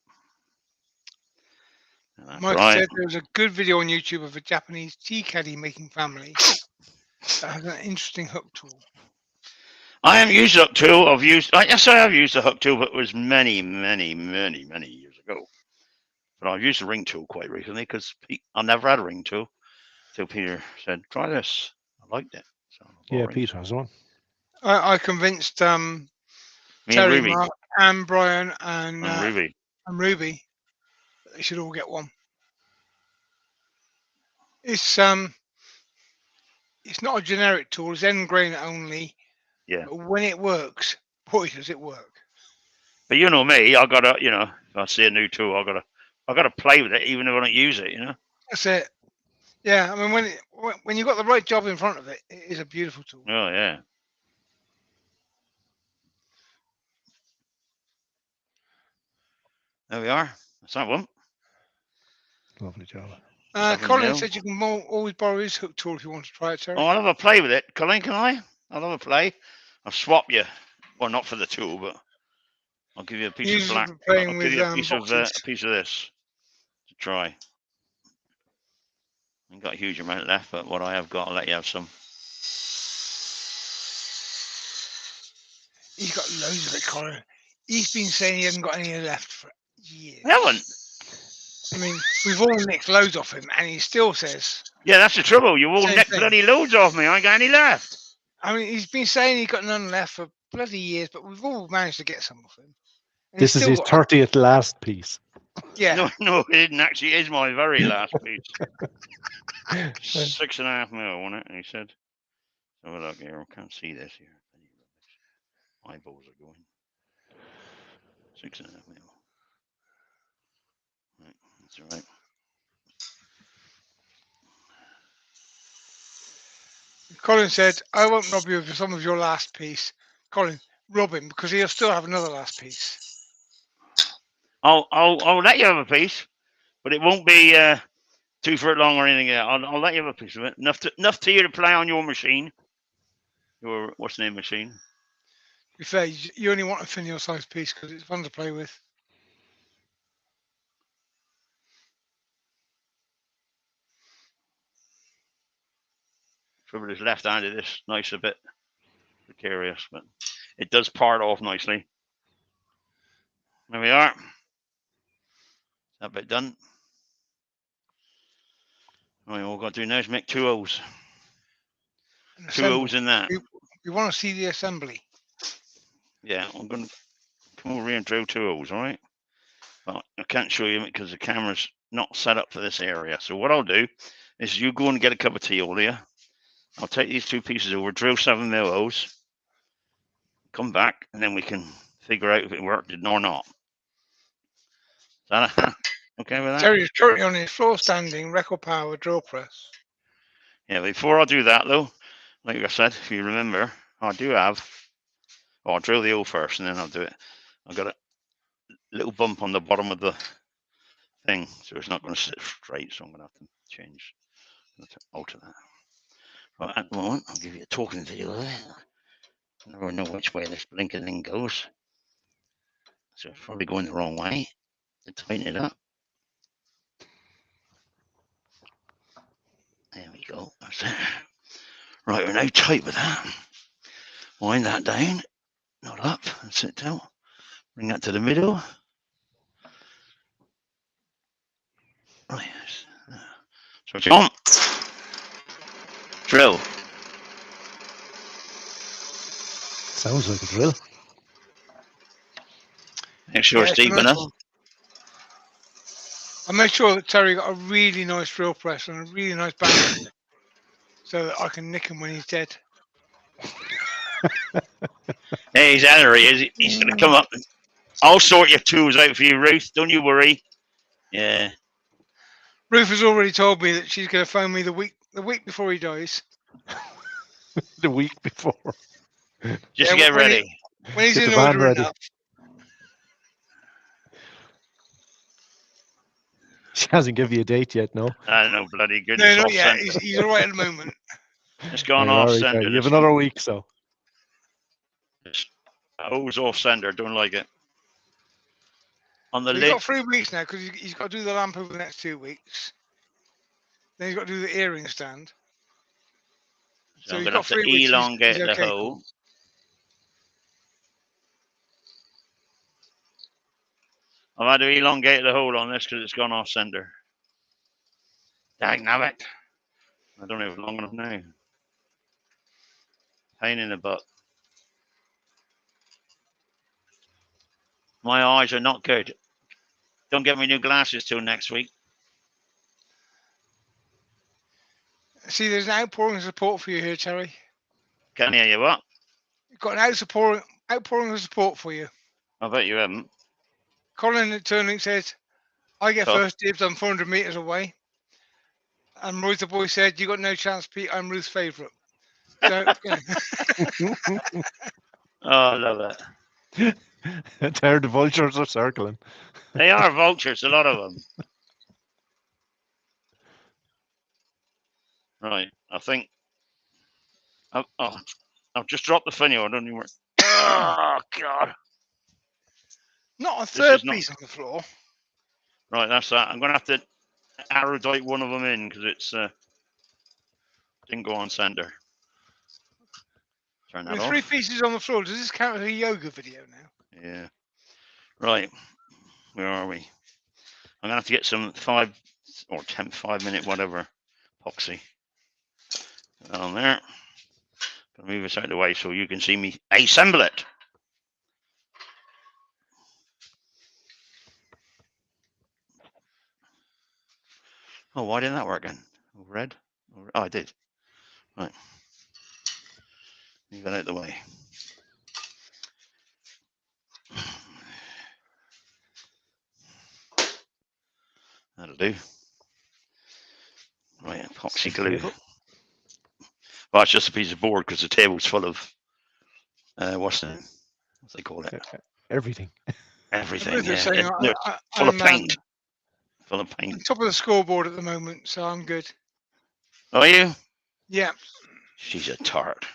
S2: Mike said there was a good video on YouTube of a Japanese tea caddy making family that has an interesting hook tool.
S1: I haven't used a hook tool. Yes, I have used a hook tool, but it was many years ago. But I've used a ring tool quite recently because I never had a ring tool. So Peter said, "Try this." I liked it. So
S3: yeah, Peter has one.
S2: I convinced
S1: Me
S2: Terry,
S1: and Ruby.
S2: Mark, and Brian, and
S1: Ruby.
S2: that they should all get one. It's not a generic tool. It's end grain only.
S1: Yeah.
S2: But when it works, boy, does it work!
S1: But you know me, I gotta, if I see a new tool, I gotta play with it, even if I don't use it.
S2: That's it. Yeah, I mean, when you've got the right job in front of it, it is a beautiful tool.
S1: Oh yeah. There we are. That's that one.
S3: Lovely job.
S2: Colin said you can always borrow his hook tool if you want to try it, Terry.
S1: Oh, I'll have a play with it. Colin, can I? I'll have a play. I'll swap you. Well, not for the tool, but I'll give you a piece of black. I'll give you a piece of this to try. I ain't got a huge amount left, but what I have got, I'll let you have some.
S2: He's got loads of it, Colin. He's been saying he hasn't got any left for years.
S1: I haven't.
S2: I mean, we've all nicked loads off him, and he still says...
S1: Yeah, that's the trouble. You all nicked bloody loads off me. I ain't got any left.
S2: I mean, he's been saying he's got none left for bloody years, but we've all managed to get some of him.
S3: And this is his 30th last piece.
S2: Yeah.
S1: No, it didn't actually. It is my very last piece. 6.5 mil, wasn't it? And he said, "Oh, look here, I can't see this here. Eyeballs are going. 6.5 mil. Right, that's all right."
S2: Colin said, "I won't rob you of some of your last piece." Colin, rob him because he'll still have another last piece.
S1: I'll let you have a piece, but it won't be 2 foot long or anything. I'll let you have a piece of it. Enough to you to play on your machine. Your what's the name machine?
S2: To be fair, you only want a finial size piece because it's fun to play with.
S1: Trouble is left-handed. This nice a bit precarious, but it does part off nicely. There we are. That bit done. Right, all we've got to do now is make 2 holes. 2 holes in that.
S2: We want to see the assembly.
S1: Yeah, I'm going to come over here and drill 2 holes, all right? But I can't show you because the camera's not set up for this area. So what I'll do is you go and get a cup of tea over here. I'll take these 2 pieces over, drill 7 mil holes, come back, and then we can figure out if it worked or not. Is that okay with that?
S2: Terry is currently on his floor standing record power drill press.
S1: Yeah, before I do that though, like I said, if you remember, I do have, I'll drill the hole first and then I'll do it. I've got a little bump on the bottom of the thing, so it's not going to sit straight, so I'm going to have to change, alter that. Well, at the moment, I'll give you a talking video of it. I never know which way this blinking thing goes. So it's probably going the wrong way. To tighten it up. There we go. That's it. Right, we're now tight with that. Wind that down, not up, and sit down. Bring that to the middle. Right. Switch on. Drill.
S3: Sounds like a drill.
S1: Make sure it's deep enough.
S2: I made sure that Terry got a really nice drill press and a really nice band so that I can nick him when he's dead.
S1: Hey, he's out of here. He's going to come up. I'll sort your tools out for you, Ruth. Don't you worry. Yeah.
S2: Ruth has already told me that she's going to phone me the week before he dies.
S3: The week before.
S1: Just to get ready.
S2: When he's
S3: Get
S2: in
S3: the van
S2: order
S3: ready.
S2: enough.
S3: She hasn't given you a date yet, no?
S1: I don't know, bloody good.
S2: No, not yet. He's all right at the moment.
S1: It's gone
S3: Yeah,
S1: off
S3: right,
S1: center.
S3: You have another week, so.
S1: Hose off center. Don't like it. On the
S2: So
S1: lid.
S2: he's got 3 weeks now because he's got to do the lamp over the next 2 weeks. Then he's got to do the earring stand.
S1: So I'm going to have to elongate the hole. I've had to elongate the hole on this because it's gone off center. Dagnabbit. I don't have long enough now. Pain in the butt. My eyes are not good. Don't get me new glasses till next week.
S2: See, there's an outpouring of support for you here, Terry.
S1: Can't hear you, what?
S2: You've got an outpouring of support for you.
S1: I bet you haven't.
S2: Colin at Turning said, I get
S1: Tough.
S2: first dibs, I'm 400 metres away. And Ruth the boy said, you got no chance, Pete, I'm Ruth's favourite. So,
S1: Oh, I love it.
S3: There the vultures are circling.
S1: They are vultures, a lot of them. Right, I think I've just dropped the finial. I don't even. Oh God!
S2: not a third piece on the floor.
S1: Right, that's that. I'm going to have to arrowdite one of them in because it's didn't go on center. Turn that
S2: With
S1: off.
S2: 3 pieces on the floor, does this count as a yoga video now?
S1: Yeah. Right. Where are we? I'm going to have to get some 5 or 10, 5-minute, whatever, epoxy on there. Gonna move this out of the way so you can see me assemble it. Oh, why didn't that work then? Red? Oh, I did. Right. Move that out of the way. That'll do. Right, epoxy glue. Well, it's just a piece of board because the table's full of what's they call it?
S3: Everything.
S1: Everything.
S2: Yeah.
S1: Saying, full of paint. Full of paint.
S2: On top of the scoreboard at the moment, so I'm good.
S1: Are you?
S2: Yeah.
S1: She's a tart.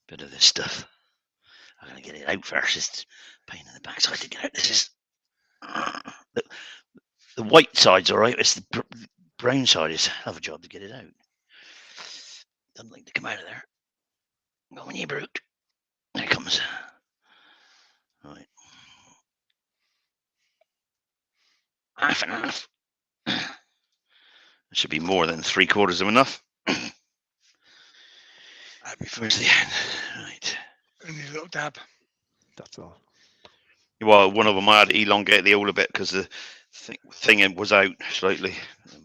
S1: Bit of this stuff. I'm gonna get it out first. It's pain in the backside to get out. This is the white side's all right. It's the brown side is have a job to get it out. Doesn't like to come out of there. Go on, you brute. There it comes. Right. Half and half. It should be more than 3/4 of enough. That'd be towards the end. Right.
S2: Only a little dab.
S3: That's all.
S1: Well, one of them I had to elongate the hole a bit because the thing was out slightly. Never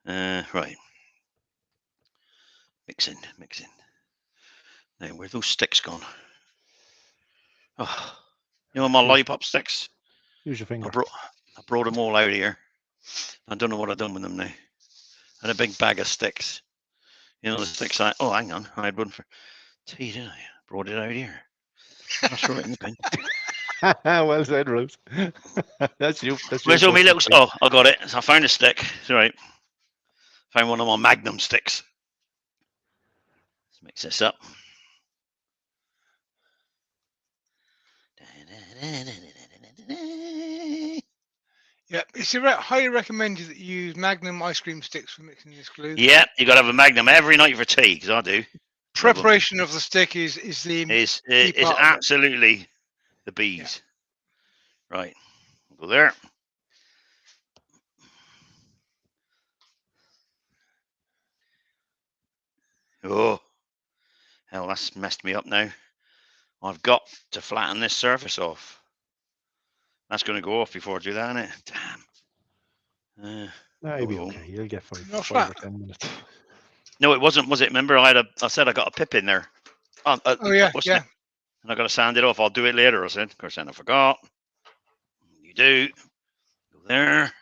S1: mind. Right. Mixing. Now, where are those sticks gone? Oh, you know my lollipop sticks?
S3: Use your finger.
S1: I brought them all out here. I don't know what I've done with them now. I had a big bag of sticks. You know the sticks oh, hang on. I had one for tea, didn't I? Brought it out here. I'll throw it in the bin.
S3: Well said, Rose. That's you. That's your
S1: Where's all my little?
S3: fucking
S1: Oh, I got it. I found a stick. It's all right. Found one of my Magnum sticks. Let's mix this up.
S2: Yep, it's highly recommended that you use Magnum ice cream sticks for mixing this glue.
S1: Yeah, you got to have a Magnum every night for tea, because I do.
S2: Preparation of the stick is the
S1: It's
S2: part of it.
S1: absolutely the bees. Yeah. Right, go there. Oh, hell, that's messed me up now. I've got to flatten this surface off. That's going to go off before I do that, isn't it? Damn.
S3: No, you'll be okay. You'll get
S2: Not
S3: 5 or
S2: flat.
S3: 10 minutes.
S1: No, it wasn't, was it? Remember, I said I got a pip in there.
S2: Oh yeah, yeah.
S1: And I got to sand it off. I'll do it later, I said. Of course, then I forgot. You do. Go there.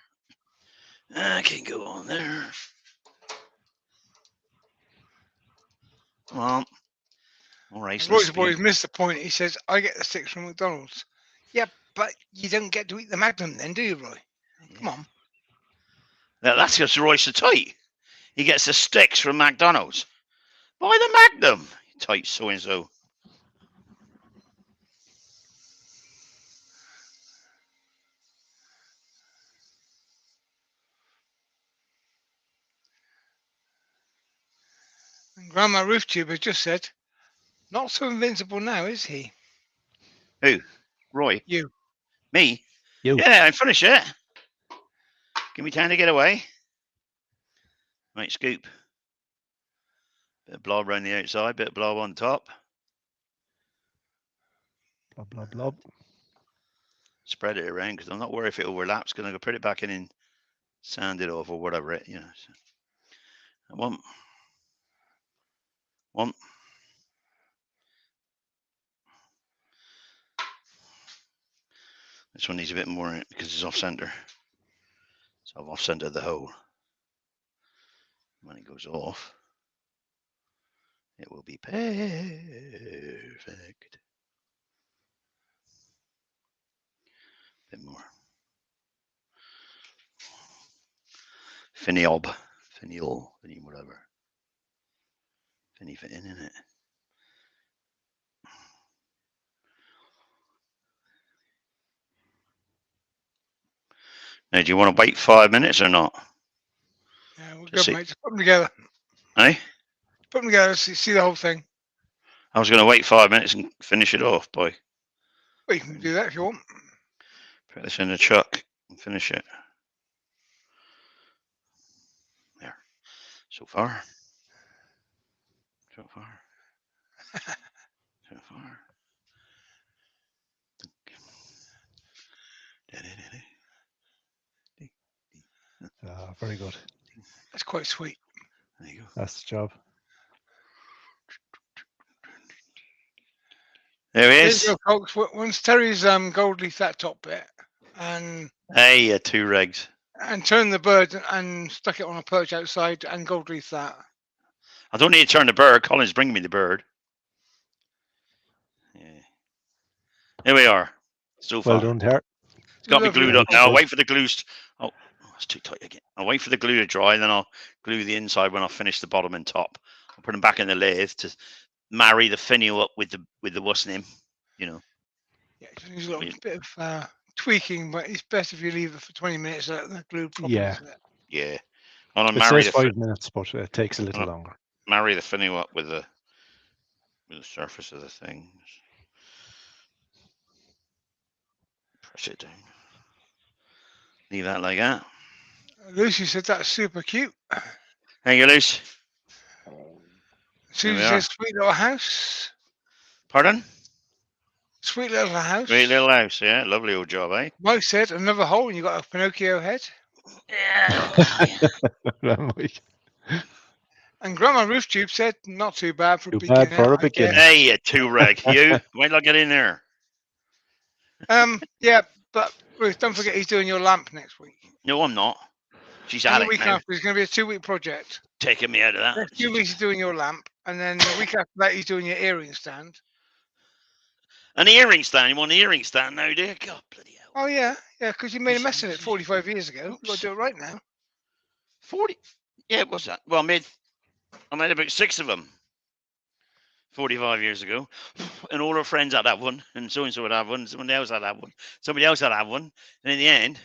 S1: I can go on there. Come on. All right.
S2: Roy's boys missed the point. He says, "I get the sticks from McDonald's." Yeah, but you don't get to eat the Magnum, then, do you, Roy? Come on.
S1: That's just Roy's so tight. He gets the sticks from McDonald's. Buy the Magnum. Tight so and so.
S2: And Grandma Rooftube has just said, "Not so invincible now, is he?"
S1: Who? Roy?
S2: You.
S1: Me?
S3: You.
S1: Yeah, I finished it. Give me time to get away. Right, scoop. Bit of blob around the outside, bit of blob on top.
S3: Blob, blob, blob.
S1: Spread it around because I'm not worried if it overlaps. Because I'm going to put it back in and sand it off or whatever it, you know. So, one. This one needs a bit more because it's off center. So I've off centered the hole. When it goes off, it will be perfect. Bit more. Finial, whatever. Finny fit in it. Now, do you want to wait 5 minutes or not?
S2: Yeah, we're good, mate. Just put them together.
S1: Eh?
S2: Put them together, see the whole thing.
S1: I was going to wait 5 minutes and finish it off, boy.
S2: Well, you can do that if you want.
S1: Put this in the chuck and finish it. There. So far. So far. So far.
S3: Very good.
S2: That's quite sweet.
S1: There you go.
S3: That's the job.
S1: There he is.
S2: There you go, folks. Once Terry's gold leaf that top bit and
S1: Hey, 2 regs.
S2: And turned the bird and stuck it on a perch outside and gold leaf that.
S1: I don't need to turn the bird. Colin's bringing me the bird. Yeah. Here we are. So far.
S3: Well done, Ter.
S1: It's got me glued up now. I'll wait for the glue. Oh, it's too tight again. I'll wait for the glue to dry, and then I'll glue the inside when I finish the bottom and top. I'll put them back in the lathe to marry the finial up with the what's name, you know.
S2: Yeah, it needs a little bit of tweaking, but it's best if you leave it for 20 minutes so that the glue properly.
S3: Yeah.
S1: Yeah.
S3: It says 5 minutes, but it takes a little longer.
S1: Marry the finial up with the surface of the thing. Press it down. Leave that like that.
S2: Lucy said that's super cute.
S1: Thank you, Lucy.
S2: Susie says sweet little house.
S1: Pardon?
S2: Sweet little house.
S1: Sweet little house, yeah. Lovely old job, eh?
S2: Mike said another hole and you got a Pinocchio head.
S1: Yeah.
S2: And Grandma Rooftube said not too bad for a beginner.
S3: Bad for a beginner.
S1: Hey, you 2 reg. You wait till I get in there.
S2: Yeah, but Ruth, don't forget he's doing your lamp next week.
S1: No, I'm not. She's at it
S2: week
S1: now.
S2: after, it's going to be a 2-week project.
S1: Taking me out of that.
S2: Next 2 weeks he's doing your lamp, and then the week after that he's doing your earring stand.
S1: An earring stand. You want an earring stand now, do you? God, bloody hell.
S2: Oh yeah, because you made a mess of it 45 years ago. You've got
S1: Oops.
S2: to do it right now.
S1: 40. Yeah, what's that? Well, I made about 6 of them 45 years ago. And all our friends had that one, and so would have one, somebody else had that one, somebody else had that one. And in the end,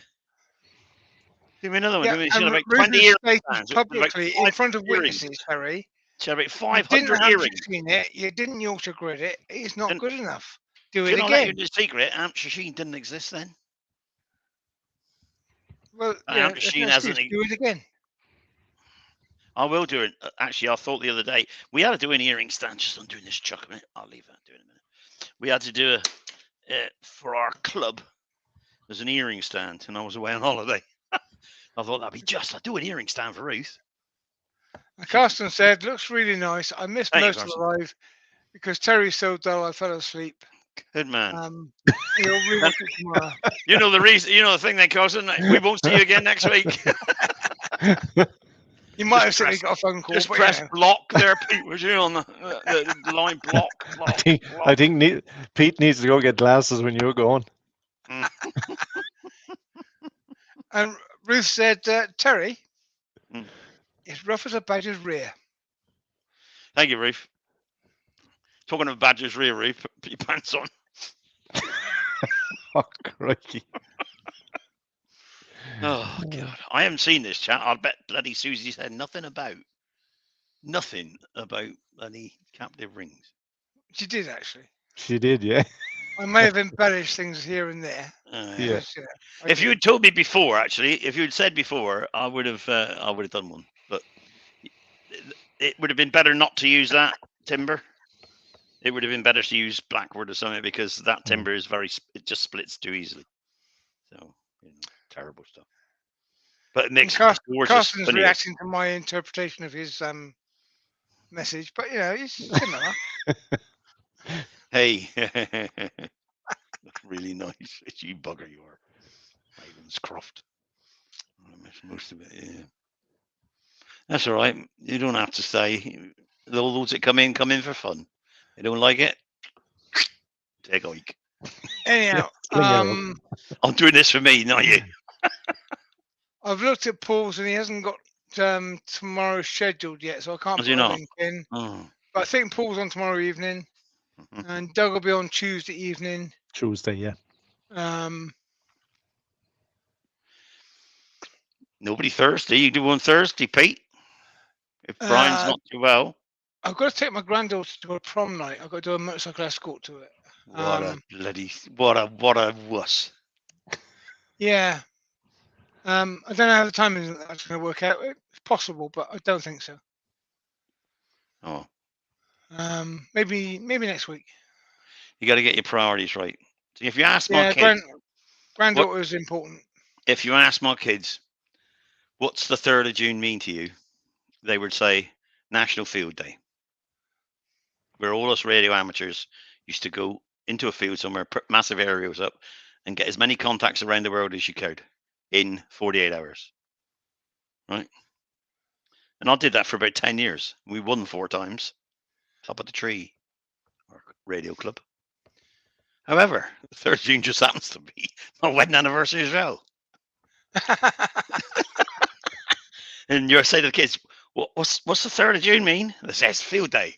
S1: give me another one.
S2: Yeah,
S1: She had
S2: and
S1: about
S2: Ruth
S1: 20
S2: has
S1: earring
S2: stated
S1: stands. About
S2: publicly in
S1: 5
S2: front of
S1: earrings.
S2: witnesses, Terry,
S1: She had about
S2: you didn't
S1: 500
S2: have
S1: earrings.
S2: in it. You didn't Yorkshire grid it. It's not
S1: Didn't-
S2: good enough. Do
S1: If
S2: it
S1: you don't let you
S2: again.
S1: the secret, Hampshire Sheen didn't exist then.
S2: Well,
S1: Hampshire
S2: there's
S1: Sheen
S2: no excuse.
S1: hasn't.
S2: Do it again.
S1: I will do it. Actually, I thought the other day we had to do an earring stand. Just on doing this, chuck a minute. I'll leave that. Do it in a minute. We had to do for our club. There's an earring stand, and I was away on holiday. I thought that'd be just. I'd do an earring stand for Ruth.
S2: And Carsten said, "Looks really nice. I missed
S1: Thank you,
S2: most of the
S1: Carsten.
S2: live because Terry's so dull. I fell asleep.
S1: Good man.
S2: He'll rewatch it tomorrow."
S1: You know the reason. You know the thing, then, Carsten. We won't see you again next week.
S2: You might have
S1: Just
S2: simply
S1: press-
S2: got a phone call.
S1: Just
S2: but,
S1: press
S2: you know.
S1: block there, Pete. Was you on the line block?
S3: I think Pete needs to go get glasses when you're going.
S2: And Ruth said, "Terry,
S1: Mm.
S2: it's rough as a badger's rear."
S1: Thank you, Ruth. Talking of badger's rear, Ruth, put your pants on.
S3: Oh, crikey.
S1: Oh God, I haven't seen this chat. I'll bet bloody Susie said nothing about bloody captive rings.
S2: She did actually.
S3: She did, yeah.
S2: I may have embellished things here and there.
S3: Yeah.
S2: because, I
S1: If you
S2: did.
S1: had told me before, actually, if you had said before, I would have done one. But it would have been better not to use that timber. It would have been better to use blackwood or something because that timber is it just splits too easily. So terrible stuff. But it makes
S2: And
S1: gorgeous.
S2: Carsten's reacting to my interpretation of his message, but it's similar.
S1: Hey, that's really nice. You bugger, you are. Ravenscroft. I miss most of it. Yeah, that's all right. You don't have to stay. Those that come in for fun. They don't like it. Take a week.
S2: Anyhow,
S3: Bling
S1: I'm doing this for me, not you.
S2: I've looked at Paul's and he hasn't got tomorrow scheduled yet, so I can't
S1: Has
S2: put
S1: he
S2: a
S1: not?
S2: link in.
S1: Oh.
S2: But I think Paul's on tomorrow evening, and Doug will be on Tuesday evening.
S3: Tuesday, yeah.
S1: Nobody Thursday. You do one Thursday, Pete. If Brian's not too well.
S2: I've got to take my granddaughter to a prom night. I've got to do a motorcycle escort to it.
S1: What a wuss.
S2: Yeah. I don't know how the timing is that's going to work out. It's possible, but I don't think so.
S1: Oh.
S2: Maybe next week.
S1: You got to get your priorities right. See, if you ask my kids,
S2: granddaughter is important.
S1: If you ask my kids, what's the 3rd of June mean to you? They would say National Field Day. Where all us radio amateurs used to go into a field somewhere, put massive aerials up, and get as many contacts around the world as you could in 48 hours. Right? And I did that for about 10 years. We won 4 times. Top of the tree, our radio club. However, the 3rd of June just happens to be my wedding anniversary as well. And you say to the kids, what's the 3rd of June mean? They say it's field day.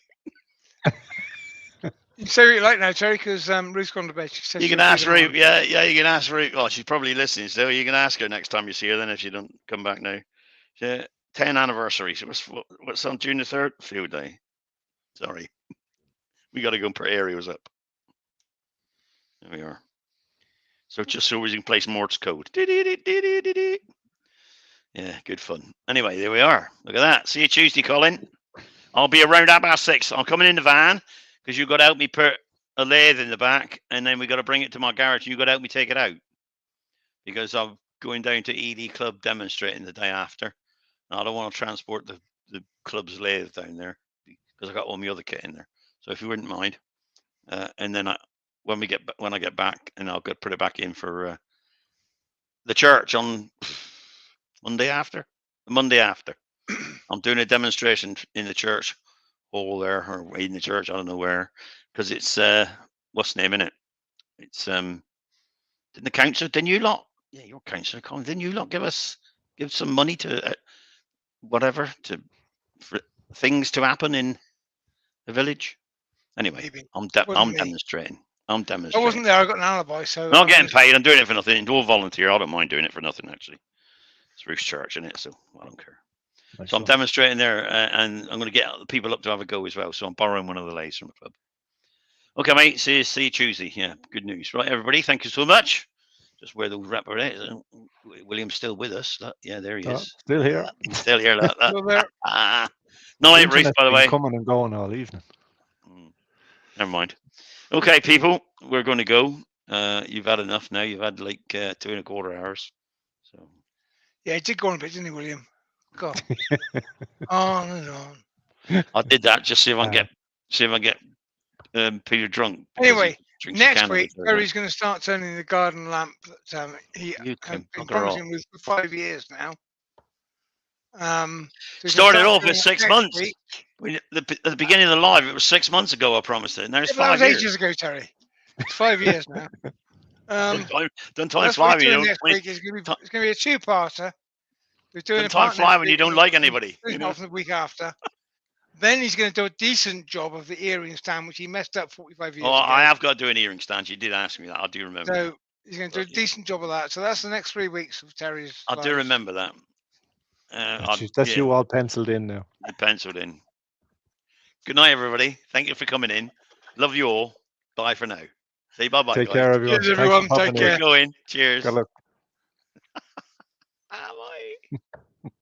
S2: You say what you like now, Terry, because Ruth's gone to bed. She says
S1: You can ask Ruth. Yeah, you can ask Ruth. Oh, she's probably listening still. You can ask her next time you see her then if she don't come back now. 10 anniversaries. What's on June the 3rd? Field day. Sorry. We got to go and put aerials up. There we are. So just so we can place Morse code. Yeah, good fun. Anyway, there we are. Look at that. See you Tuesday, Colin. I'll be around at 6:30. I'm coming in the van because you've got to help me put a lathe in the back, and then we got to bring it to my garage, and you've got to help me take it out because I'm going down to ED Club demonstrating the day after. And I don't want to transport the club's lathe down there because I got all my other kit in there. So if you wouldn't mind, and then when I get back, and I'll put it back in for the church on Monday after. I'm doing a demonstration in the church hall there, or in the church, I don't know where, because it's what's the name in it? It's didn't the council? Didn't you lot? Yeah, your councillor, Colin. Didn't you lot give some money to whatever for things to happen in the village? Anyway,
S2: Maybe.
S1: I'm
S2: Wasn't me.
S1: demonstrating. I'm
S2: I
S1: demonstrating.
S2: wasn't there. I got an alibi, so
S1: I'm not getting paid. I'm doing it for nothing. It's all volunteer. I don't mind doing it for nothing, actually. It's Ruth's church, isn't it? So I don't care.
S3: Nice
S1: So I'm
S3: one.
S1: demonstrating there, and I'm going to get the people up to have a go as well. So I'm borrowing one of the lathes from the club. Okay, mate. See you Tuesday. Yeah, good news. Right, everybody. Thank you so much. Just where those wrapper is. William's still with us. Yeah, there he is.
S3: Still here.
S1: He's still here. Like that.
S2: Still there.
S1: Night, Ruth, by the way.
S3: Coming and going all evening.
S1: Never mind. Okay, people, we're going to go. You've had enough now. You've had like 2.25 hours. So
S2: Yeah, it did go on a bit, didn't he, William? God. On and on.
S1: I did that just see if I can get Peter drunk.
S2: Anyway, next week Terry's going to start turning the garden lamp that he
S1: You
S2: has
S1: can
S2: been
S1: bugger off.
S2: promising with for 5 years now. So he's
S1: Started
S2: gonna start
S1: off
S2: doing
S1: as
S2: that
S1: 6
S2: next
S1: months.
S2: week.
S1: At the beginning of the live, it was 6 months ago. I promised it. And now it's
S2: Yeah, but that
S1: 5
S2: was
S1: years.
S2: ages ago, Terry. It's 5 years now.
S1: Done
S2: Well,
S1: times
S2: that's what
S1: 5.
S2: he's
S1: You
S2: doing
S1: know,
S2: next week. It's going to be a two-parter. We're doing
S1: done
S2: a
S1: time
S2: part
S1: fly
S2: next
S1: when you
S2: week
S1: don't
S2: and
S1: like
S2: then
S1: anybody. You know?
S2: off the week after. Then he's going to do a decent job of the earring stand, which he messed up 45 years
S1: Oh,
S2: ago.
S1: I have got to do an earring stand. You did ask me that. I do remember.
S2: So
S1: that.
S2: he's going to do a decent job of that. So that's the next 3 weeks of Terry's
S1: I do
S2: lives.
S1: remember that.
S3: That's you all penciled in now.
S1: Penciled in. Good night, everybody. Thank you for coming in. Love you all. Bye for now. Say bye-bye,
S3: Take
S1: guys.
S3: care, everyone.
S2: Cheers, everyone.
S3: Thanks for
S2: Take
S3: popping
S2: care.
S3: in.
S1: Keep going. Cheers.
S3: Good luck.